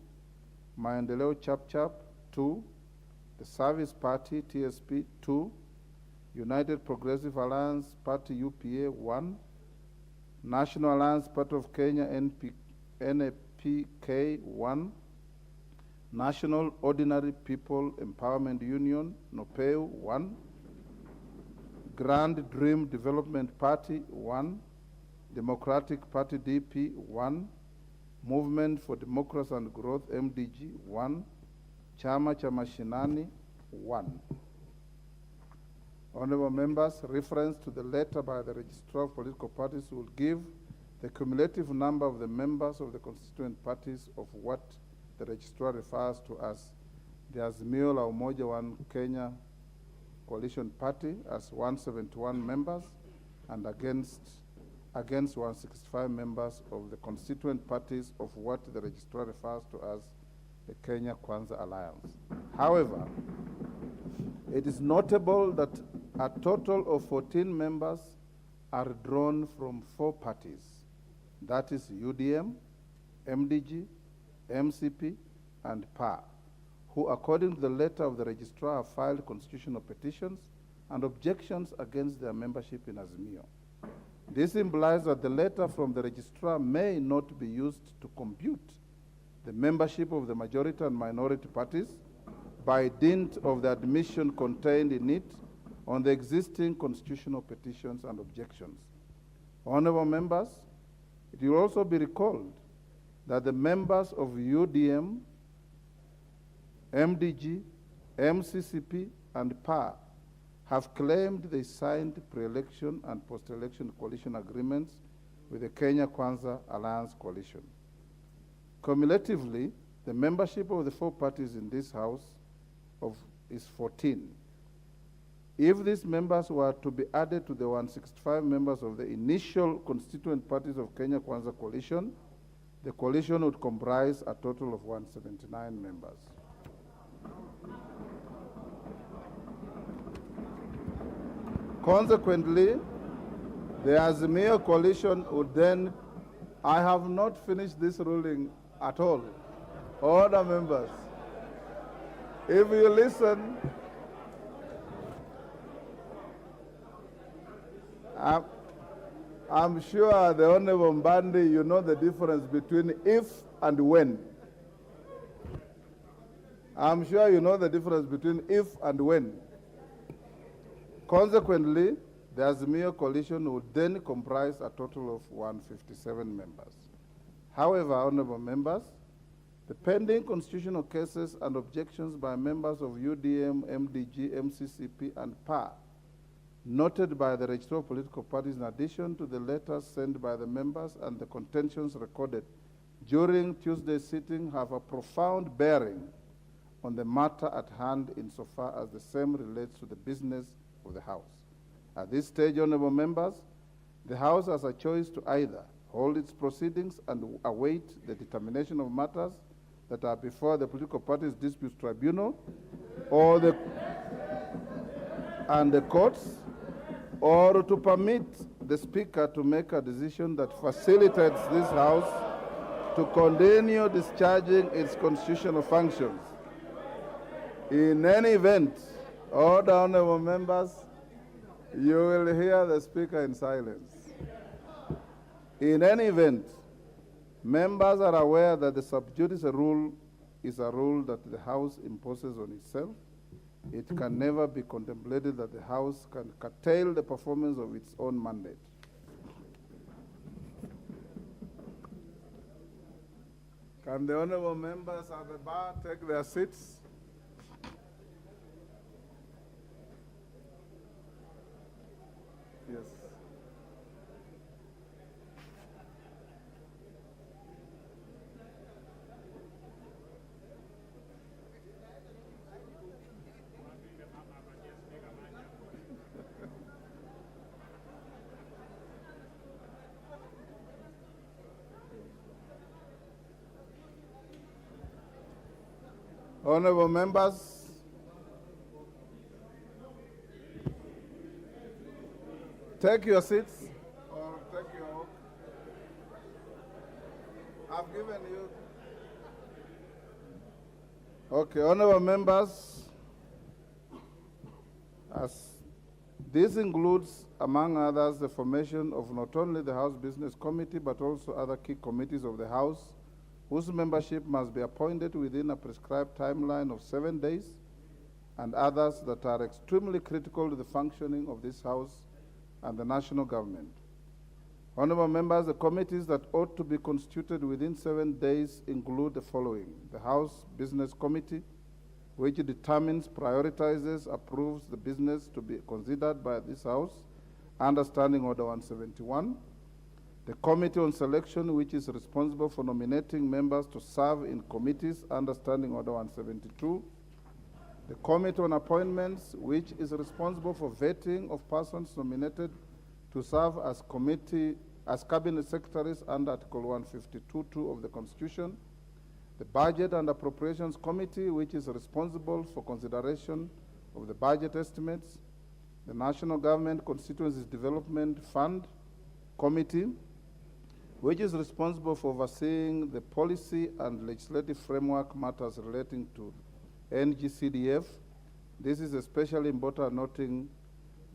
Maendeleo Chap, 2. The Service Party, TSP, 2. United Progressive Alliance Party, UPA, 1. National Alliance Party of Kenya, NAPK, 1. National Ordinary People Empowerment Union, NOPEU, 1. Grand Dream Development Party, 1. Democratic Party, DP, 1. Movement for Democracy and Growth, MDG, 1. Chama cha Mashinani, 1. Honorable members, reference to the letter by the Registrar of Political Parties will give the cumulative number of the members of the constituent parties of what the Registrar refers to as the Azimio la Umoja One Kenya coalition party as 171 members and against 165 members of the constituent parties of what the registrar refers to as the Kenya Kwanza Alliance. However, it is notable that a total of 14 members are drawn from 4 parties, that is UDM, MDG, MCP, and PA, who, according to the letter of the registrar, have filed constitutional petitions and objections against their membership in Azimio. This implies that the letter from the registrar may not be used to compute the membership of the majority and minority parties by dint of the admission contained in it on the existing constitutional petitions and objections. Honorable members, it will also be recalled that the members of UDM, MDG, MCCP, and PA have claimed they signed pre-election and post-election coalition agreements with the Kenya Kwanza Alliance coalition. Cumulatively, the membership of the 4 parties in this House is 14. If these members were to be added to the 165 members of the initial constituent parties of Kenya Kwanza coalition, the coalition would comprise a total of 179 members. Consequently, the Azimio coalition would then, I have not finished this ruling at all. Order, members. If you listen, I'm sure the Honorable Mbandi, you know the difference between if and when. I'm sure you know the difference between if and when. Consequently, the Azimio coalition would then comprise a total of 157 members. However, honorable members, the pending constitutional cases and objections by members of UDM, MDG, MCCP, and PA, noted by the registrar of political parties in addition to the letters sent by the members and the contentions recorded during Tuesday's sitting, have a profound bearing on the matter at hand insofar as the same relates to the business of the House. At this stage, honorable members, the House has a choice to either hold its proceedings and await the determination of matters that are before the Political Parties Disputes Tribunal or the courts, or to permit the Speaker to make a decision that facilitates this House to continue discharging its constitutional functions. In any event, all the honorable members, you will hear the Speaker in silence. In any event, members are aware that the sub judice rule is a rule that the House imposes on itself. It can never be contemplated that the House can curtail the performance of its own mandate. Can the honorable members at the bar take their seats? Yes. Honorable members, take your seats or take your oath. I've given you. Okay, honorable members, as this includes, among others, the formation of not only the House Business Committee, but also other key committees of the House, whose membership must be appointed within a prescribed timeline of 7 days, and others that are extremely critical to the functioning of this House and the national government. Honorable members, the committees that ought to be constituted within 7 days include the following: the House Business Committee, which determines, prioritizes, approves the business to be considered by this House under Standing Order 171. The Committee on Selection, which is responsible for nominating members to serve in committees under Standing Order 172. The Committee on Appointments, which is responsible for vetting of persons nominated to serve as cabinet secretaries under Article 152(2) of the Constitution. The Budget and Appropriations Committee, which is responsible for consideration of the budget estimates. The National Government Constituencies Development Fund Committee, which is responsible for overseeing the policy and legislative framework matters relating to NGCDF. This is especially important, noting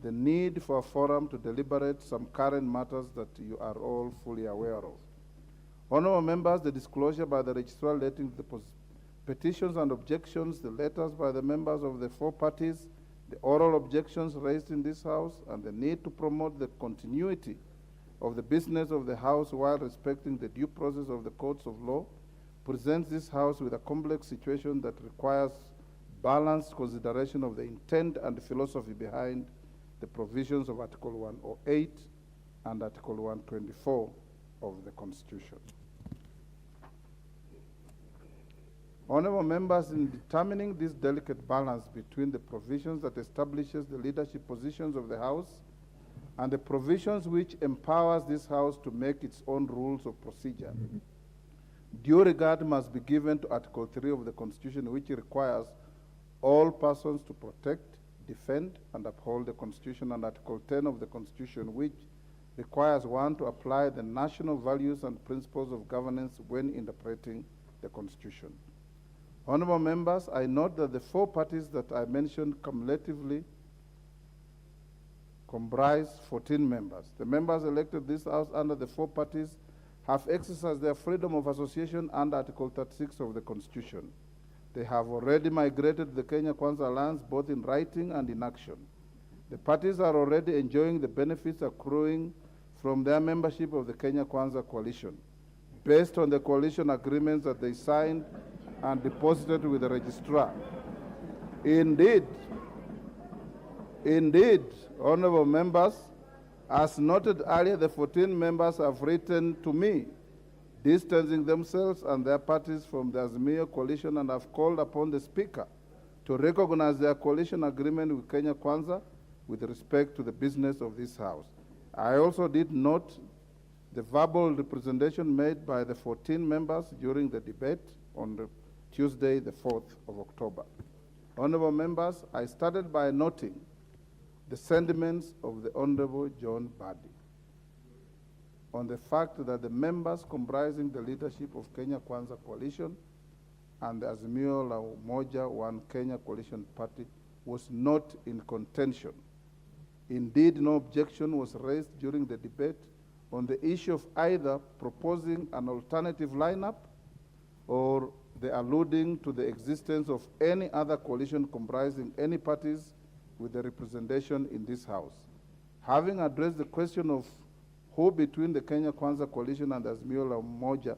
the need for a forum to deliberate some current matters that you are all fully aware of. Honorable members, the disclosure by the registrar relating to the petitions and objections, the letters by the members of the four parties, the oral objections raised in this House, and the need to promote the continuity of the business of the House while respecting the due process of the courts of law, presents this House with a complex situation that requires balanced consideration of the intent and philosophy behind the provisions of Article 108 and Article 124 of the Constitution. Honorable members, in determining this delicate balance between the provisions that establishes the leadership positions of the House and the provisions which empowers this House to make its own rules of procedure, due regard must be given to Article 3 of the Constitution, which requires all persons to protect, defend, and uphold the Constitution, and Article 10 of the Constitution, which requires one to apply the national values and principles of governance when interpreting the Constitution. Honorable members, I note that the four parties that I mentioned cumulatively comprise 14 members. The members elected this House under the four parties have exercised their freedom of association under Article 36 of the Constitution. They have already migrated to the Kenya Kwanza Alliance both in writing and in action. The parties are already enjoying the benefits accruing from their membership of the Kenya Kwanza Coalition, based on the coalition agreements that they signed and deposited with the registrar. Indeed, honorable members, as noted earlier, the 14 members have written to me, distancing themselves and their parties from the Azimio coalition, and have called upon the Speaker to recognize their coalition agreement with Kenya Kwanza with respect to the business of this House. I also did note the verbal representation made by the 14 members during the debate on the Tuesday, the 4th of October. Honorable members, I started by noting the sentiments of the Honorable John Badi on the fact that the members comprising the leadership of Kenya Kwanza Coalition and the Azimio la Umoja One Kenya Coalition Party was not in contention. Indeed, no objection was raised during the debate on the issue of either proposing an alternative lineup or the alluding to the existence of any other coalition comprising any parties with the representation in this House. Having addressed the question of who between the Kenya Kwanza Coalition and the Azimio la Umoja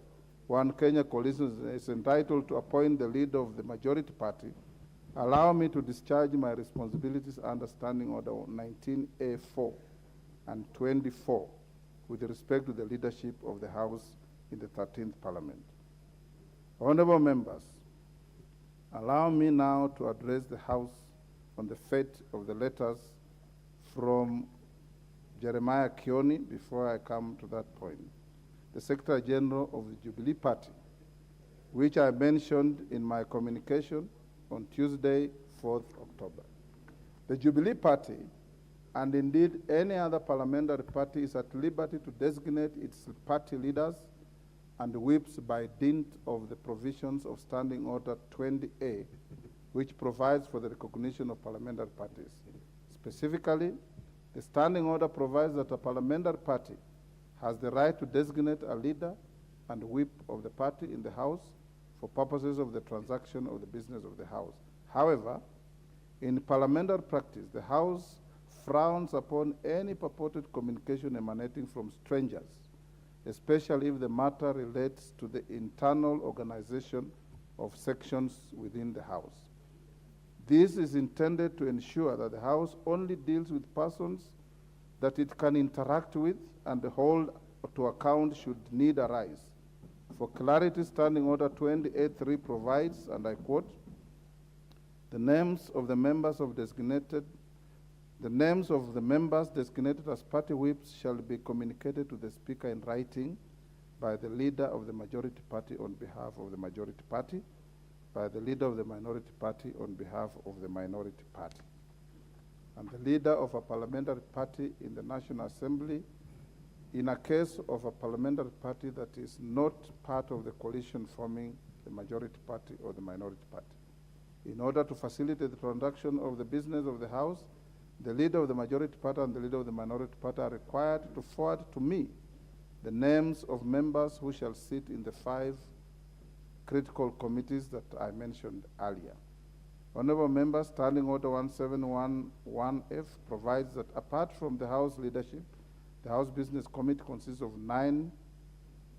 One Kenya Coalition is entitled to appoint the leader of the majority party, allow me to discharge my responsibilities under Standing Order 19A4 and 24 with respect to the leadership of the House in the 13th Parliament. Honorable members, allow me now to address the House on the fate of the letters from Jeremiah Kioni before I come to that point. The Secretary General of the Jubilee Party, which I mentioned in my communication on Tuesday, 4th October. The Jubilee Party, and indeed any other parliamentary party, is at liberty to designate its party leaders and whips by dint of the provisions of Standing Order 20A, which provides for the recognition of parliamentary parties. Specifically, the Standing Order provides that a parliamentary party has the right to designate a leader and whip of the party in the House for purposes of the transaction of the business of the House. However, in parliamentary practice, the House frowns upon any purported communication emanating from strangers, especially if the matter relates to the internal organization of sections within the House. This is intended to ensure that the House only deals with persons that it can interact with and hold to account should need arise. For clarity, Standing Order 28.3 provides, and I quote, The names of the members designated as party whips shall be communicated to the Speaker in writing by the leader of the majority party on behalf of the majority party, by the leader of the minority party on behalf of the minority party, and the leader of a parliamentary party in the National Assembly in a case of a parliamentary party that is not part of the coalition forming the majority party or the minority party. In order to facilitate the transaction of the business of the House, the leader of the majority party and the leader of the minority party are required to forward to me the names of members who shall sit in the 5 critical committees that I mentioned earlier. Honorable members, Standing Order 1711F provides that apart from the House leadership, the House Business Committee consists of 9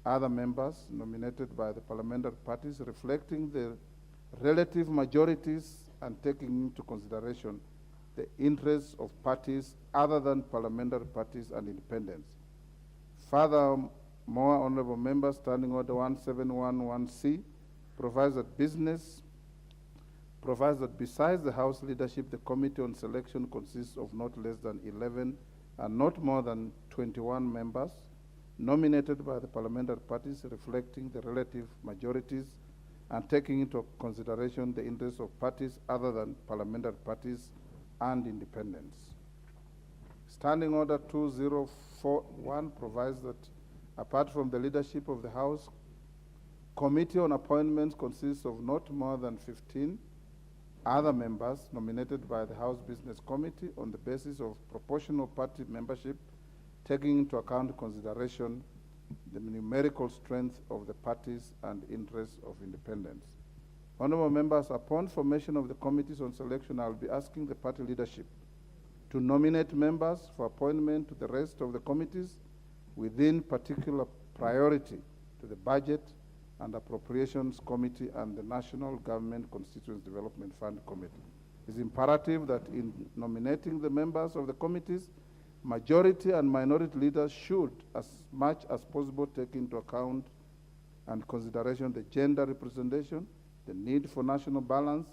other members nominated by the parliamentary parties, reflecting the relative majorities and taking into consideration the interests of parties other than parliamentary parties and independents. Furthermore, honorable members, Standing Order 1711C provides that besides the House leadership, the Committee on Selection consists of not less than 11 and not more than 21 members nominated by the parliamentary parties, reflecting the relative majorities and taking into consideration the interests of parties other than parliamentary parties and independents. Standing Order 2041 provides that apart from the leadership of the House, Committee on Appointments consists of not more than 15 other members nominated by the House Business Committee on the basis of proportional party membership, taking into account consideration the numerical strength of the parties and interests of independents. Honorable members, upon formation of the committees on selection, I will be asking the party leadership to nominate members for appointment to the rest of the committees within particular priority to the Budget and Appropriations Committee and the National Government Constituency Development Fund Committee. It is imperative that in nominating the members of the committees, majority and minority leaders should, as much as possible, take into account and consideration the gender representation, the need for national balance,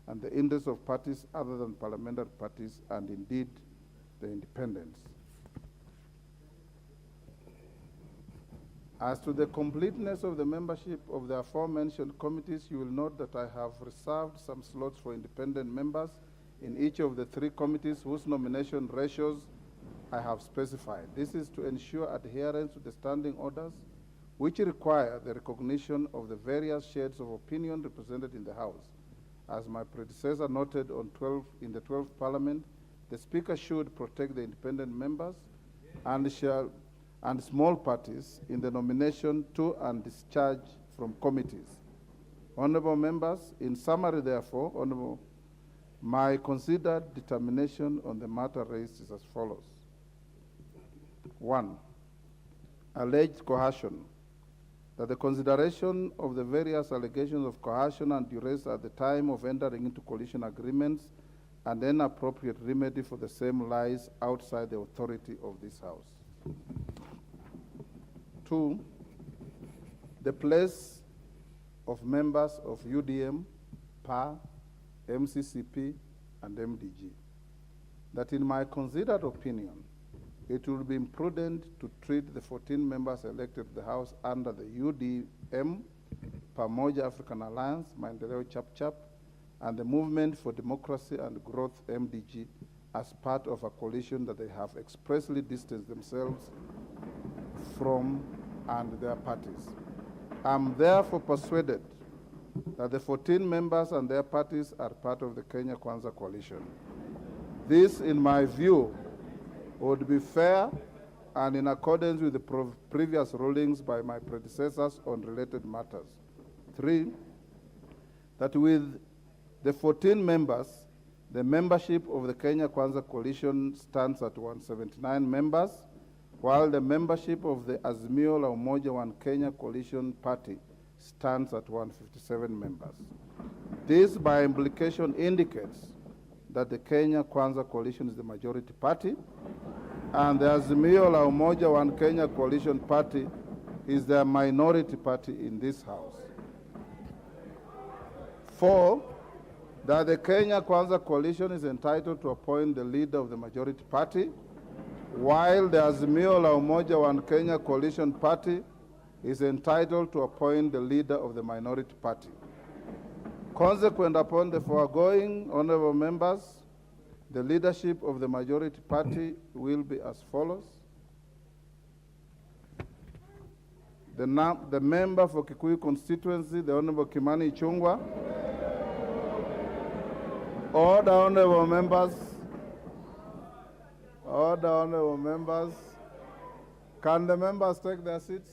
and the interests of parties other than parliamentary parties, and indeed the independents. As to the completeness of the membership of the aforementioned committees, you will note that I have reserved some slots for independent members in each of the 3 committees whose nomination ratios I have specified. This is to ensure adherence to the standing orders, which require the recognition of the various shades of opinion represented in the House. As my predecessor noted in the 12th Parliament, the Speaker should protect the independent members and small parties in the nomination to and discharge from committees. Honorable members, in summary, therefore, my considered determination on the matter raised is as follows. 1, alleged coercion. That the consideration of the various allegations of coercion and duress at the time of entering into coalition agreements and an appropriate remedy for the same lies outside the authority of this House. 2, the place of members of UDM, PA, MCCP, and MDG. That in my considered opinion, it would be imprudent to treat the 14 members elected to the House under the UDM, Pamoja African Alliance, Maendeleo Chap, and the Movement for Democracy and Growth, MDG, as part of a coalition that they have expressly distanced themselves from and their parties. I am therefore persuaded that the 14 members and their parties are part of the Kenya Kwanza coalition. This, in my view, would be fair and in accordance with the previous rulings by my predecessors on related matters. 3, that with the 14 members, the membership of the Kenya Kwanza coalition stands at 179 members, while the membership of the Azimio la Umoja One Kenya coalition party stands at 157 members. This, by implication, indicates that the Kenya Kwanza coalition is the majority party, and the Azimio la Umoja One Kenya coalition party is the minority party in this House. 4, that the Kenya Kwanza coalition is entitled to appoint the leader of the majority party, while the Azimio la Umoja One Kenya coalition party is entitled to appoint the leader of the minority party. Consequent upon the foregoing, honorable members, the leadership of the majority party will be as follows. The member for Kikuyu constituency, the Honorable Kimani Ichung'wah. Order, honorable members. Order, honorable members. Can the members take their seats?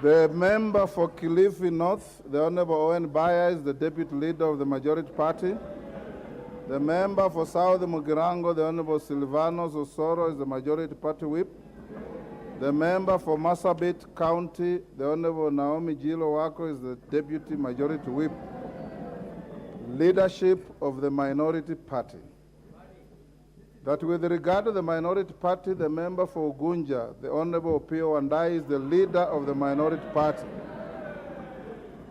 The member for Kilifi North, the Honorable Owen Baya, is the deputy leader of the majority party. The member for South Mugirango, the Honorable Silvanos Osoro, is the majority party whip. The member for Marsabit County, the Honorable Naomi Jilo Wako, is the deputy majority whip. Leadership of the minority party. That with regard to the minority party, the member for Ugunja, the Honorable Pio Wandai, is the leader of the minority party.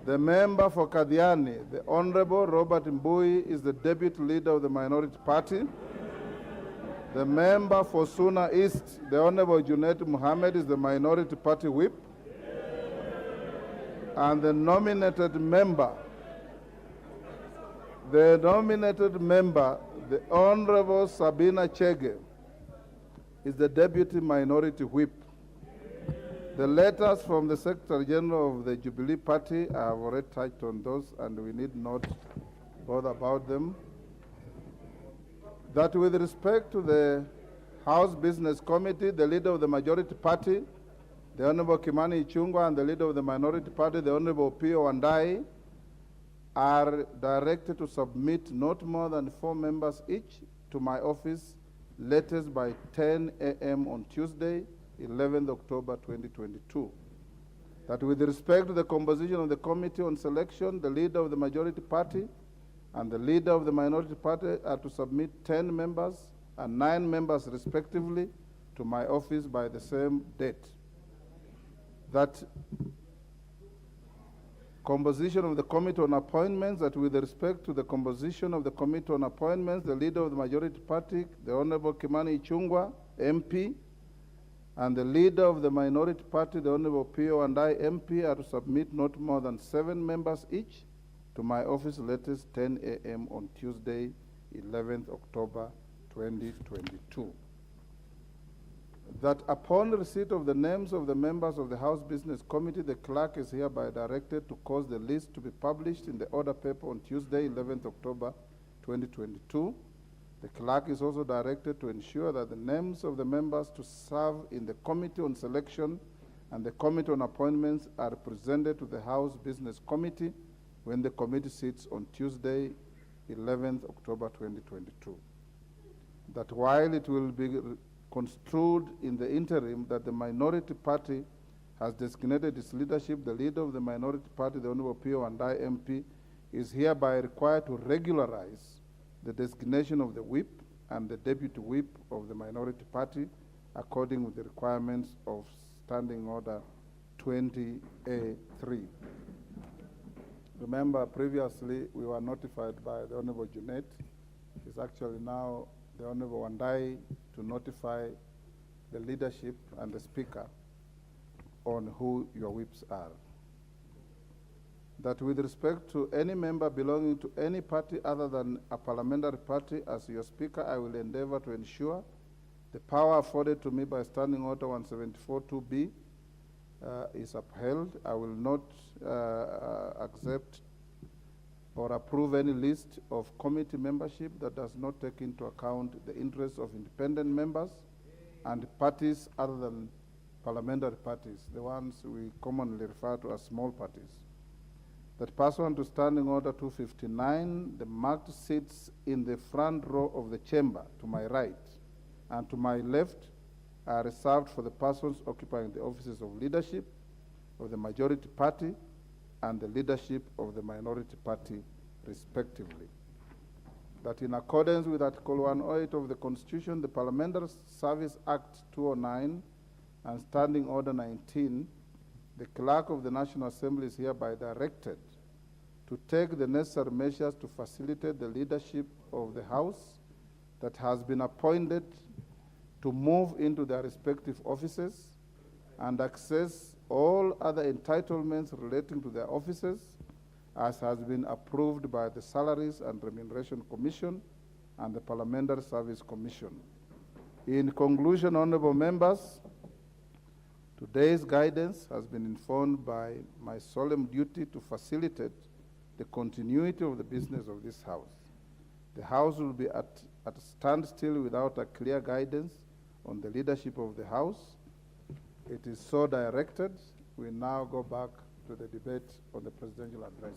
The member for Kadiani, the Honorable Robert Mbui, is the deputy leader of the minority party. The member for Suna East, the Honorable Junet Muhammad, is the minority party whip. And the nominated member, the Honorable Sabina Chege, is the deputy minority whip. The letters from the Secretary General of the Jubilee Party, I have already touched on those, and we need not bother about them. That with respect to the House Business Committee, the leader of the majority party, the Honorable Kimani Ichung'wah, and the leader of the minority party, the Honorable Pio Wandai, are directed to submit not more than 4 members each to my office, latest by 10 a.m. on Tuesday, 11th October 2022. That with respect to the composition of the Committee on Selection, the leader of the majority party and the leader of the minority party are to submit 10 members and 9 members respectively to my office by the same date. That composition of the Committee on Appointments, that with respect to the composition of the Committee on Appointments, the leader of the majority party, the Honorable Kimani Ichung'wah, MP, and the leader of the minority party, the Honorable Pio Wandai, MP, are to submit not more than 7 members each to my office latest 10 a.m. on Tuesday, 11th October 2022. That upon receipt of the names of the members of the House Business Committee, the clerk is hereby directed to cause the list to be published in the order paper on Tuesday, 11th October 2022. The clerk is also directed to ensure that the names of the members to serve in the Committee on Selection and the Committee on Appointments are presented to the House Business Committee when the committee sits on Tuesday, 11th October 2022. That while it will be construed in the interim that the minority party has designated its leadership, the leader of the minority party, the Honorable Pio Wandai, MP, is hereby required to regularize the designation of the whip and the deputy whip of the minority party according with the requirements of Standing Order 20A3. Remember, previously we were notified by the Honorable Junet. It's actually now the Honorable Wandai to notify the leadership and the Speaker on who your whips are. That with respect to any member belonging to any party other than a parliamentary party, as your Speaker, I will endeavor to ensure the power afforded to me by Standing Order 174-2B is upheld. I will not accept or approve any list of committee membership that does not take into account the interests of independent members and parties other than parliamentary parties, the ones we commonly refer to as small parties. That pursuant to Standing Order 259, the marked seats in the front row of the chamber to my right and to my left are reserved for the persons occupying the offices of leadership of the majority party and the leadership of the minority party, respectively. that in accordance with Article 108 of the Constitution, the Parliamentary Service Act 209 and Standing Order 19, the Clerk of the National Assembly is hereby directed to take the necessary measures to facilitate the leadership of the House that has been appointed to move into their respective offices and access all other entitlements relating to their offices as has been approved by the Salaries and Remuneration Commission and the Parliamentary Service Commission. In conclusion, honorable members, today's guidance has been informed by my solemn duty to facilitate the continuity of the business of this House. The House will be at a standstill without a clear guidance on the leadership of the House. It is so directed. We now go back to the debate on the presidential address.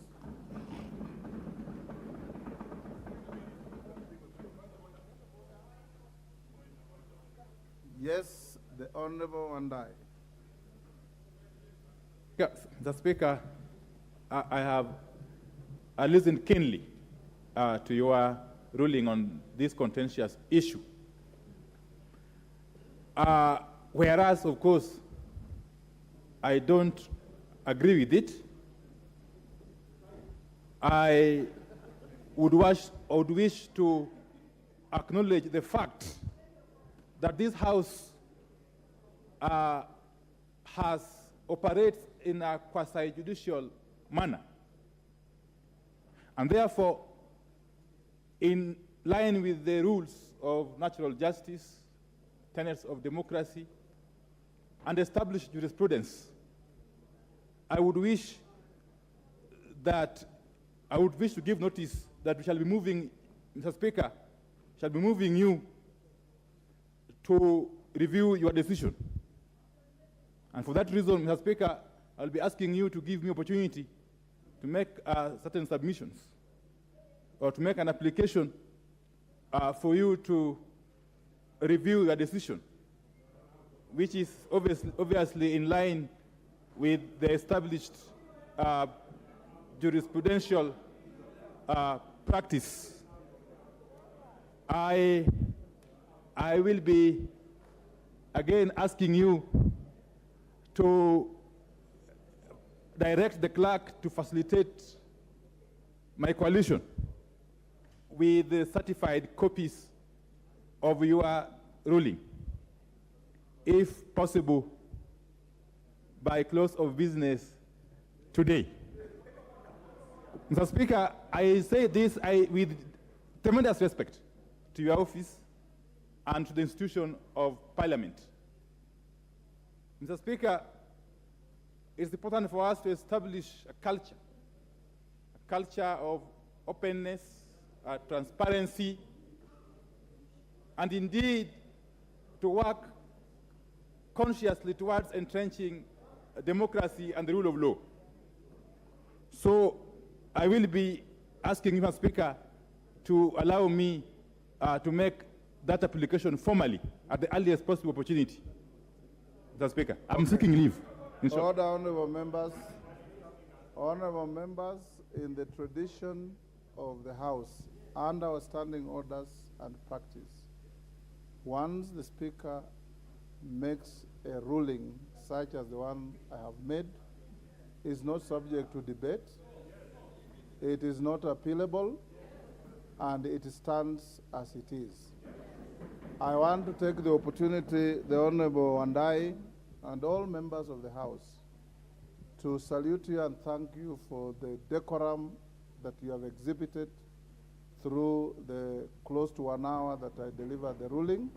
Yes, the Honorable Wandai. Yes, the Speaker, I have listened keenly to your ruling on this contentious issue. Whereas, of course, I don't agree with it, I would wish to acknowledge the fact that this House operates in a quasi-judicial manner. And therefore, in line with the rules of natural justice, tenets of democracy, and established jurisprudence, I would wish to give notice that we shall be moving, Mr. Speaker, shall be moving you to review your decision. And for that reason, Mr. Speaker, I'll be asking you to give me opportunity to make certain submissions or to make an application for you to review your decision, which is obviously in line with the established jurisprudential practice. I will be again asking you to direct the clerk to facilitate my coalition with the certified copies of your ruling, if possible, by close of business today. Mr. Speaker, I say this with tremendous respect to your office and to the institution of Parliament. Mr. Speaker, it's important for us to establish a culture of openness, transparency, and indeed to work consciously towards entrenching democracy and the rule of law. So I will be asking you, Mr. Speaker, to allow me to make that application formally at the earliest possible opportunity. Mr. Speaker, I'm seeking leave. Order, honorable members. Honorable members, in the tradition of the House and our standing orders and practice, once the Speaker makes a ruling such as the one I have made, is not subject to debate, it is not appealable, and it stands as it is. I want to take the opportunity, the Honorable Wandai and all members of the House, to salute you and thank you for the decorum that you have exhibited through the close to 1 hour that I delivered the ruling.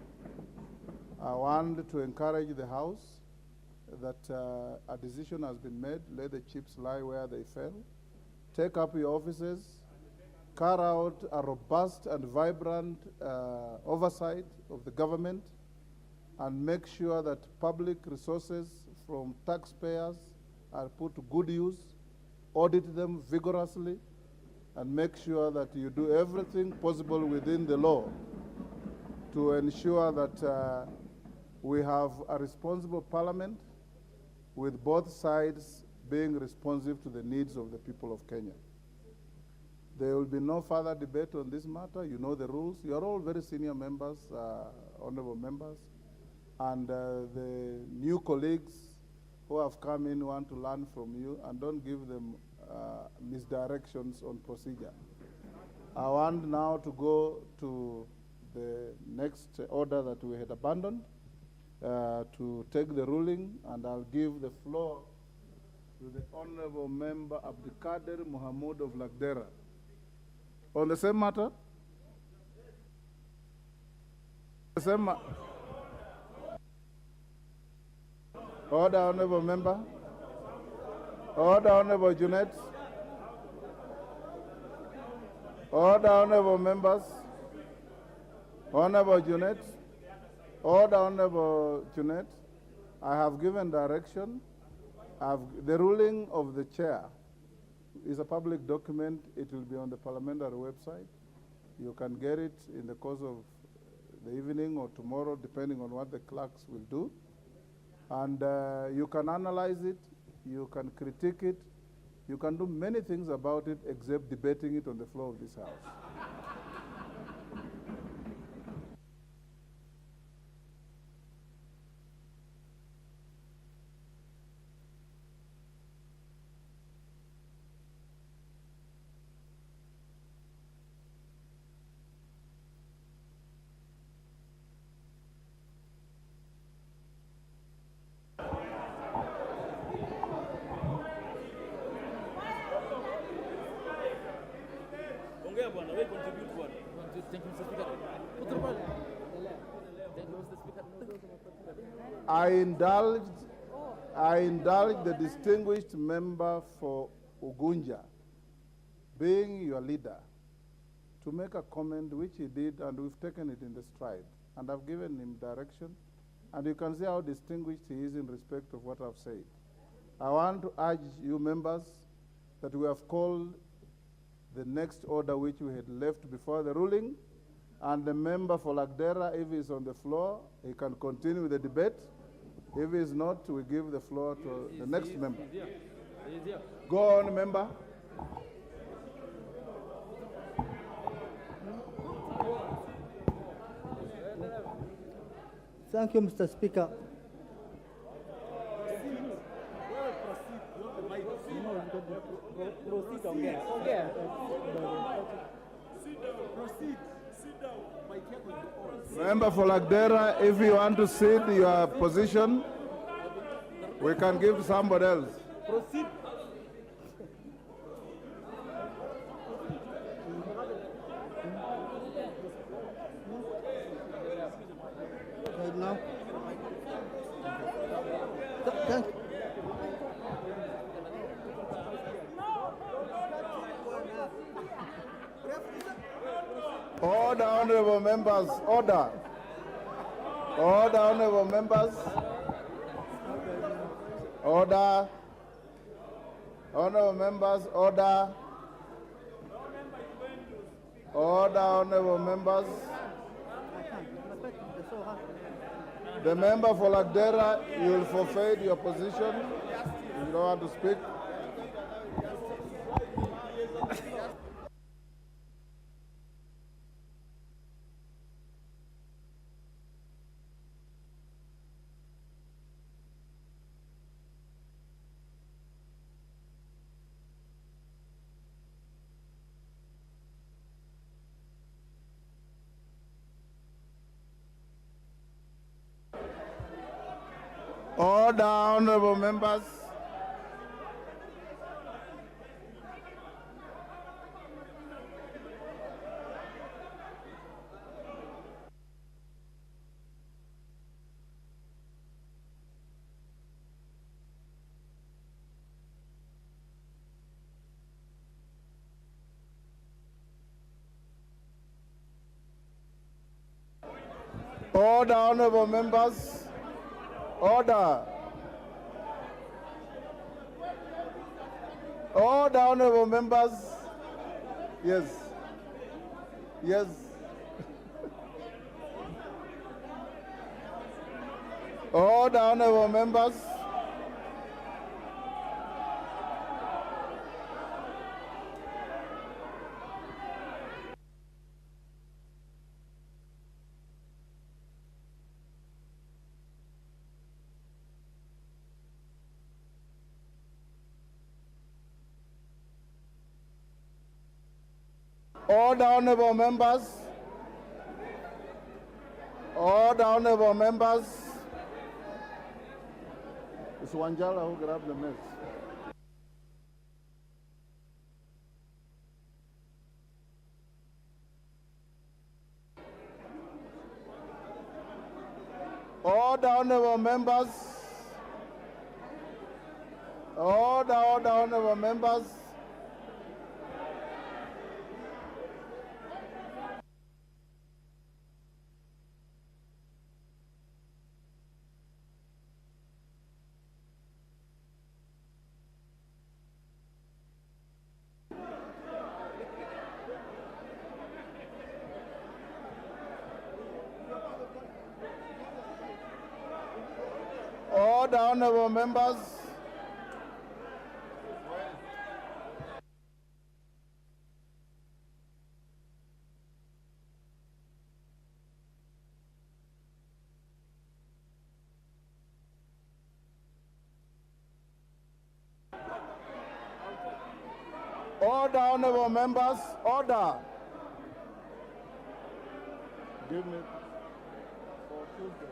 I want to encourage the House that a decision has been made. Let the chips lie where they fell. Take up your offices. Carry out a robust and vibrant oversight of the government, and make sure that public resources from taxpayers are put to good use. Audit them vigorously, and make sure that you do everything possible within the law to ensure that we have a responsible parliament with both sides being responsive to the needs of the people of Kenya. There will be no further debate on this matter. You know the rules. You are all very senior members, honorable members. And the new colleagues who have come in want to learn from you, and don't give them misdirections on procedure. I want now to go to the next order that we had abandoned, to take the ruling, and I'll give the floor to the Honorable Member Abdikader Mohamud of Lagdera. On the same matter? The same Order, Honorable Member. Order, Honorable Junet. Order, Honorable Members. Honorable Junet. Order, Honorable Junet. I have given direction. The ruling of the chair is a public document. It will be on the parliamentary website. You can get it in the course of the evening or tomorrow, depending on what the clerks will do. And you can analyze it, you can critique it, you can do many things about it except debating it on the floor of this house. I indulge the distinguished member for Ugunja, being your leader, to make a comment which he did, and we've taken it in the stride. And I've given him direction, and you can see how distinguished he is in respect of what I've said. I want to urge you members that we have called the next order which we had left before the ruling, and the member for Lagdera, if he's on the floor, he can continue with the debate. If he's not, we give the floor to the next member. Go on, member. Thank you, Mr. Speaker. Member for Lagdera, if you want to sit your position, we can give to somebody else. Proceed. Right now. Thank you. Order, honorable members, order. Order, honorable members. Order. Honorable members, order. Order, honorable members. The member for Lagdera, you will forfeit your position if you don't want to speak. Order, honorable members. Order, honorable members. Order. Order, honorable members. Yes. Yes. Order, honorable members. Order, honorable members. Order, honorable members. It's Wanjala who grabbed the mess. Order, honorable members. Order, honorable members. Order, honorable members. Order, honorable members. Order. Give me for Tuesday.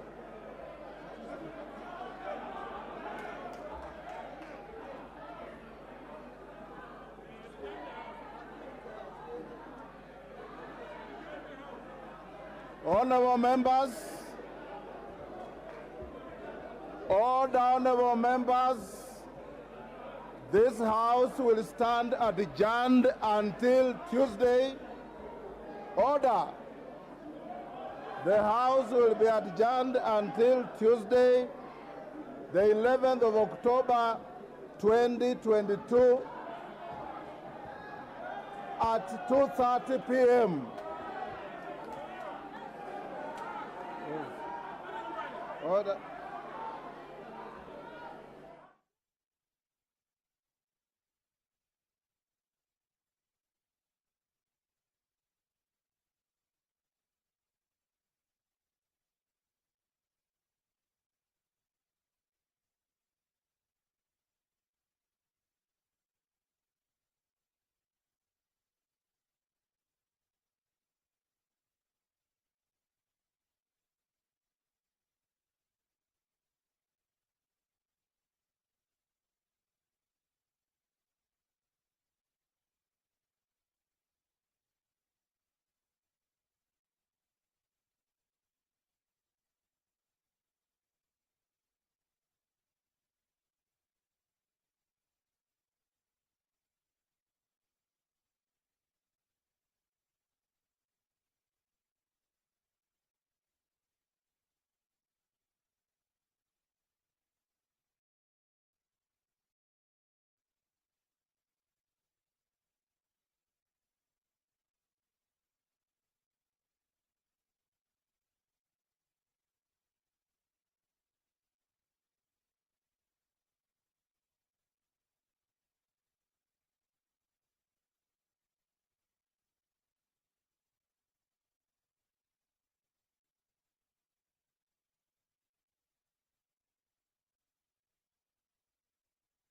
Honorable members, order, honorable members, this House will stand adjourned until Tuesday. Order. The House will be adjourned until Tuesday, the 11th of October, 2022 at 2:30 p.m. Order.